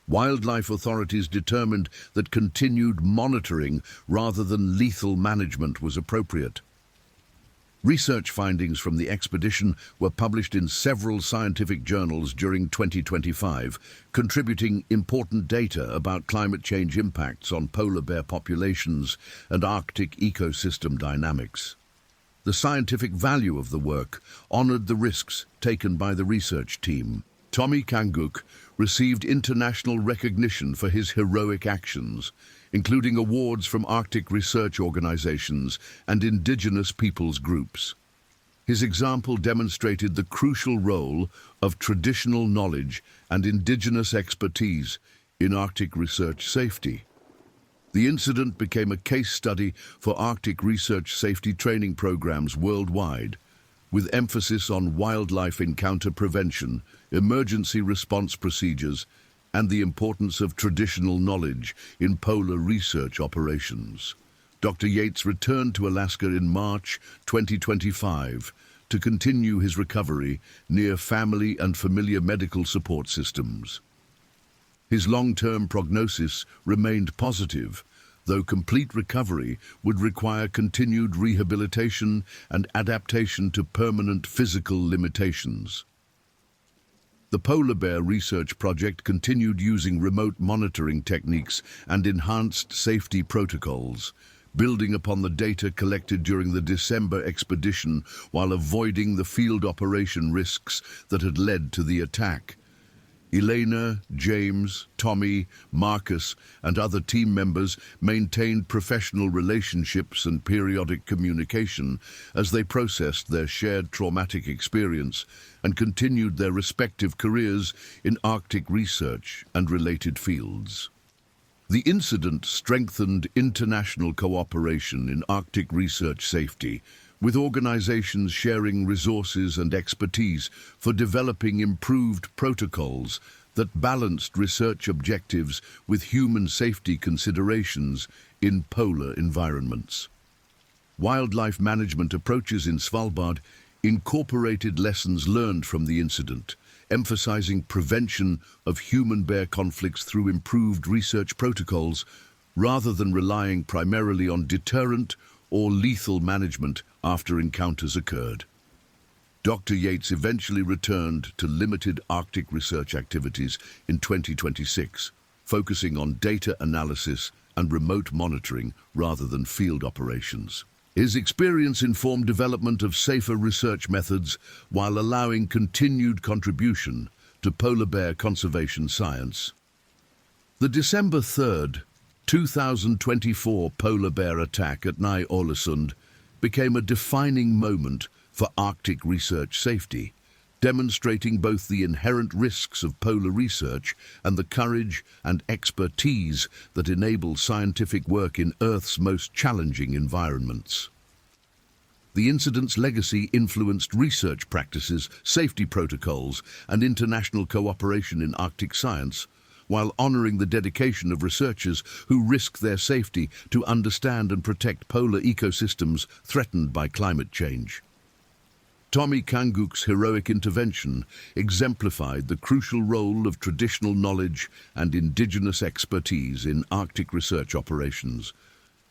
Wildlife authorities determined that continued monitoring rather than lethal management was appropriate. Research findings from the expedition were published in several scientific journals during 2025, contributing important data about climate change impacts on polar bear populations and Arctic ecosystem dynamics. The scientific value of the work honored the risks taken by the research team. Tommy Kanguk received international recognition for his heroic actions, including awards from Arctic research organizations and indigenous peoples groups. His example demonstrated the crucial role of traditional knowledge and indigenous expertise in Arctic research safety. The incident became a case study for Arctic research safety training programs worldwide, with emphasis on wildlife encounter prevention, emergency response procedures, and the importance of traditional knowledge in polar research operations. Dr. Yates returned to Alaska in March 2025 to continue his recovery near family and familiar medical support systems. His long-term prognosis remained positive, though complete recovery would require continued rehabilitation and adaptation to permanent physical limitations. The Polar Bear Research Project continued using remote monitoring techniques and enhanced safety protocols, building upon the data collected during the December expedition while avoiding the field operation risks that had led to the attack. Elena, James, Tommy, Marcus, and other team members maintained professional relationships and periodic communication as they processed their shared traumatic experience and continued their respective careers in Arctic research and related fields. The incident strengthened international cooperation in Arctic research safety, with organizations sharing resources and expertise for developing improved protocols that balanced research objectives with human safety considerations in polar environments. Wildlife management approaches in Svalbard incorporated lessons learned from the incident, emphasizing prevention of human-bear conflicts through improved research protocols rather than relying primarily on deterrent or lethal management after encounters occurred. Dr. Yates eventually returned to limited Arctic research activities in 2026, focusing on data analysis and remote monitoring rather than field operations. His experience informed development of safer research methods while allowing continued contribution to polar bear conservation science. The December 3rd, 2024 polar bear attack at Ny-Ålesund became a defining moment for Arctic research safety, demonstrating both the inherent risks of polar research and the courage and expertise that enable scientific work in Earth's most challenging environments. The incident's legacy influenced research practices, safety protocols, and international cooperation in Arctic science, while honoring the dedication of researchers who risk their safety to understand and protect polar ecosystems threatened by climate change. Tommy Kanguk's heroic intervention exemplified the crucial role of traditional knowledge and indigenous expertise in Arctic research operations,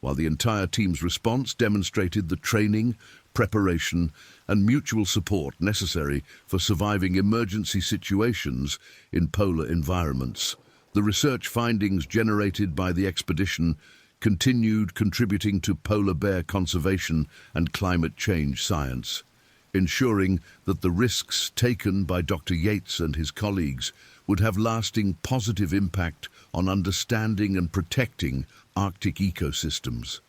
while the entire team's response demonstrated the training, preparation, and mutual support necessary for surviving emergency situations in polar environments. The research findings generated by the expedition continued contributing to polar bear conservation and climate change science, ensuring that the risks taken by Dr. Yates and his colleagues would have lasting positive impact on understanding and protecting Arctic ecosystems.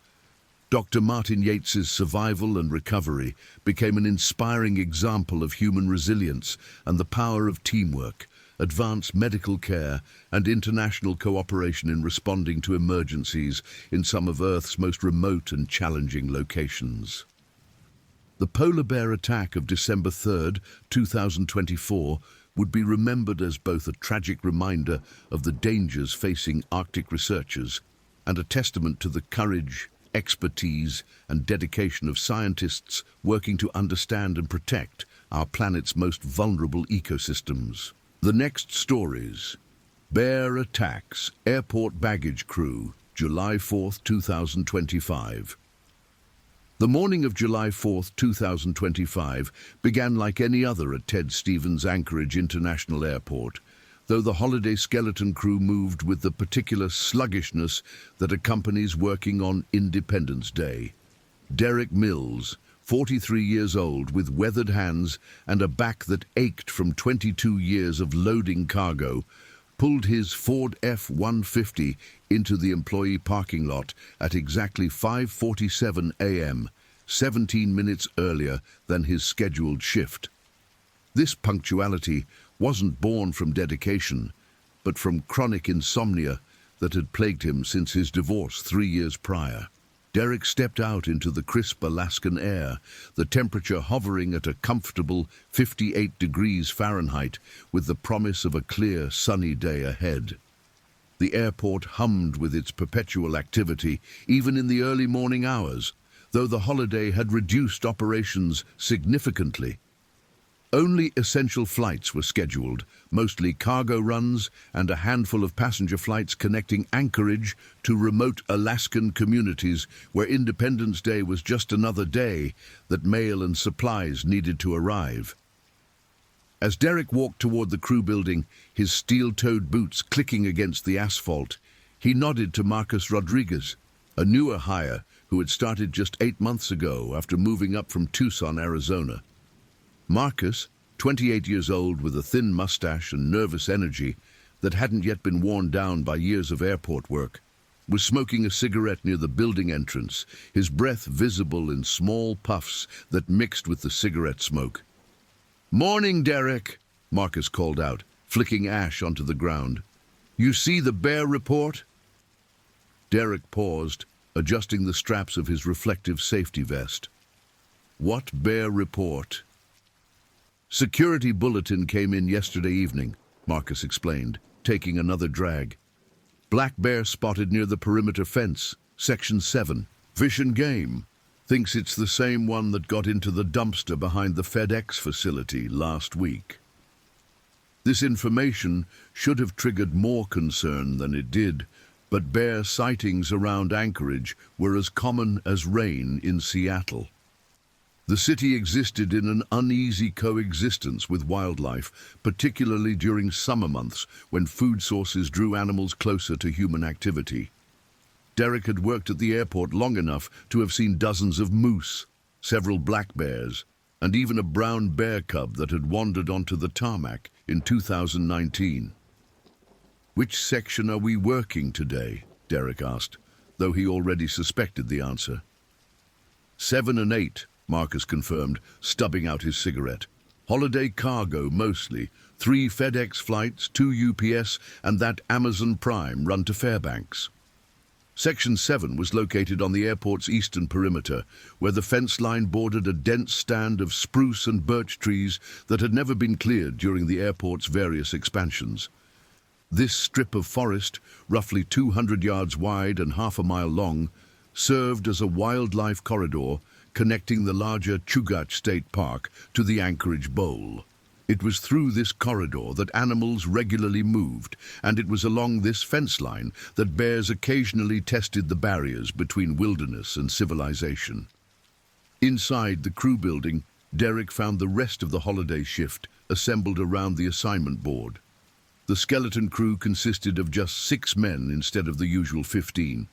Dr. Martin Yates's survival and recovery became an inspiring example of human resilience and the power of teamwork, advanced medical care, and international cooperation in responding to emergencies in some of Earth's most remote and challenging locations. The polar bear attack of December 3rd, 2024 would be remembered as both a tragic reminder of the dangers facing Arctic researchers and a testament to the courage, expertise, and dedication of scientists working to understand and protect our planet's most vulnerable ecosystems. The next stories: Bear attacks airport baggage crew, July 4th, 2025. The morning of July 4th, 2025 began like any other at Ted Stevens Anchorage International Airport, though the holiday skeleton crew moved with the particular sluggishness that accompanies working on Independence Day. Derek Mills, 43 years old, with weathered hands and a back that ached from 22 years of loading cargo, pulled his Ford F-150 into the employee parking lot at exactly 5:47 a.m., 17 minutes earlier than his scheduled shift. This punctuality wasn't born from dedication, but from chronic insomnia that had plagued him since his divorce 3 years prior. Derek stepped out into the crisp Alaskan air, the temperature hovering at a comfortable 58 degrees Fahrenheit, with the promise of a clear, sunny day ahead. The airport hummed with its perpetual activity, even in the early morning hours, though the holiday had reduced operations significantly. Only essential flights were scheduled, mostly cargo runs and a handful of passenger flights connecting Anchorage to remote Alaskan communities where Independence Day was just another day that mail and supplies needed to arrive. As Derek walked toward the crew building, his steel-toed boots clicking against the asphalt, he nodded to Marcus Rodriguez, a newer hire who had started just 8 months ago after moving up from Tucson, Arizona. Marcus, 28 years old with a thin mustache and nervous energy that hadn't yet been worn down by years of airport work, was smoking a cigarette near the building entrance, his breath visible in small puffs that mixed with the cigarette smoke. "Morning, Derek," Marcus called out, flicking ash onto the ground. "You see the bear report?" Derek paused, adjusting the straps of his reflective safety vest. What bear report? Security bulletin came in yesterday evening, Marcus explained, taking another drag. Black bear spotted near the perimeter fence, Section 7. Fish and Game thinks it's the same one that got into the dumpster behind the FedEx facility last week. This information should have triggered more concern than it did, but bear sightings around Anchorage were as common as rain in Seattle. The city existed in an uneasy coexistence with wildlife, particularly during summer months when food sources drew animals closer to human activity. Derek had worked at the airport long enough to have seen dozens of moose, several black bears, and even a brown bear cub that had wandered onto the tarmac in 2019. Which section are we working today? Derek asked, though he already suspected the answer. 7 and 8, Marcus confirmed, stubbing out his cigarette. Holiday cargo mostly, 3 FedEx flights, 2 UPS, and that Amazon Prime run to Fairbanks. Section 7 was located on the airport's eastern perimeter, where the fence line bordered a dense stand of spruce and birch trees that had never been cleared during the airport's various expansions. This strip of forest, roughly 200 yards wide and half a mile long, served as a wildlife corridor connecting the larger Chugach State Park to the Anchorage Bowl. It was through this corridor that animals regularly moved, and it was along this fence line that bears occasionally tested the barriers between wilderness and civilization. Inside the crew building, Derek found the rest of the holiday shift assembled around the assignment board. The skeleton crew consisted of just 6 men instead of the usual 15,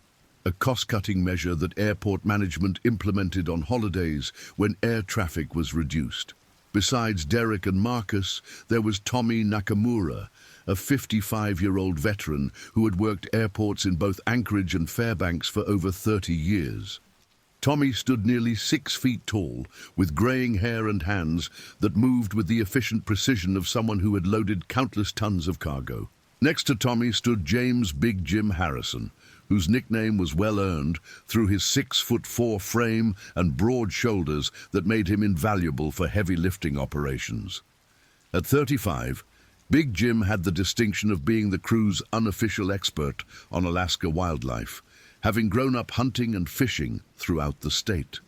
a cost-cutting measure that airport management implemented on holidays when air traffic was reduced. Besides Derek and Marcus, there was Tommy Nakamura, a 55-year-old veteran who had worked airports in both Anchorage and Fairbanks for over 30 years. Tommy stood nearly 6 feet tall, with graying hair and hands that moved with the efficient precision of someone who had loaded countless tons of cargo. Next to Tommy stood James Big Jim Harrison, whose nickname was well-earned through his 6'4" frame and broad shoulders that made him invaluable for heavy lifting operations. At 35, Big Jim had the distinction of being the crew's unofficial expert on Alaska wildlife, having grown up hunting and fishing throughout the state.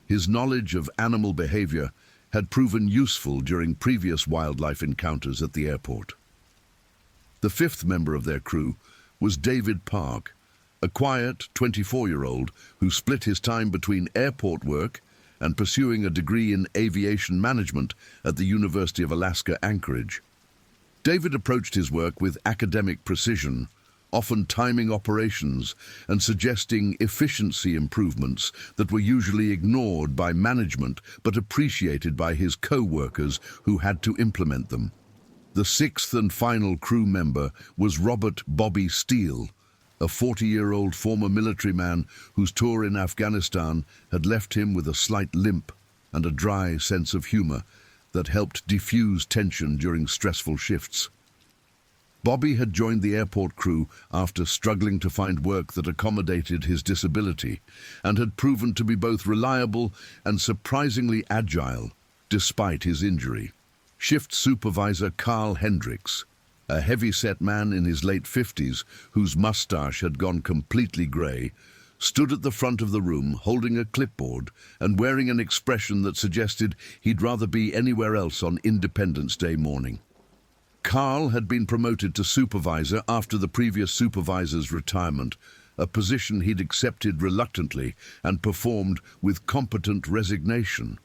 His knowledge of animal behavior had proven useful during previous wildlife encounters at the airport. The 5th member of their crew was David Park, a quiet 24-year-old who split his time between airport work and pursuing a degree in aviation management at the University of Alaska Anchorage. David approached his work with academic precision, often timing operations and suggesting efficiency improvements that were usually ignored by management but appreciated by his co-workers who had to implement them. The 6th and final crew member was Robert Bobby Steele, a 40-year-old former military man whose tour in Afghanistan had left him with a slight limp and a dry sense of humor that helped diffuse tension during stressful shifts. Bobby had joined the airport crew after struggling to find work that accommodated his disability and had proven to be both reliable and surprisingly agile despite his injury. Shift supervisor Carl Hendricks, a heavy-set man in his late 50s whose mustache had gone completely gray, stood at the front of the room holding a clipboard and wearing an expression that suggested he'd rather be anywhere else on Independence Day morning. Carl had been promoted to supervisor after the previous supervisor's retirement, a position he'd accepted reluctantly and performed with competent resignation.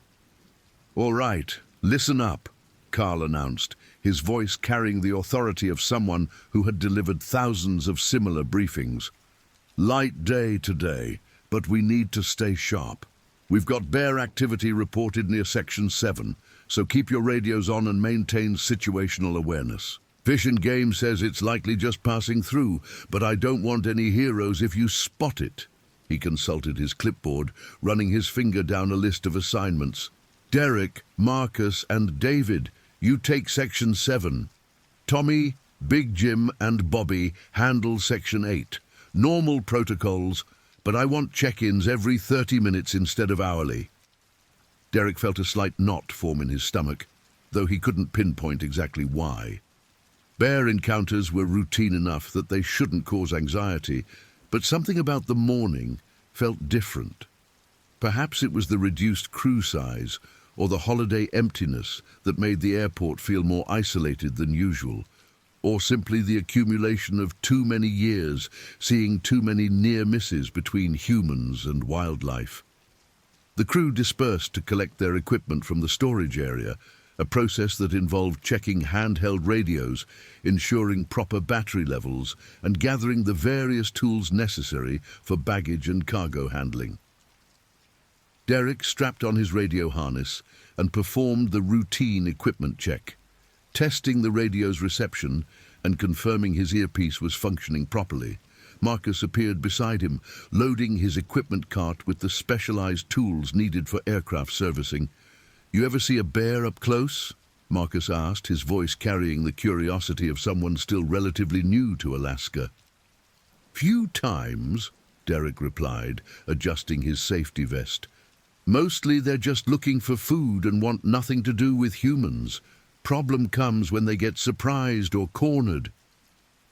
"All right, listen up," Carl announced, his voice carrying the authority of someone who had delivered thousands of similar briefings. "Light day today, but we need to stay sharp. We've got bear activity reported near Section 7, so keep your radios on and maintain situational awareness. Fish and Game says it's likely just passing through, but I don't want any heroes if you spot it." He consulted his clipboard, running his finger down a list of assignments. "Derek, Marcus, and David, you take Section 7. Tommy, Big Jim, and Bobby handle Section 8. Normal protocols, but I want check-ins every 30 minutes instead of hourly. Derek felt a slight knot form in his stomach, though he couldn't pinpoint exactly why. Bear encounters were routine enough that they shouldn't cause anxiety, but something about the morning felt different. Perhaps it was the reduced crew size or the holiday emptiness that made the airport feel more isolated than usual, or simply the accumulation of too many years seeing too many near misses between humans and wildlife. The crew dispersed to collect their equipment from the storage area, a process that involved checking handheld radios, ensuring proper battery levels, and gathering the various tools necessary for baggage and cargo handling. Derek strapped on his radio harness and performed the routine equipment check, testing the radio's reception and confirming his earpiece was functioning properly. Marcus appeared beside him, loading his equipment cart with the specialized tools needed for aircraft servicing. "You ever see a bear up close?" Marcus asked, his voice carrying the curiosity of someone still relatively new to Alaska. "Few times," Derek replied, adjusting his safety vest. "Mostly they're just looking for food and want nothing to do with humans. Problem comes when they get surprised or cornered."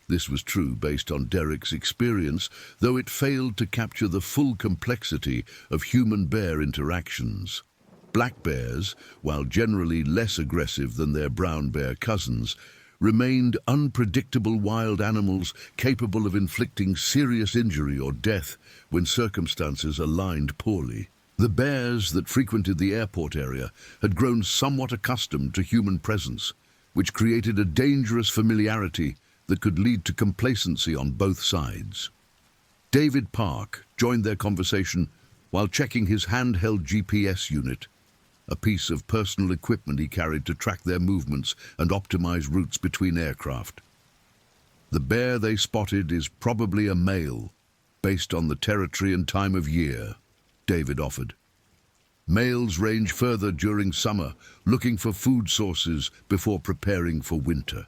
This was true based on Derek's experience, though it failed to capture the full complexity of human-bear interactions. Black bears, while generally less aggressive than their brown bear cousins, remained unpredictable wild animals capable of inflicting serious injury or death when circumstances aligned poorly. The bears that frequented the airport area had grown somewhat accustomed to human presence, which created a dangerous familiarity that could lead to complacency on both sides. David Park joined their conversation while checking his handheld GPS unit, a piece of personal equipment he carried to track their movements and optimize routes between aircraft. "The bear they spotted is probably a male, based on the territory and time of year," David offered. "Males range further during summer, looking for food sources before preparing for winter."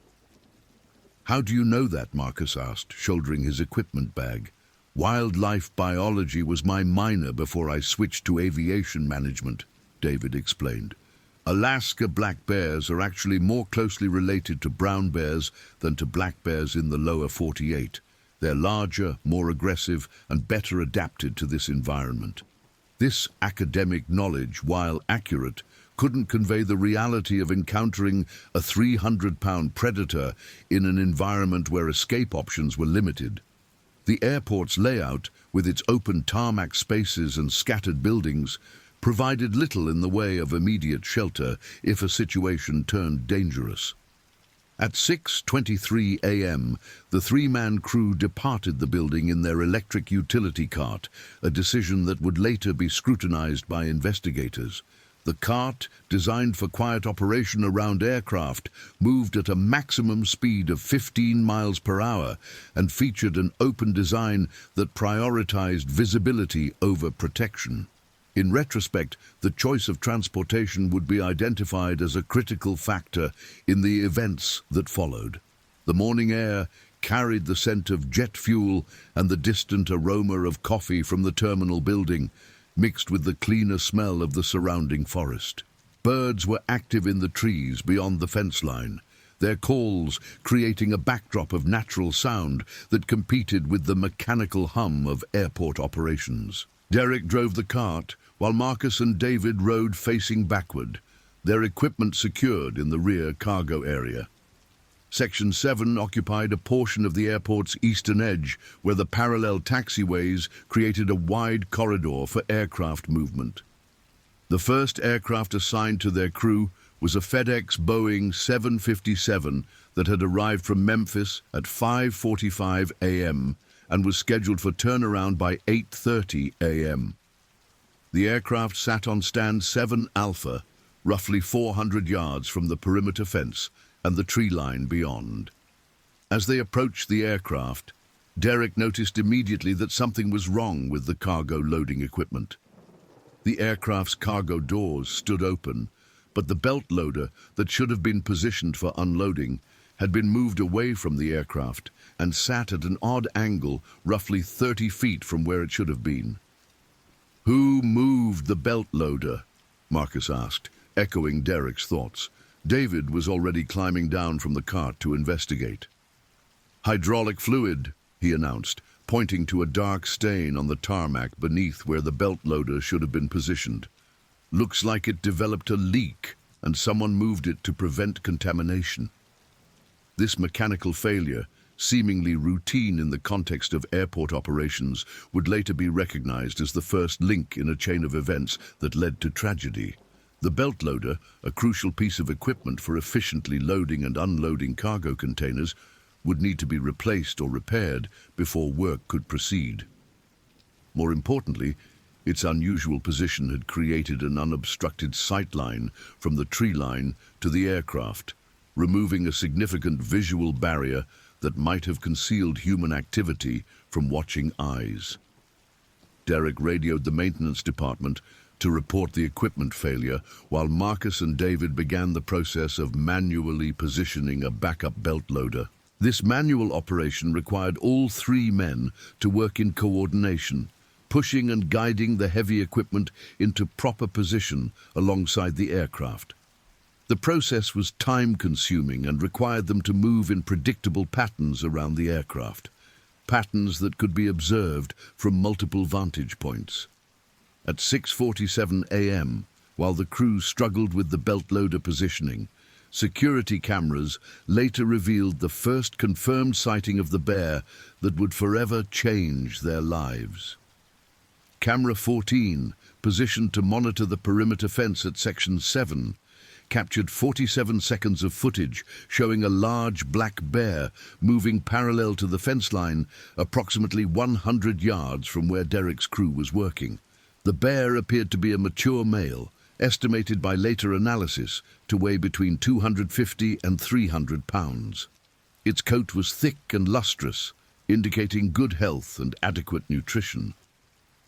"How do you know that?" Marcus asked, shouldering his equipment bag. "Wildlife biology was my minor before I switched to aviation management," David explained. "Alaska black bears are actually more closely related to brown bears than to black bears in the lower 48. They're larger, more aggressive, and better adapted to this environment." This academic knowledge, while accurate, couldn't convey the reality of encountering a 300-pound predator in an environment where escape options were limited. The airport's layout, with its open tarmac spaces and scattered buildings, provided little in the way of immediate shelter if a situation turned dangerous. At 6:23 a.m., the three-man crew departed the building in their electric utility cart, a decision that would later be scrutinized by investigators. The cart, designed for quiet operation around aircraft, moved at a maximum speed of 15 miles per hour and featured an open design that prioritized visibility over protection. In retrospect, the choice of transportation would be identified as a critical factor in the events that followed. The morning air carried the scent of jet fuel and the distant aroma of coffee from the terminal building, mixed with the cleaner smell of the surrounding forest. Birds were active in the trees beyond the fence line, their calls creating a backdrop of natural sound that competed with the mechanical hum of airport operations. Derek drove the cart, while Marcus and David rode facing backward, their equipment secured in the rear cargo area. Section 7 occupied a portion of the airport's eastern edge, where the parallel taxiways created a wide corridor for aircraft movement. The first aircraft assigned to their crew was a FedEx Boeing 757 that had arrived from Memphis at 5:45 a.m. and was scheduled for turnaround by 8:30 a.m. The aircraft sat on stand 7 Alpha, roughly 400 yards from the perimeter fence and the tree line beyond. As they approached the aircraft, Derek noticed immediately that something was wrong with the cargo loading equipment. The aircraft's cargo doors stood open, but the belt loader that should have been positioned for unloading had been moved away from the aircraft and sat at an odd angle roughly 30 feet from where it should have been. "Who moved the belt loader?" Marcus asked, echoing Derek's thoughts. David was already climbing down from the cart to investigate. "Hydraulic fluid," he announced, pointing to a dark stain on the tarmac beneath where the belt loader should have been positioned. "Looks like it developed a leak, and someone moved it to prevent contamination." This mechanical failure, seemingly routine in the context of airport operations, would later be recognized as the first link in a chain of events that led to tragedy. The belt loader, a crucial piece of equipment for efficiently loading and unloading cargo containers, would need to be replaced or repaired before work could proceed. More importantly, its unusual position had created an unobstructed sight line from the tree line to the aircraft, removing a significant visual barrier that might have concealed human activity from watching eyes. Derek radioed the maintenance department to report the equipment failure, while Marcus and David began the process of manually positioning a backup belt loader. This manual operation required all three men to work in coordination, pushing and guiding the heavy equipment into proper position alongside the aircraft. The process was time-consuming and required them to move in predictable patterns around the aircraft, patterns that could be observed from multiple vantage points. At 6:47 a.m., while the crew struggled with the belt loader positioning, security cameras later revealed the first confirmed sighting of the bear that would forever change their lives. Camera 14, positioned to monitor the perimeter fence at Section 7, captured 47 seconds of footage showing a large black bear moving parallel to the fence line approximately 100 yards from where Derek's crew was working. The bear appeared to be a mature male, estimated by later analysis to weigh between 250 and 300 pounds. Its coat was thick and lustrous, indicating good health and adequate nutrition.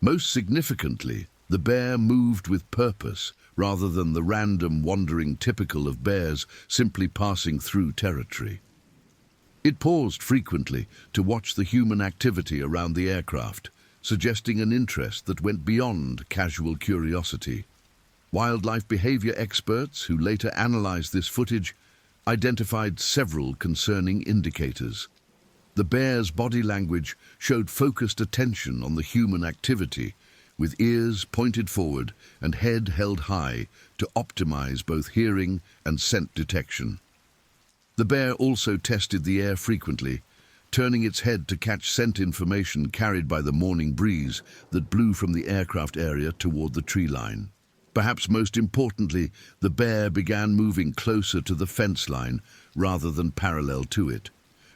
Most significantly, the bear moved with purpose rather than the random wandering typical of bears simply passing through territory. It paused frequently to watch the human activity around the aircraft, suggesting an interest that went beyond casual curiosity. Wildlife behavior experts who later analyzed this footage identified several concerning indicators. The bear's body language showed focused attention on the human activity, with ears pointed forward and head held high to optimize both hearing and scent detection. The bear also tested the air frequently, turning its head to catch scent information carried by the morning breeze that blew from the aircraft area toward the tree line. Perhaps most importantly, the bear began moving closer to the fence line rather than parallel to it,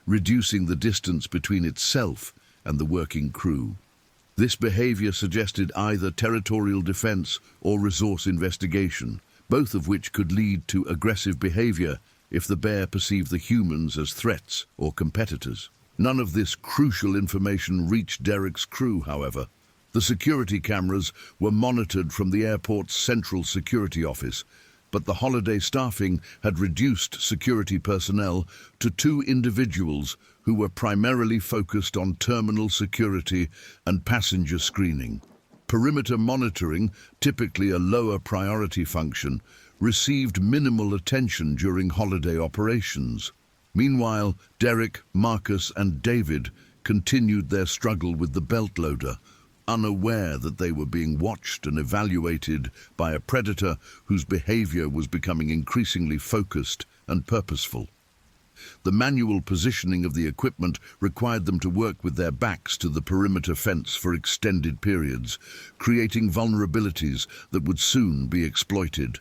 reducing the distance between itself and the working crew. This behavior suggested either territorial defense or resource investigation, both of which could lead to aggressive behavior if the bear perceived the humans as threats or competitors. None of this crucial information reached Derek's crew, however. The security cameras were monitored from the airport's central security office, but the holiday staffing had reduced security personnel to 2 individuals who were primarily focused on terminal security and passenger screening. Perimeter monitoring, typically a lower priority function, received minimal attention during holiday operations. Meanwhile, Derek, Marcus, and David continued their struggle with the belt loader, unaware that they were being watched and evaluated by a predator whose behavior was becoming increasingly focused and purposeful. The manual positioning of the equipment required them to work with their backs to the perimeter fence for extended periods, creating vulnerabilities that would soon be exploited.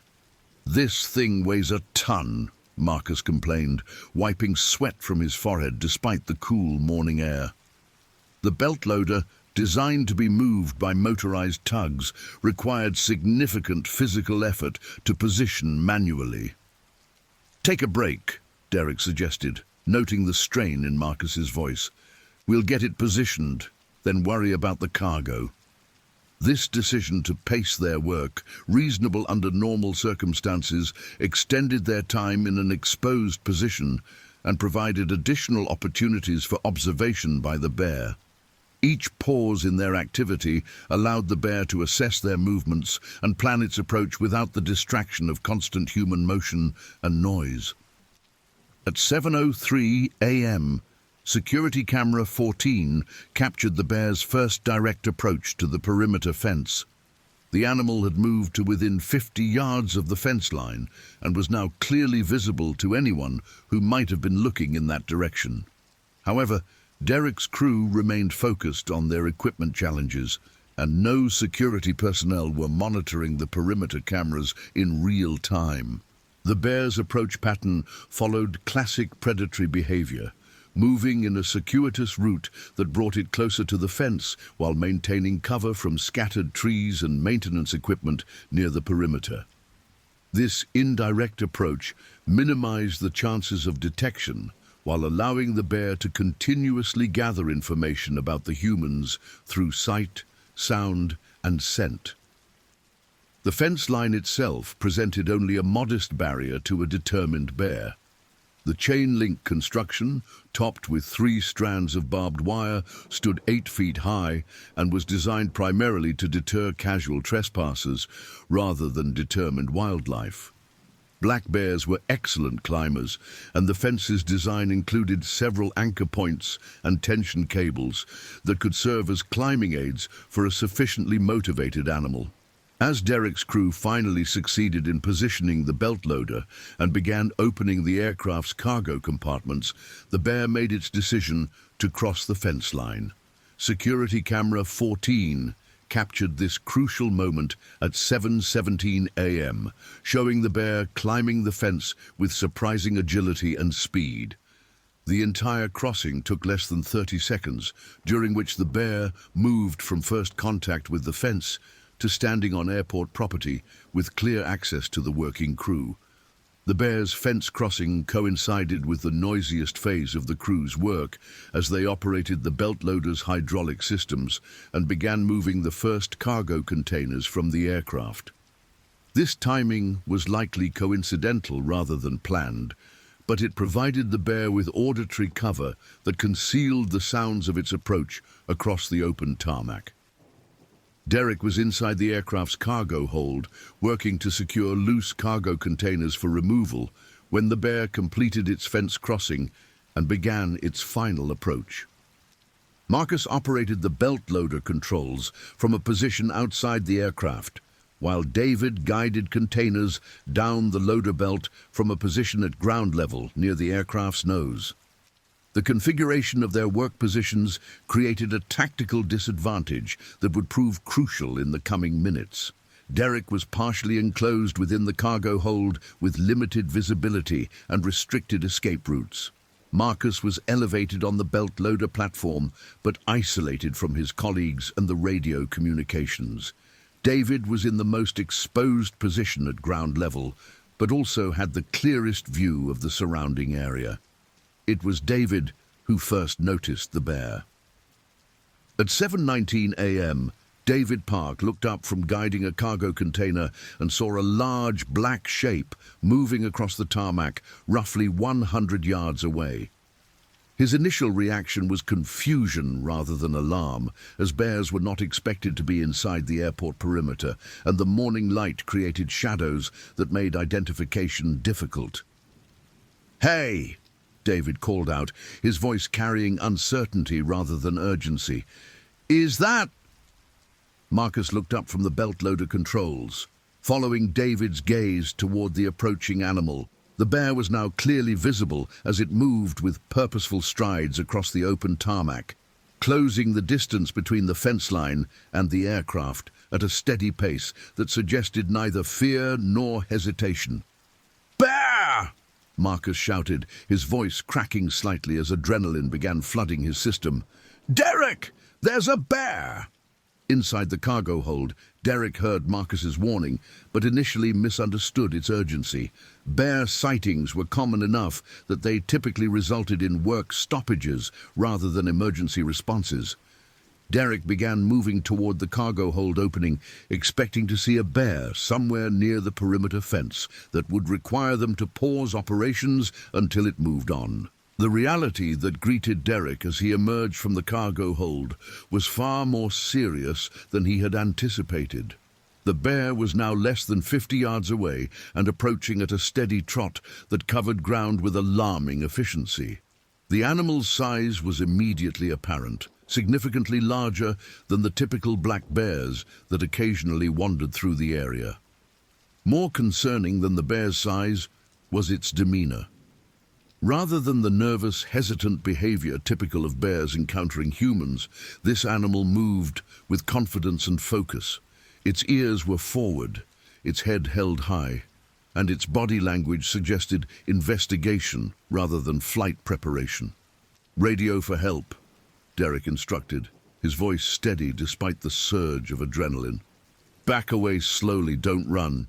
"This thing weighs a ton," Marcus complained, wiping sweat from his forehead despite the cool morning air. The belt loader, designed to be moved by motorized tugs, required significant physical effort to position manually. "Take a break," Derek suggested, noting the strain in Marcus's voice. "We'll get it positioned, then worry about the cargo." This decision to pace their work, reasonable under normal circumstances, extended their time in an exposed position and provided additional opportunities for observation by the bear. Each pause in their activity allowed the bear to assess their movements and plan its approach without the distraction of constant human motion and noise. At 7:03 a.m., security camera 14 captured the bear's first direct approach to the perimeter fence. The animal had moved to within 50 yards of the fence line and was now clearly visible to anyone who might have been looking in that direction. However, Derek's crew remained focused on their equipment challenges, and no security personnel were monitoring the perimeter cameras in real time. The bear's approach pattern followed classic predatory behavior, moving in a circuitous route that brought it closer to the fence while maintaining cover from scattered trees and maintenance equipment near the perimeter. This indirect approach minimized the chances of detection while allowing the bear to continuously gather information about the humans through sight, sound, and scent. The fence line itself presented only a modest barrier to a determined bear. The chain-link construction, topped with 3 strands of barbed wire, stood 8 feet high and was designed primarily to deter casual trespassers rather than determined wildlife. Black bears were excellent climbers, and the fence's design included several anchor points and tension cables that could serve as climbing aids for a sufficiently motivated animal. As Derek's crew finally succeeded in positioning the belt loader and began opening the aircraft's cargo compartments, the bear made its decision to cross the fence line. Security camera 14 captured this crucial moment at 7:17 a.m., showing the bear climbing the fence with surprising agility and speed. The entire crossing took less than 30 seconds, during which the bear moved from first contact with the fence to standing on airport property with clear access to the working crew. The bear's fence crossing coincided with the noisiest phase of the crew's work as they operated the belt loader's hydraulic systems and began moving the first cargo containers from the aircraft. This timing was likely coincidental rather than planned, but it provided the bear with auditory cover that concealed the sounds of its approach across the open tarmac. Derek was inside the aircraft's cargo hold, working to secure loose cargo containers for removal, when the bear completed its fence crossing and began its final approach. Marcus operated the belt loader controls from a position outside the aircraft, while David guided containers down the loader belt from a position at ground level near the aircraft's nose. The configuration of their work positions created a tactical disadvantage that would prove crucial in the coming minutes. Derek was partially enclosed within the cargo hold with limited visibility and restricted escape routes. Marcus was elevated on the belt loader platform, but isolated from his colleagues and the radio communications. David was in the most exposed position at ground level, but also had the clearest view of the surrounding area. It was David who first noticed the bear. At 7:19 a.m., David Park looked up from guiding a cargo container and saw a large black shape moving across the tarmac roughly 100 yards away. His initial reaction was confusion rather than alarm, as bears were not expected to be inside the airport perimeter, and the morning light created shadows that made identification difficult. "Hey!" David called out, his voice carrying uncertainty rather than urgency. "Is that—" Marcus looked up from the belt loader controls, following David's gaze toward the approaching animal. The bear was now clearly visible as it moved with purposeful strides across the open tarmac, closing the distance between the fence line and the aircraft at a steady pace that suggested neither fear nor hesitation. "Bear!" Marcus shouted, his voice cracking slightly as adrenaline began flooding his system. "Derek! There's a bear!" Inside the cargo hold, Derek heard Marcus's warning, but initially misunderstood its urgency. Bear sightings were common enough that they typically resulted in work stoppages rather than emergency responses. Derek began moving toward the cargo hold opening, expecting to see a bear somewhere near the perimeter fence that would require them to pause operations until it moved on. The reality that greeted Derek as he emerged from the cargo hold was far more serious than he had anticipated. The bear was now less than 50 yards away and approaching at a steady trot that covered ground with alarming efficiency. The animal's size was immediately apparent, significantly larger than the typical black bears that occasionally wandered through the area. More concerning than the bear's size was its demeanor. Rather than the nervous, hesitant behavior typical of bears encountering humans, this animal moved with confidence and focus. Its ears were forward, its head held high, and its body language suggested investigation rather than flight preparation. "Radio for help," Derek instructed, his voice steady despite the surge of adrenaline. "Back away slowly, don't run."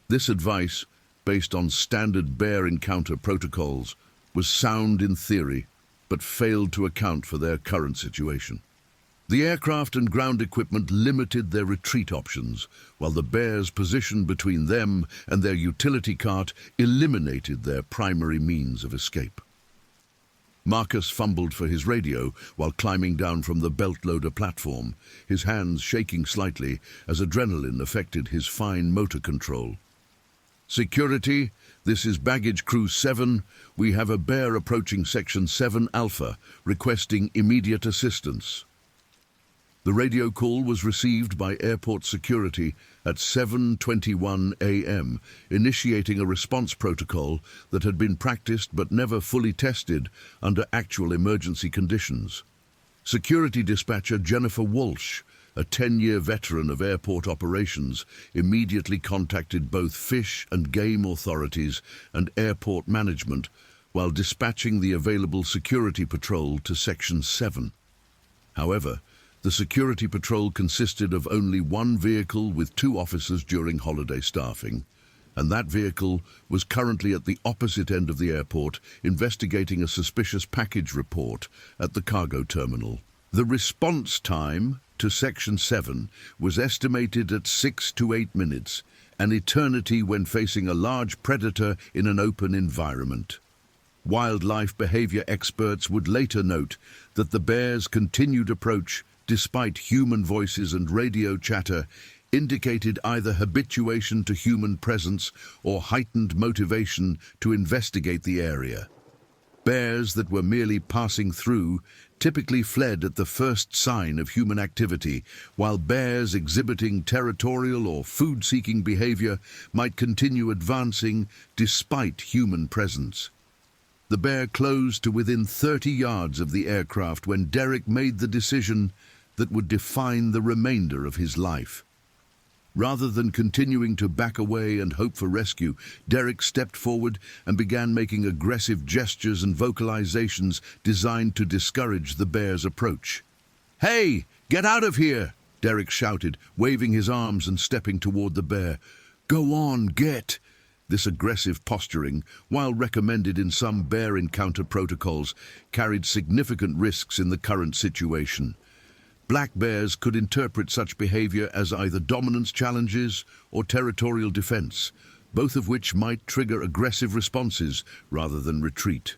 This advice, based on standard bear encounter protocols, was sound in theory, but failed to account for their current situation. The aircraft and ground equipment limited their retreat options, while the bears positioned between them and their utility cart eliminated their primary means of escape. Marcus fumbled for his radio while climbing down from the belt loader platform, his hands shaking slightly as adrenaline affected his fine motor control. "Security, this is Baggage Crew 7. We have a bear approaching Section 7 Alpha, requesting immediate assistance." The radio call was received by airport security at 7:21 a.m., initiating a response protocol that had been practiced but never fully tested under actual emergency conditions. Security dispatcher Jennifer Walsh, a 10-year veteran of airport operations, immediately contacted both fish and game authorities and airport management while dispatching the available security patrol to Section 7. However, the security patrol consisted of only one vehicle with 2 officers during holiday staffing, and that vehicle was currently at the opposite end of the airport investigating a suspicious package report at the cargo terminal. The response time to Section 7 was estimated at 6 to 8 minutes, an eternity when facing a large predator in an open environment. Wildlife behavior experts would later note that the bear's continued approach, despite human voices and radio chatter, indicated either habituation to human presence or heightened motivation to investigate the area. Bears that were merely passing through typically fled at the first sign of human activity, while bears exhibiting territorial or food-seeking behavior might continue advancing despite human presence. The bear closed to within 30 yards of the aircraft when Derek made the decision that would define the remainder of his life. Rather than continuing to back away and hope for rescue, Derek stepped forward and began making aggressive gestures and vocalizations designed to discourage the bear's approach. "Hey, get out of here!" Derek shouted, waving his arms and stepping toward the bear. "Go on, get!" This aggressive posturing, while recommended in some bear encounter protocols, carried significant risks in the current situation. Black bears could interpret such behavior as either dominance challenges or territorial defense, both of which might trigger aggressive responses rather than retreat.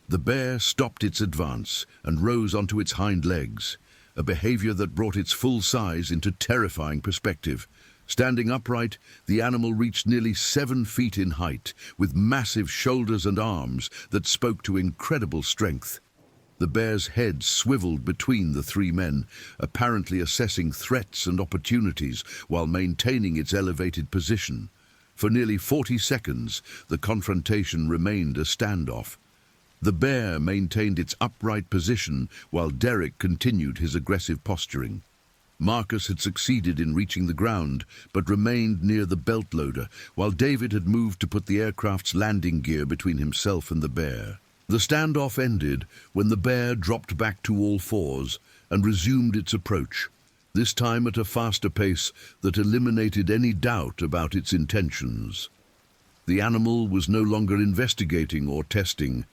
The bear stopped its advance and rose onto its hind legs, a behavior that brought its full size into terrifying perspective. Standing upright, the animal reached nearly 7 feet in height, with massive shoulders and arms that spoke to incredible strength. The bear's head swiveled between the 3 men, apparently assessing threats and opportunities while maintaining its elevated position. For nearly 40 seconds, the confrontation remained a standoff. The bear maintained its upright position while Derek continued his aggressive posturing. Marcus had succeeded in reaching the ground, but remained near the belt loader, while David had moved to put the aircraft's landing gear between himself and the bear. The standoff ended when the bear dropped back to all fours and resumed its approach, this time at a faster pace that eliminated any doubt about its intentions. The animal was no longer investigating or testing.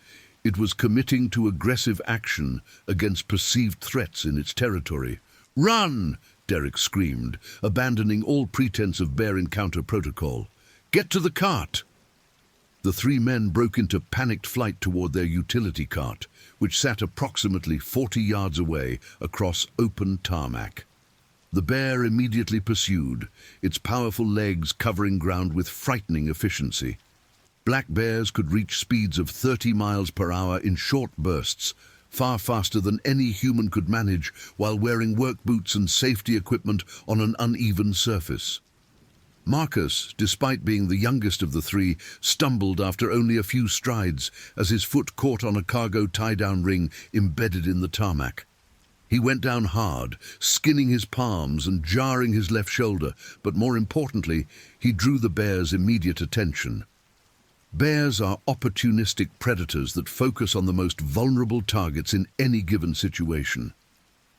It was committing to aggressive action against perceived threats in its territory. "Run!" Derek screamed, abandoning all pretense of bear encounter protocol. "Get to the cart!" The three men broke into panicked flight toward their utility cart, which sat approximately 40 yards away across open tarmac. The bear immediately pursued, its powerful legs covering ground with frightening efficiency. Black bears could reach speeds of 30 miles per hour in short bursts, far faster than any human could manage while wearing work boots and safety equipment on an uneven surface. Marcus, despite being the youngest of the three, stumbled after only a few strides as his foot caught on a cargo tie-down ring embedded in the tarmac. He went down hard, skinning his palms and jarring his left shoulder, but more importantly, he drew the bear's immediate attention. Bears are opportunistic predators that focus on the most vulnerable targets in any given situation.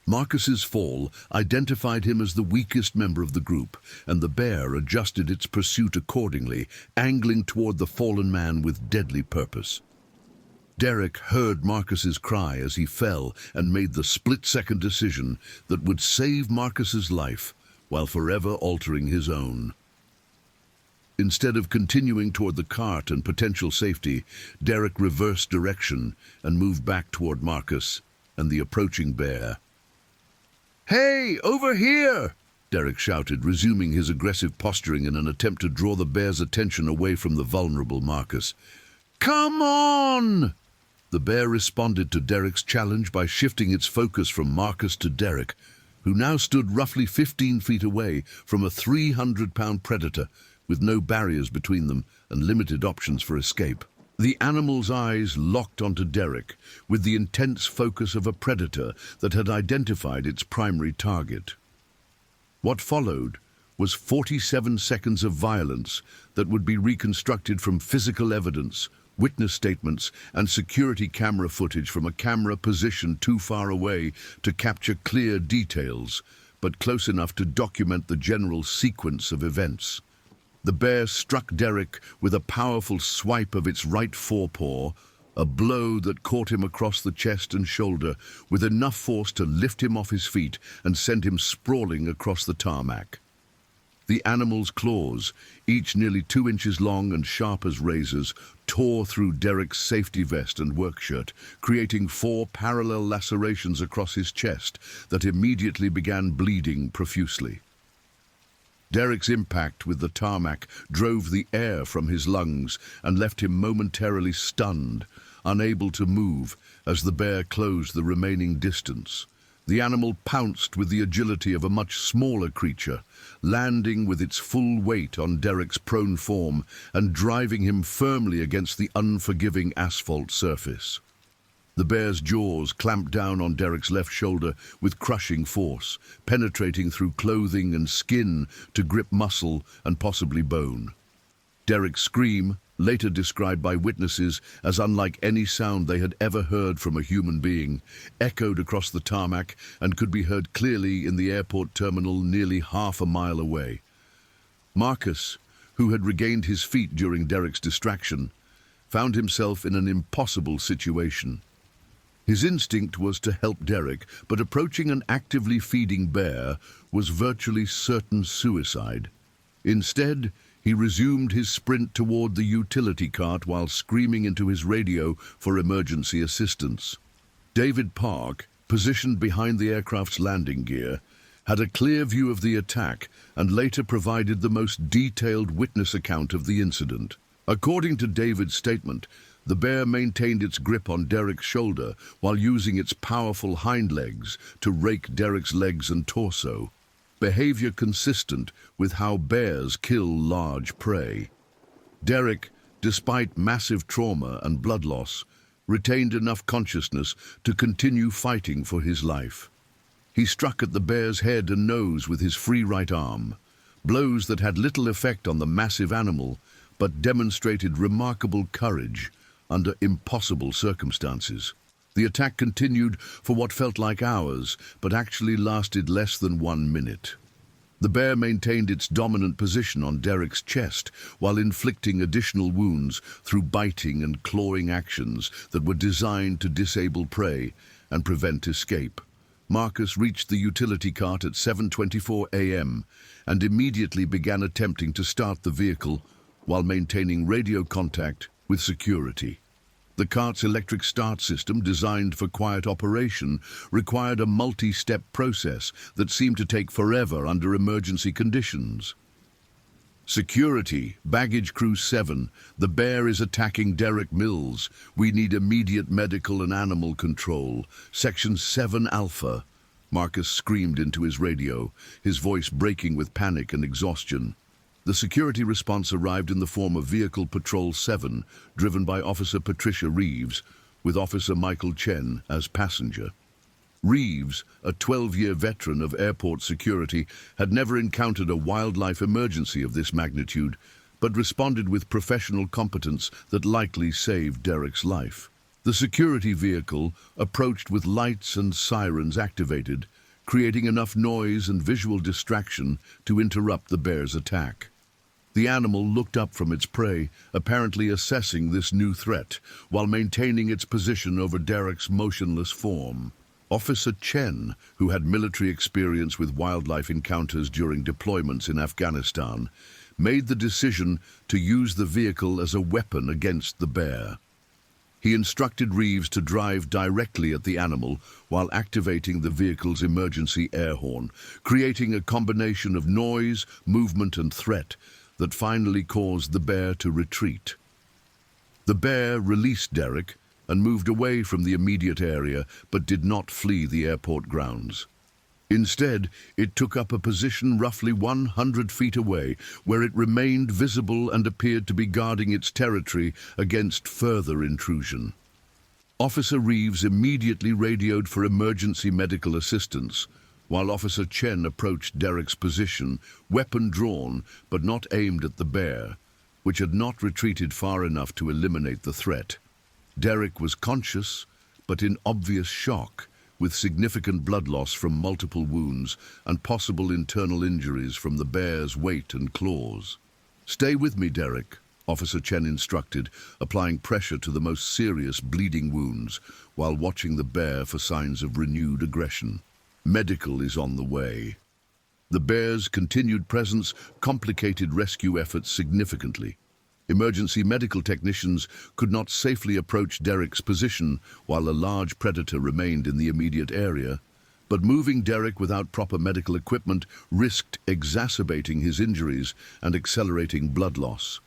Marcus's fall identified him as the weakest member of the group, and the bear adjusted its pursuit accordingly, angling toward the fallen man with deadly purpose. Derek heard Marcus's cry as he fell and made the split-second decision that would save Marcus's life while forever altering his own. Instead of continuing toward the cart and potential safety, Derek reversed direction and moved back toward Marcus and the approaching bear. "Hey, over here!" Derek shouted, resuming his aggressive posturing in an attempt to draw the bear's attention away from the vulnerable Marcus. "Come on!" The bear responded to Derek's challenge by shifting its focus from Marcus to Derek, who now stood roughly 15 feet away from a 300-pound predator with no barriers between them and limited options for escape. The animal's eyes locked onto Derek with the intense focus of a predator that had identified its primary target. What followed was 47 seconds of violence that would be reconstructed from physical evidence, witness statements, and security camera footage from a camera positioned too far away to capture clear details, but close enough to document the general sequence of events. The bear struck Derek with a powerful swipe of its right forepaw, a blow that caught him across the chest and shoulder with enough force to lift him off his feet and send him sprawling across the tarmac. The animal's claws, each nearly 2 inches long and sharp as razors, tore through Derek's safety vest and work shirt, creating 4 parallel lacerations across his chest that immediately began bleeding profusely. Derek's impact with the tarmac drove the air from his lungs and left him momentarily stunned, unable to move as the bear closed the remaining distance. The animal pounced with the agility of a much smaller creature, landing with its full weight on Derek's prone form and driving him firmly against the unforgiving asphalt surface. The bear's jaws clamped down on Derek's left shoulder with crushing force, penetrating through clothing and skin to grip muscle and possibly bone. Derek's scream, later described by witnesses as unlike any sound they had ever heard from a human being, echoed across the tarmac and could be heard clearly in the airport terminal nearly half a mile away. Marcus, who had regained his feet during Derek's distraction, found himself in an impossible situation. His instinct was to help Derek, but approaching an actively feeding bear was virtually certain suicide. Instead, he resumed his sprint toward the utility cart while screaming into his radio for emergency assistance. David Park, positioned behind the aircraft's landing gear, had a clear view of the attack and later provided the most detailed witness account of the incident. According to David's statement, the bear maintained its grip on Derek's shoulder while using its powerful hind legs to rake Derek's legs and torso, behavior consistent with how bears kill large prey. Derek, despite massive trauma and blood loss, retained enough consciousness to continue fighting for his life. He struck at the bear's head and nose with his free right arm, blows that had little effect on the massive animal, but demonstrated remarkable courage under impossible circumstances. The attack continued for what felt like hours, but actually lasted less than 1 minute. The bear maintained its dominant position on Derek's chest while inflicting additional wounds through biting and clawing actions that were designed to disable prey and prevent escape. Marcus reached the utility cart at 7:24 a.m. and immediately began attempting to start the vehicle while maintaining radio contact with security. The cart's electric start system, designed for quiet operation, required a multi-step process that seemed to take forever under emergency conditions. Security, Baggage Crew 7, the bear is attacking Derek Mills. We need immediate medical and animal control. Section 7 Alpha. Marcus screamed into his radio, his voice breaking with panic and exhaustion. The security response arrived in the form of Vehicle Patrol 7, driven by Officer Patricia Reeves, with Officer Michael Chen as passenger. Reeves, a 12-year veteran of airport security, had never encountered a wildlife emergency of this magnitude, but responded with professional competence that likely saved Derek's life. The security vehicle approached with lights and sirens activated, creating enough noise and visual distraction to interrupt the bear's attack. The animal looked up from its prey, apparently assessing this new threat, while maintaining its position over Derek's motionless form. Officer Chen, who had military experience with wildlife encounters during deployments in Afghanistan, made the decision to use the vehicle as a weapon against the bear. He instructed Reeves to drive directly at the animal while activating the vehicle's emergency air horn, creating a combination of noise, movement, and threat that finally caused the bear to retreat. The bear released Derek and moved away from the immediate area, but did not flee the airport grounds. Instead, it took up a position roughly 100 feet away, where it remained visible and appeared to be guarding its territory against further intrusion. Officer Reeves immediately radioed for emergency medical assistance, while Officer Chen approached Derek's position, weapon drawn but not aimed at the bear, which had not retreated far enough to eliminate the threat. Derek was conscious, but in obvious shock, with significant blood loss from multiple wounds and possible internal injuries from the bear's weight and claws. "Stay with me, Derek," Officer Chen instructed, applying pressure to the most serious bleeding wounds while watching the bear for signs of renewed aggression. "Medical is on the way." The bear's continued presence complicated rescue efforts significantly. Emergency medical technicians could not safely approach Derek's position while a large predator remained in the immediate area, but moving Derek without proper medical equipment risked exacerbating his injuries and accelerating blood loss.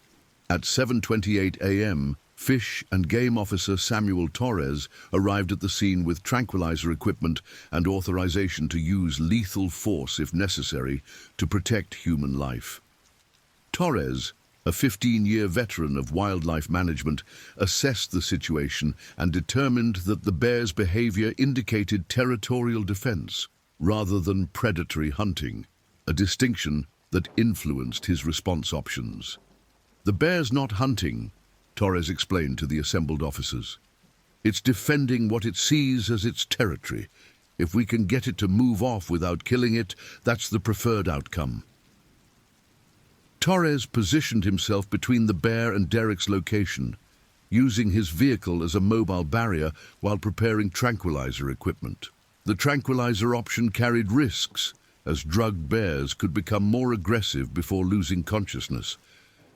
At 7:28 a.m., Fish and Game Officer Samuel Torres arrived at the scene with tranquilizer equipment and authorization to use lethal force if necessary to protect human life. Torres, a 15-year veteran of wildlife management, assessed the situation and determined that the bear's behavior indicated territorial defense rather than predatory hunting, a distinction that influenced his response options. "The bear's not hunting," Torres explained to the assembled officers. "It's defending what it sees as its territory. If we can get it to move off without killing it, that's the preferred outcome." Torres positioned himself between the bear and Derek's location, using his vehicle as a mobile barrier while preparing tranquilizer equipment. The tranquilizer option carried risks, as drugged bears could become more aggressive before losing consciousness,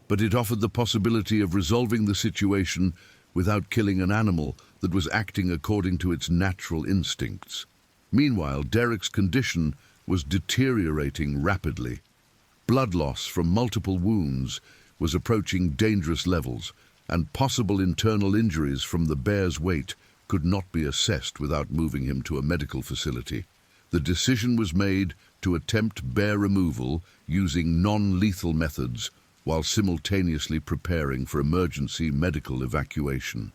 but it offered the possibility of resolving the situation without killing an animal that was acting according to its natural instincts. Meanwhile, Derek's condition was deteriorating rapidly. Blood loss from multiple wounds was approaching dangerous levels, and possible internal injuries from the bear's weight could not be assessed without moving him to a medical facility. The decision was made to attempt bear removal using non-lethal methods while simultaneously preparing for emergency medical evacuation.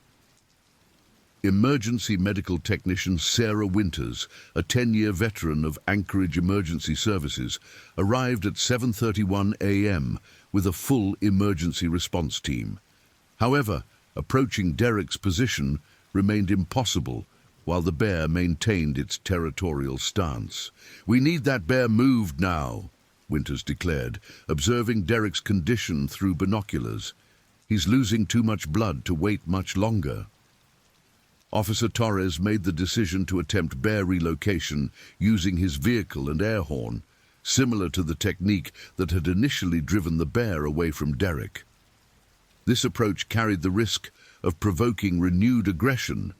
Emergency medical technician Sarah Winters, a 10-year veteran of Anchorage Emergency Services, arrived at 7:31 a.m. with a full emergency response team. However, approaching Derek's position remained impossible while the bear maintained its territorial stance. "We need that bear moved now," Winters declared, observing Derek's condition through binoculars. He's losing too much blood to wait much longer. Officer Torres made the decision to attempt bear relocation using his vehicle and air horn, similar to the technique that had initially driven the bear away from Derek. This approach carried the risk of provoking renewed aggression,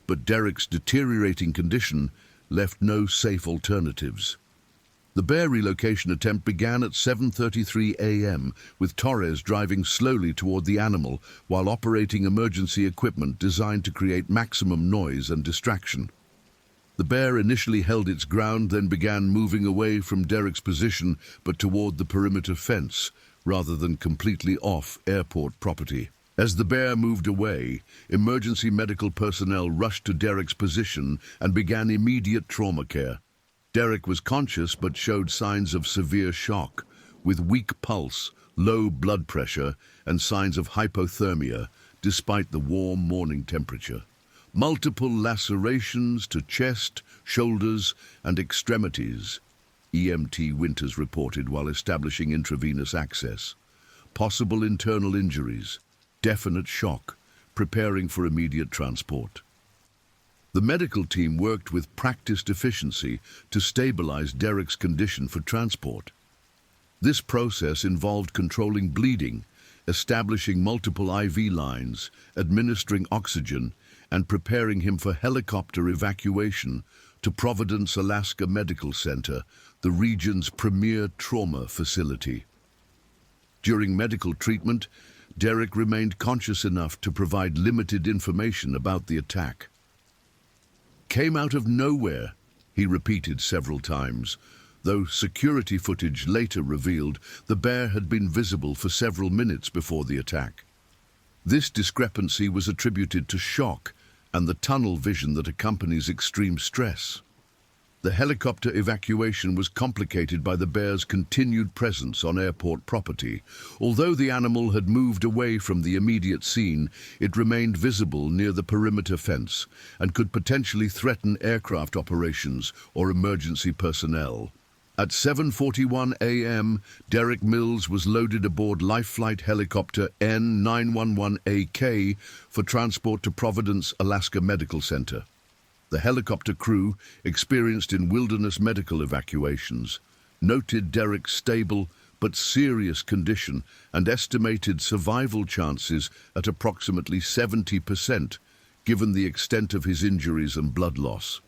but Derek's deteriorating condition left no safe alternatives. The bear relocation attempt began at 7:33 a.m., with Torres driving slowly toward the animal while operating emergency equipment designed to create maximum noise and distraction. The bear initially held its ground, then began moving away from Derek's position but toward the perimeter fence, rather than completely off airport property. As the bear moved away, emergency medical personnel rushed to Derek's position and began immediate trauma care. Derek was conscious but showed signs of severe shock, with weak pulse, low blood pressure, and signs of hypothermia, despite the warm morning temperature. Multiple lacerations to chest, shoulders, and extremities, EMT Winters reported while establishing intravenous access. Possible internal injuries, definite shock, preparing for immediate transport. The medical team worked with practiced efficiency to stabilize Derek's condition for transport. This process involved controlling bleeding, establishing multiple IV lines, administering oxygen, and preparing him for helicopter evacuation to Providence, Alaska Medical Center, the region's premier trauma facility. During medical treatment, Derek remained conscious enough to provide limited information about the attack. "Came out of nowhere," he repeated several times, though security footage later revealed the bear had been visible for several minutes before the attack. This discrepancy was attributed to shock and the tunnel vision that accompanies extreme stress. The helicopter evacuation was complicated by the bear's continued presence on airport property. Although the animal had moved away from the immediate scene, it remained visible near the perimeter fence and could potentially threaten aircraft operations or emergency personnel. At 7:41 a.m., Derek Mills was loaded aboard Life Flight Helicopter N911AK for transport to Providence, Alaska Medical Center. The helicopter crew, experienced in wilderness medical evacuations, noted Derek's stable but serious condition and estimated survival chances at approximately 70%, given the extent of his injuries and blood loss.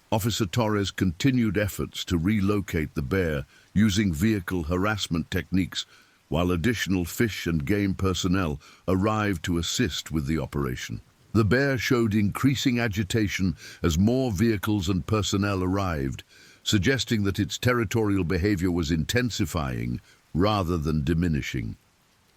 Officer Torres continued efforts to relocate the bear using vehicle harassment techniques, while additional fish and game personnel arrived to assist with the operation. The bear showed increasing agitation as more vehicles and personnel arrived, suggesting that its territorial behavior was intensifying rather than diminishing.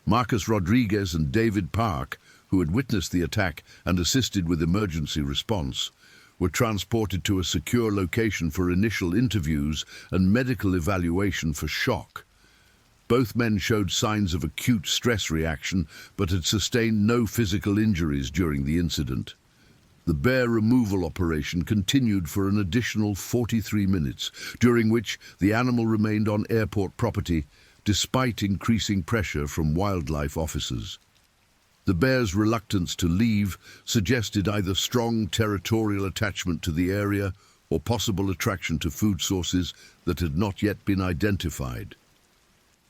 Marcus Rodriguez and David Park, who had witnessed the attack and assisted with emergency response, were transported to a secure location for initial interviews and medical evaluation for shock. Both men showed signs of acute stress reaction, but had sustained no physical injuries during the incident. The bear removal operation continued for an additional 43 minutes, during which the animal remained on airport property, despite increasing pressure from wildlife officers. The bear's reluctance to leave suggested either strong territorial attachment to the area or possible attraction to food sources that had not yet been identified.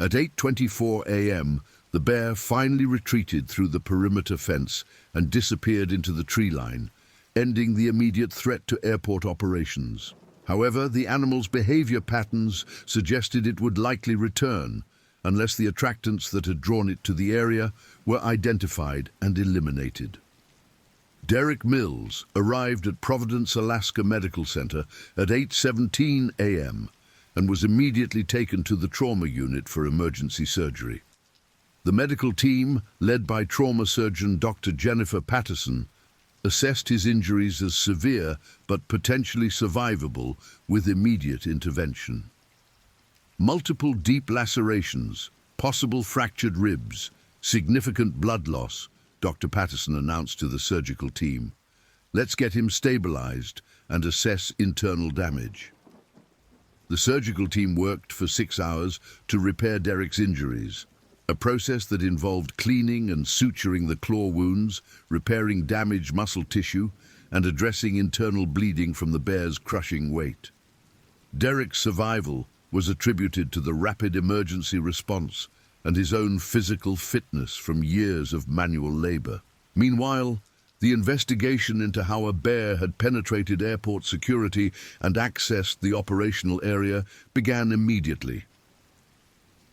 At 8:24 a.m., the bear finally retreated through the perimeter fence and disappeared into the tree line, ending the immediate threat to airport operations. However, the animal's behavior patterns suggested it would likely return, unless the attractants that had drawn it to the area were identified and eliminated. Derek Mills arrived at Providence, Alaska Medical Center at 8:17 a.m. and was immediately taken to the trauma unit for emergency surgery. The medical team, led by trauma surgeon Dr. Jennifer Patterson, assessed his injuries as severe but potentially survivable with immediate intervention. Multiple deep lacerations, possible fractured ribs, significant blood loss, Dr. Patterson announced to the surgical team. "Let's get him stabilized and assess internal damage." The surgical team worked for 6 hours to repair Derek's injuries, a process that involved cleaning and suturing the claw wounds, repairing damaged muscle tissue, and addressing internal bleeding from the bear's crushing weight. Derek's survival was attributed to the rapid emergency response and his own physical fitness from years of manual labor. Meanwhile, the investigation into how a bear had penetrated airport security and accessed the operational area began immediately.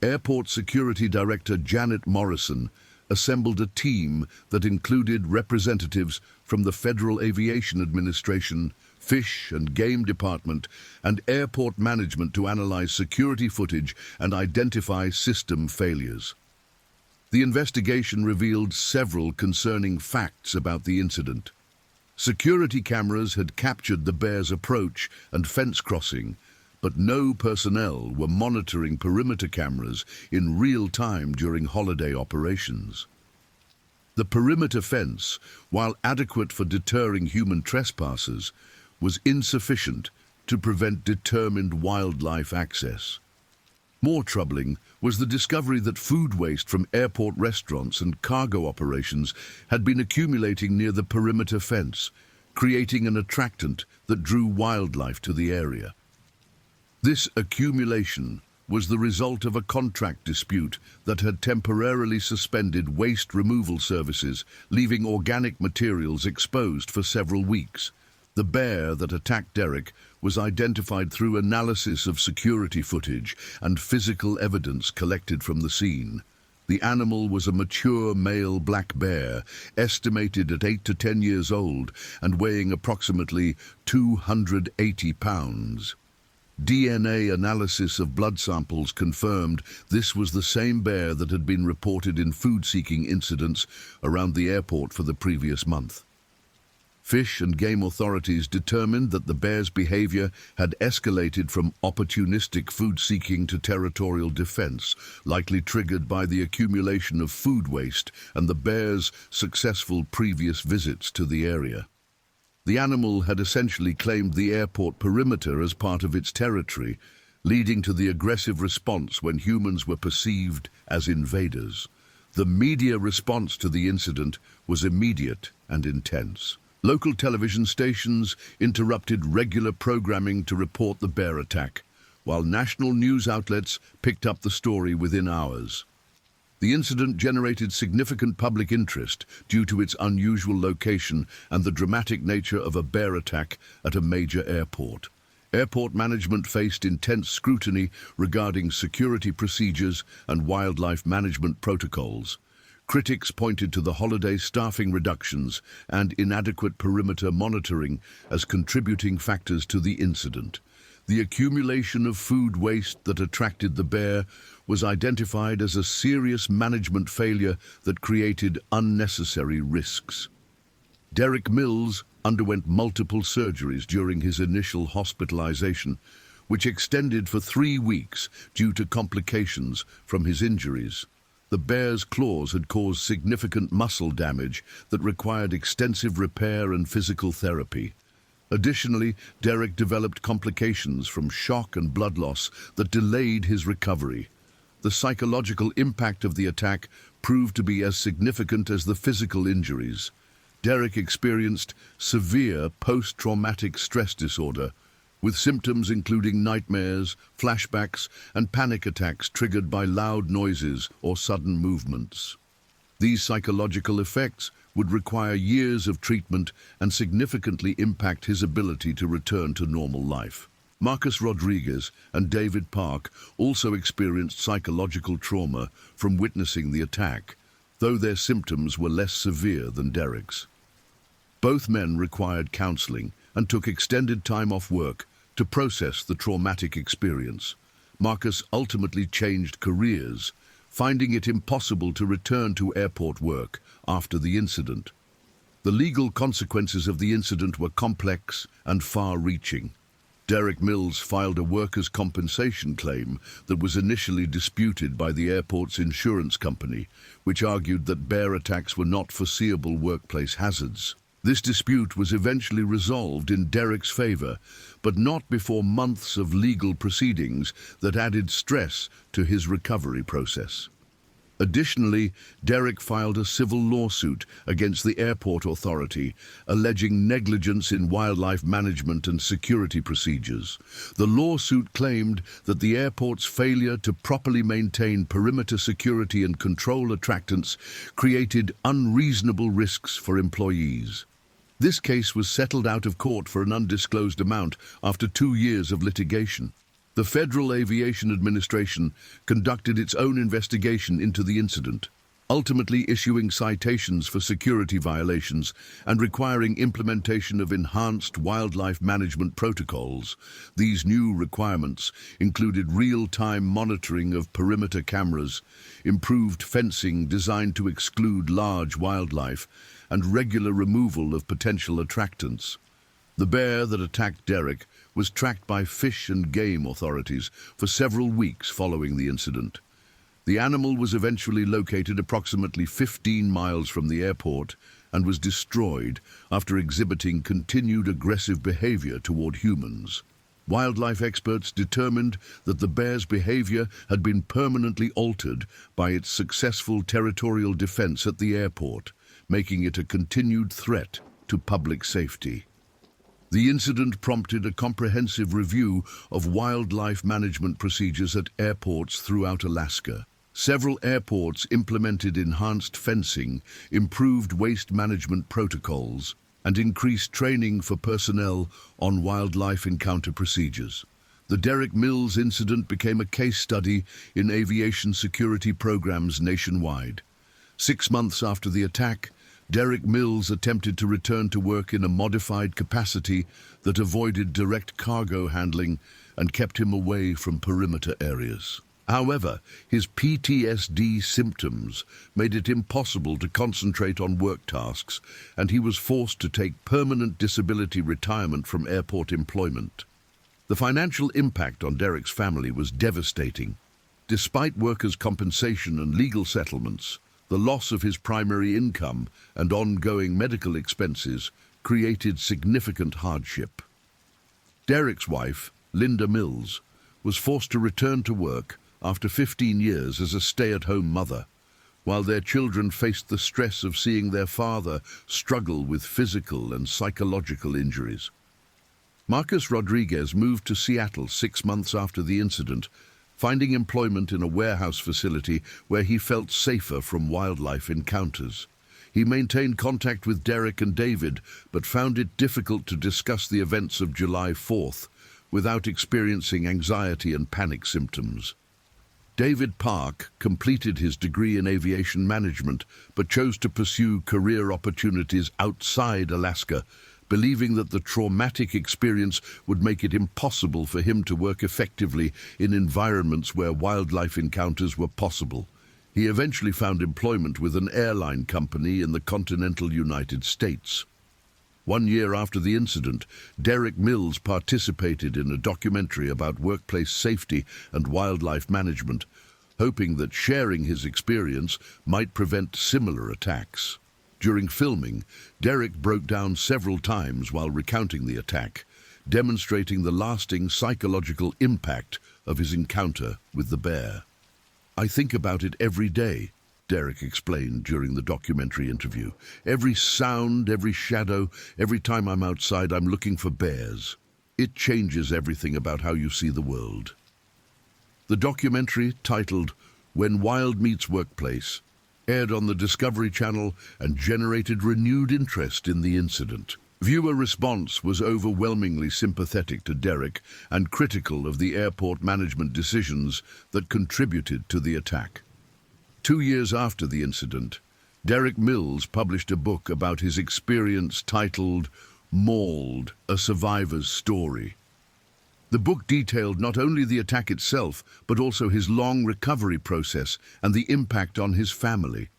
Airport Security Director Janet Morrison assembled a team that included representatives from the Federal Aviation Administration, Fish and Game Department, and airport management to analyze security footage and identify system failures. The investigation revealed several concerning facts about the incident. Security cameras had captured the bear's approach and fence crossing, but no personnel were monitoring perimeter cameras in real time during holiday operations. The perimeter fence, while adequate for deterring human trespassers, was insufficient to prevent determined wildlife access. More troubling was the discovery that food waste from airport restaurants and cargo operations had been accumulating near the perimeter fence, creating an attractant that drew wildlife to the area. This accumulation was the result of a contract dispute that had temporarily suspended waste removal services, leaving organic materials exposed for several weeks. The bear that attacked Derek was identified through analysis of security footage and physical evidence collected from the scene. The animal was a mature male black bear, estimated at 8 to 10 years old and weighing approximately 280 pounds. DNA analysis of blood samples confirmed this was the same bear that had been reported in food-seeking incidents around the airport for the previous month. Fish and Game authorities determined that the bear's behavior had escalated from opportunistic food-seeking to territorial defense, likely triggered by the accumulation of food waste and the bear's successful previous visits to the area. The animal had essentially claimed the airport perimeter as part of its territory, leading to the aggressive response when humans were perceived as invaders. The media response to the incident was immediate and intense. Local television stations interrupted regular programming to report the bear attack, while national news outlets picked up the story within hours. The incident generated significant public interest due to its unusual location and the dramatic nature of a bear attack at a major airport. Airport management faced intense scrutiny regarding security procedures and wildlife management protocols. Critics pointed to the holiday staffing reductions and inadequate perimeter monitoring as contributing factors to the incident. The accumulation of food waste that attracted the bear was identified as a serious management failure that created unnecessary risks. Derek Mills underwent multiple surgeries during his initial hospitalization, which extended for 3 weeks due to complications from his injuries. The bear's claws had caused significant muscle damage that required extensive repair and physical therapy. Additionally, Derek developed complications from shock and blood loss that delayed his recovery. The psychological impact of the attack proved to be as significant as the physical injuries. Derek experienced severe post-traumatic stress disorder, with symptoms including nightmares, flashbacks, and panic attacks triggered by loud noises or sudden movements. These psychological effects would require years of treatment and significantly impact his ability to return to normal life. Marcus Rodriguez and David Park also experienced psychological trauma from witnessing the attack, though their symptoms were less severe than Derek's. Both men required counseling and took extended time off work to process the traumatic experience. Marcus ultimately changed careers, finding it impossible to return to airport work after the incident. The legal consequences of the incident were complex and far-reaching. Derek Mills filed a workers' compensation claim that was initially disputed by the airport's insurance company, which argued that bear attacks were not foreseeable workplace hazards. This dispute was eventually resolved in Derek's favor, but not before months of legal proceedings that added stress to his recovery process. Additionally, Derek filed a civil lawsuit against the airport authority, alleging negligence in wildlife management and security procedures. The lawsuit claimed that the airport's failure to properly maintain perimeter security and control attractants created unreasonable risks for employees. This case was settled out of court for an undisclosed amount after 2 years of litigation. The Federal Aviation Administration conducted its own investigation into the incident, ultimately issuing citations for security violations and requiring implementation of enhanced wildlife management protocols. These new requirements included real-time monitoring of perimeter cameras, improved fencing designed to exclude large wildlife, and regular removal of potential attractants. The bear that attacked Derek was tracked by fish and game authorities for several weeks following the incident. The animal was eventually located approximately 15 miles from the airport and was destroyed after exhibiting continued aggressive behavior toward humans. Wildlife experts determined that the bear's behavior had been permanently altered by its successful territorial defense at the airport, making it a continued threat to public safety. The incident prompted a comprehensive review of wildlife management procedures at airports throughout Alaska. Several airports implemented enhanced fencing, improved waste management protocols, and increased training for personnel on wildlife encounter procedures. The Derek Mills incident became a case study in aviation security programs nationwide. 6 months after the attack, Derek Mills attempted to return to work in a modified capacity that avoided direct cargo handling and kept him away from perimeter areas. However, his PTSD symptoms made it impossible to concentrate on work tasks, and he was forced to take permanent disability retirement from airport employment. The financial impact on Derek's family was devastating. Despite workers' compensation and legal settlements, the loss of his primary income and ongoing medical expenses created significant hardship. Derek's wife, Linda Mills, was forced to return to work after 15 years as a stay-at-home mother, while their children faced the stress of seeing their father struggle with physical and psychological injuries. Marcus Rodriguez moved to Seattle 6 months after the incident, finding employment in a warehouse facility where he felt safer from wildlife encounters. He maintained contact with Derek and David, but found it difficult to discuss the events of July 4th without experiencing anxiety and panic symptoms. David Park completed his degree in aviation management, but chose to pursue career opportunities outside Alaska, believing that the traumatic experience would make it impossible for him to work effectively in environments where wildlife encounters were possible. He eventually found employment with an airline company in the continental United States. 1 year after the incident, Derek Mills participated in a documentary about workplace safety and wildlife management, hoping that sharing his experience might prevent similar attacks. During filming, Derek broke down several times while recounting the attack, demonstrating the lasting psychological impact of his encounter with the bear. "I think about it every day," Derek explained during the documentary interview. "Every sound, every shadow, every time I'm outside, I'm looking for bears. It changes everything about how you see the world." The documentary, titled When Wild Meets Workplace, aired on the Discovery Channel and generated renewed interest in the incident. Viewer response was overwhelmingly sympathetic to Derek and critical of the airport management decisions that contributed to the attack. 2 years after the incident, Derek Mills published a book about his experience titled Mauled, A Survivor's Story. The book detailed not only the attack itself, but also his long recovery process and the impact on his family.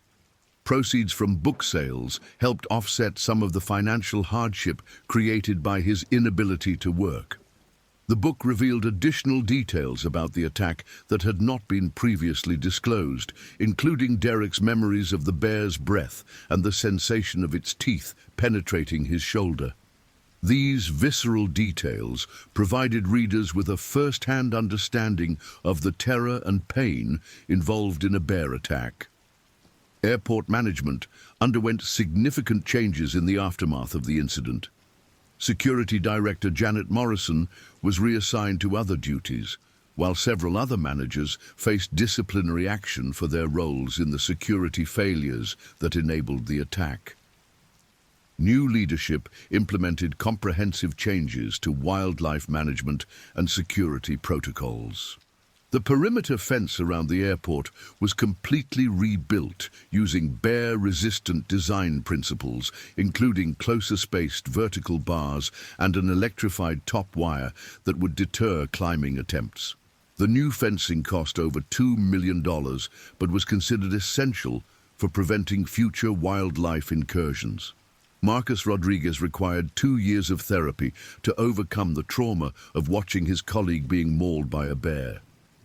Proceeds from book sales helped offset some of the financial hardship created by his inability to work. The book revealed additional details about the attack that had not been previously disclosed, including Derek's memories of the bear's breath and the sensation of its teeth penetrating his shoulder. These visceral details provided readers with a first-hand understanding of the terror and pain involved in a bear attack. Airport management underwent significant changes in the aftermath of the incident. Security Director Janet Morrison was reassigned to other duties, while several other managers faced disciplinary action for their roles in the security failures that enabled the attack. New leadership implemented comprehensive changes to wildlife management and security protocols. The perimeter fence around the airport was completely rebuilt using bear-resistant design principles, including closer-spaced vertical bars and an electrified top wire that would deter climbing attempts. The new fencing cost over $2 million, but was considered essential for preventing future wildlife incursions. Marcus Rodriguez required 2 years of therapy to overcome the trauma of watching his colleague being mauled by a bear.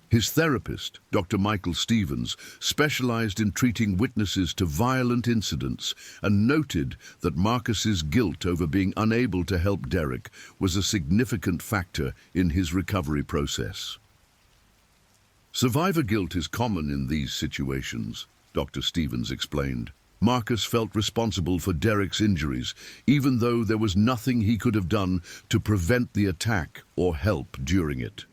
His therapist, Dr. Michael Stevens, specialized in treating witnesses to violent incidents and noted that Marcus's guilt over being unable to help Derek was a significant factor in his recovery process. Survivor guilt is common in these situations, Dr. Stevens explained. Marcus felt responsible for Derek's injuries, even though there was nothing he could have done to prevent the attack or help during it.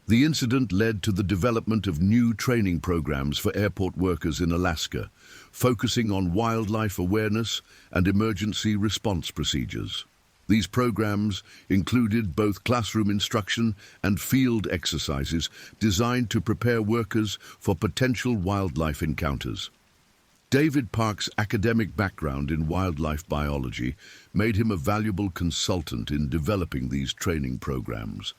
The incident led to the development of new training programs for airport workers in Alaska, focusing on wildlife awareness and emergency response procedures. These programs included both classroom instruction and field exercises designed to prepare workers for potential wildlife encounters. David Park's academic background in wildlife biology made him a valuable consultant in developing these training programs.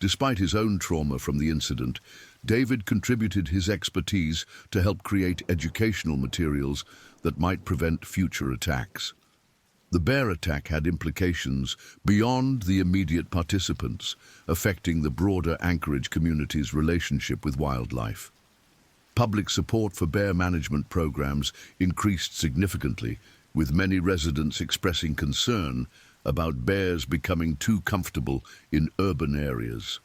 Despite his own trauma from the incident, David contributed his expertise to help create educational materials that might prevent future attacks. The bear attack had implications beyond the immediate participants, affecting the broader Anchorage community's relationship with wildlife. Public support for bear management programs increased significantly, with many residents expressing concern about bears becoming too comfortable in urban areas.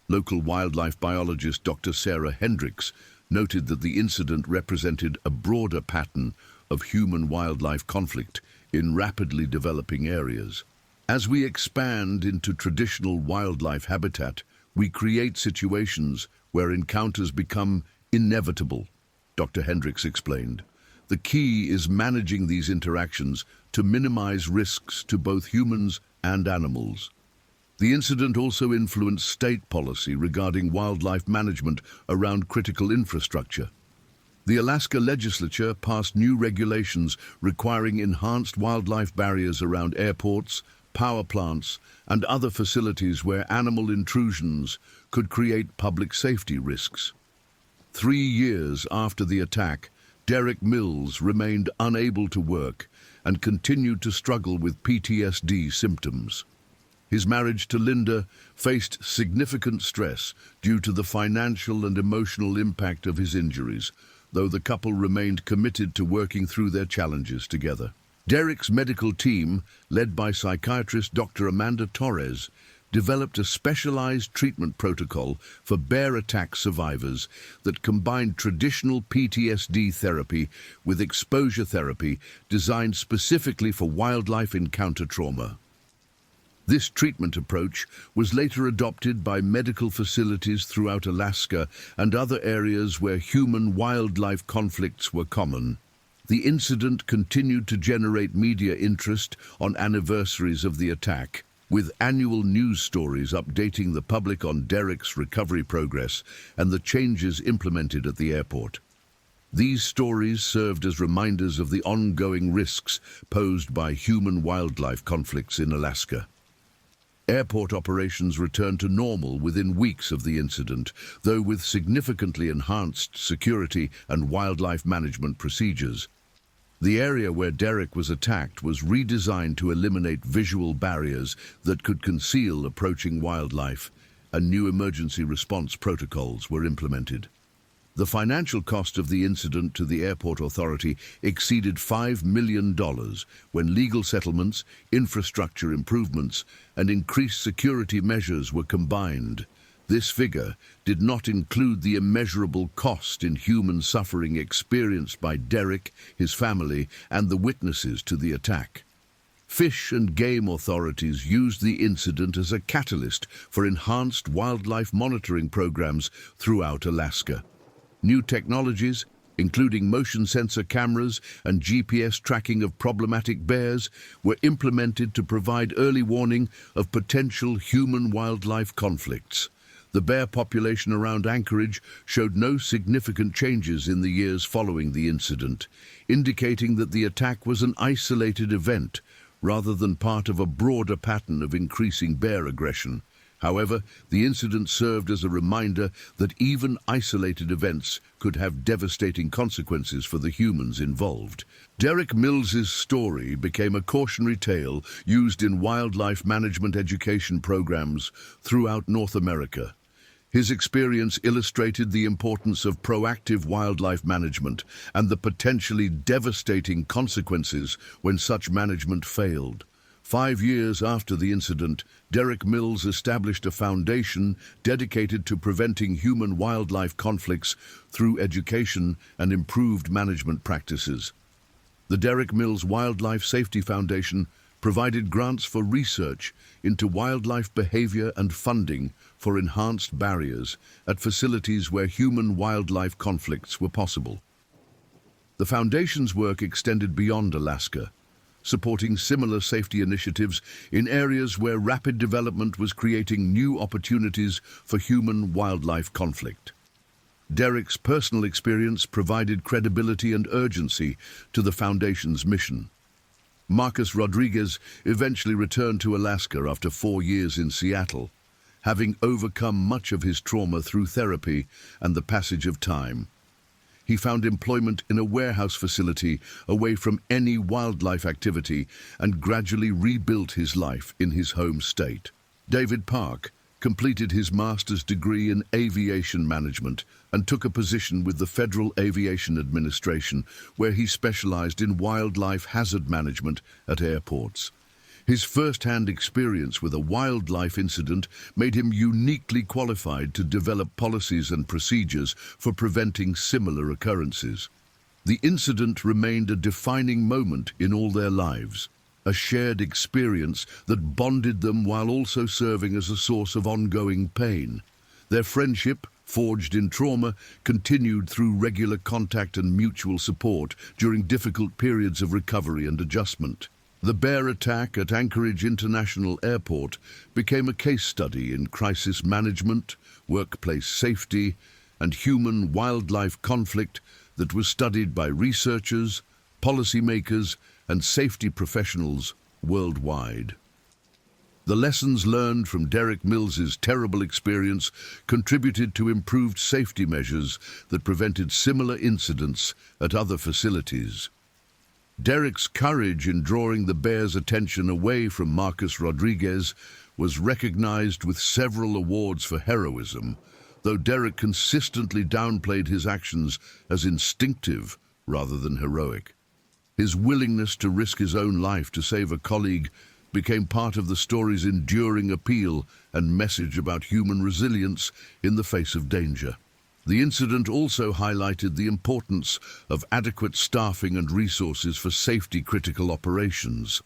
Local wildlife biologist Dr. Sarah Hendricks noted that the incident represented a broader pattern of human-wildlife conflict in rapidly developing areas. As we expand into traditional wildlife habitat, we create situations where encounters become inevitable, Dr. Hendricks explained. The key is managing these interactions to minimize risks to both humans and animals. The incident also influenced state policy regarding wildlife management around critical infrastructure. The Alaska legislature passed new regulations requiring enhanced wildlife barriers around airports, power plants, and other facilities where animal intrusions could create public safety risks. 3 years after the attack, Derek Mills remained unable to work and continued to struggle with PTSD symptoms. His marriage to Linda faced significant stress due to the financial and emotional impact of his injuries, though the couple remained committed to working through their challenges together. Derek's medical team, led by psychiatrist Dr. Amanda Torres, developed a specialized treatment protocol for bear attack survivors that combined traditional PTSD therapy with exposure therapy designed specifically for wildlife encounter trauma. This treatment approach was later adopted by medical facilities throughout Alaska and other areas where human-wildlife conflicts were common. The incident continued to generate media interest on anniversaries of the attack, with annual news stories updating the public on Derek's recovery progress and the changes implemented at the airport. These stories served as reminders of the ongoing risks posed by human-wildlife conflicts in Alaska. Airport operations returned to normal within weeks of the incident, though with significantly enhanced security and wildlife management procedures. The area where Derek was attacked was redesigned to eliminate visual barriers that could conceal approaching wildlife, and new emergency response protocols were implemented. The financial cost of the incident to the airport authority exceeded $5 million when legal settlements, infrastructure improvements, and increased security measures were combined. This figure did not include the immeasurable cost in human suffering experienced by Derek, his family, and the witnesses to the attack. Fish and game authorities used the incident as a catalyst for enhanced wildlife monitoring programs throughout Alaska. New technologies, including motion sensor cameras and GPS tracking of problematic bears, were implemented to provide early warning of potential human-wildlife conflicts. The bear population around Anchorage showed no significant changes in the years following the incident, indicating that the attack was an isolated event rather than part of a broader pattern of increasing bear aggression. However, the incident served as a reminder that even isolated events could have devastating consequences for the humans involved. Derek Mills's story became a cautionary tale used in wildlife management education programs throughout North America. His experience illustrated the importance of proactive wildlife management and the potentially devastating consequences when such management failed. 5 years after the incident, Derek Mills established a foundation dedicated to preventing human-wildlife conflicts through education and improved management practices. The Derek Mills Wildlife Safety Foundation provided grants for research into wildlife behavior and funding for enhanced barriers at facilities where human-wildlife conflicts were possible. The foundation's work extended beyond Alaska, supporting similar safety initiatives in areas where rapid development was creating new opportunities for human-wildlife conflict. Derek's personal experience provided credibility and urgency to the Foundation's mission. Marcus Rodriguez eventually returned to Alaska after 4 years in Seattle, having overcome much of his trauma through therapy and the passage of time. He found employment in a warehouse facility away from any wildlife activity and gradually rebuilt his life in his home state. David Park completed his master's degree in aviation management and took a position with the Federal Aviation Administration, where he specialized in wildlife hazard management at airports. His first-hand experience with a wildlife incident made him uniquely qualified to develop policies and procedures for preventing similar occurrences. The incident remained a defining moment in all their lives, a shared experience that bonded them while also serving as a source of ongoing pain. Their friendship, forged in trauma, continued through regular contact and mutual support during difficult periods of recovery and adjustment. The bear attack at Anchorage International Airport became a case study in crisis management, workplace safety, and human-wildlife conflict that was studied by researchers, policymakers, and safety professionals worldwide. The lessons learned from Derek Mills's terrible experience contributed to improved safety measures that prevented similar incidents at other facilities. Derek's courage in drawing the bear's attention away from Marcus Rodriguez was recognized with several awards for heroism, though Derek consistently downplayed his actions as instinctive rather than heroic. His willingness to risk his own life to save a colleague became part of the story's enduring appeal and message about human resilience in the face of danger. The incident also highlighted the importance of adequate staffing and resources for safety-critical operations.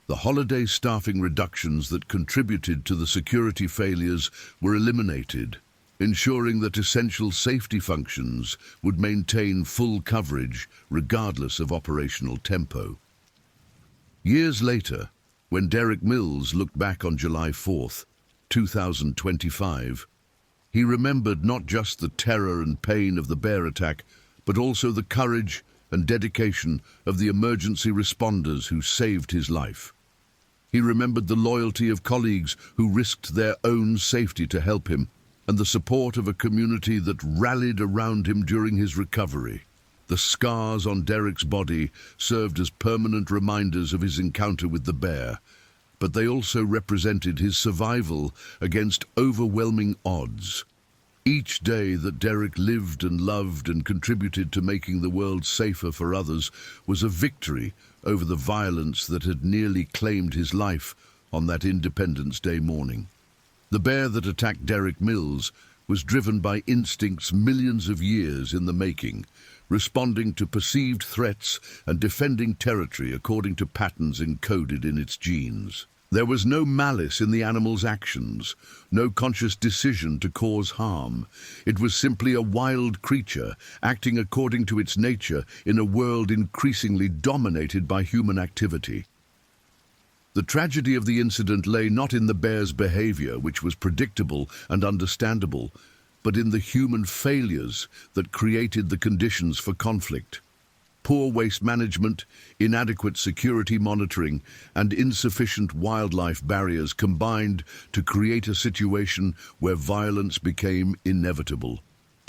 The holiday staffing reductions that contributed to the security failures were eliminated, ensuring that essential safety functions would maintain full coverage regardless of operational tempo. Years later, when Derek Mills looked back on July 4th, 2025, he remembered not just the terror and pain of the bear attack, but also the courage and dedication of the emergency responders who saved his life. He remembered the loyalty of colleagues who risked their own safety to help him, and the support of a community that rallied around him during his recovery. The scars on Derek's body served as permanent reminders of his encounter with the bear, but they also represented his survival against overwhelming odds. Each day that Derek lived and loved and contributed to making the world safer for others was a victory over the violence that had nearly claimed his life on that Independence Day morning. The bear that attacked Derek Mills was driven by instincts millions of years in the making, responding to perceived threats and defending territory according to patterns encoded in its genes. There was no malice in the animal's actions, no conscious decision to cause harm. It was simply a wild creature acting according to its nature in a world increasingly dominated by human activity. The tragedy of the incident lay not in the bear's behavior, which was predictable and understandable, but in the human failures that created the conditions for conflict. Poor waste management, inadequate security monitoring, and insufficient wildlife barriers combined to create a situation where violence became inevitable.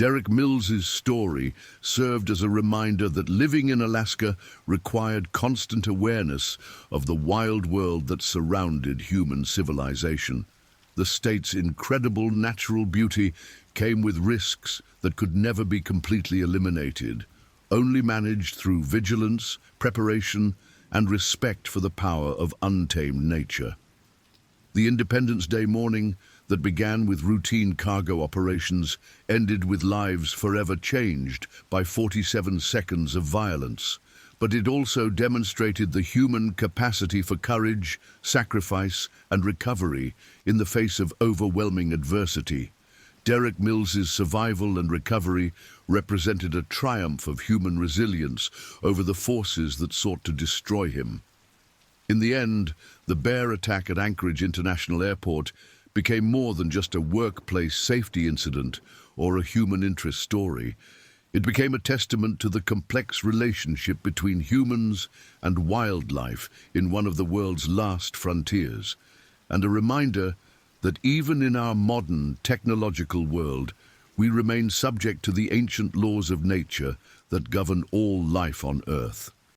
Derek Mills's story served as a reminder that living in Alaska required constant awareness of the wild world that surrounded human civilization. The state's incredible natural beauty came with risks that could never be completely eliminated, only managed through vigilance, preparation, and respect for the power of untamed nature. The Independence Day morning that began with routine cargo operations ended with lives forever changed by 47 seconds of violence, but it also demonstrated the human capacity for courage, sacrifice, and recovery in the face of overwhelming adversity. Derek Mills's survival and recovery represented a triumph of human resilience over the forces that sought to destroy him. In the end, the bear attack at Anchorage International Airport became more than just a workplace safety incident or a human interest story. It became a testament to the complex relationship between humans and wildlife in one of the world's last frontiers, and a reminder that even in our modern technological world, we remain subject to the ancient laws of nature that govern all life on Earth.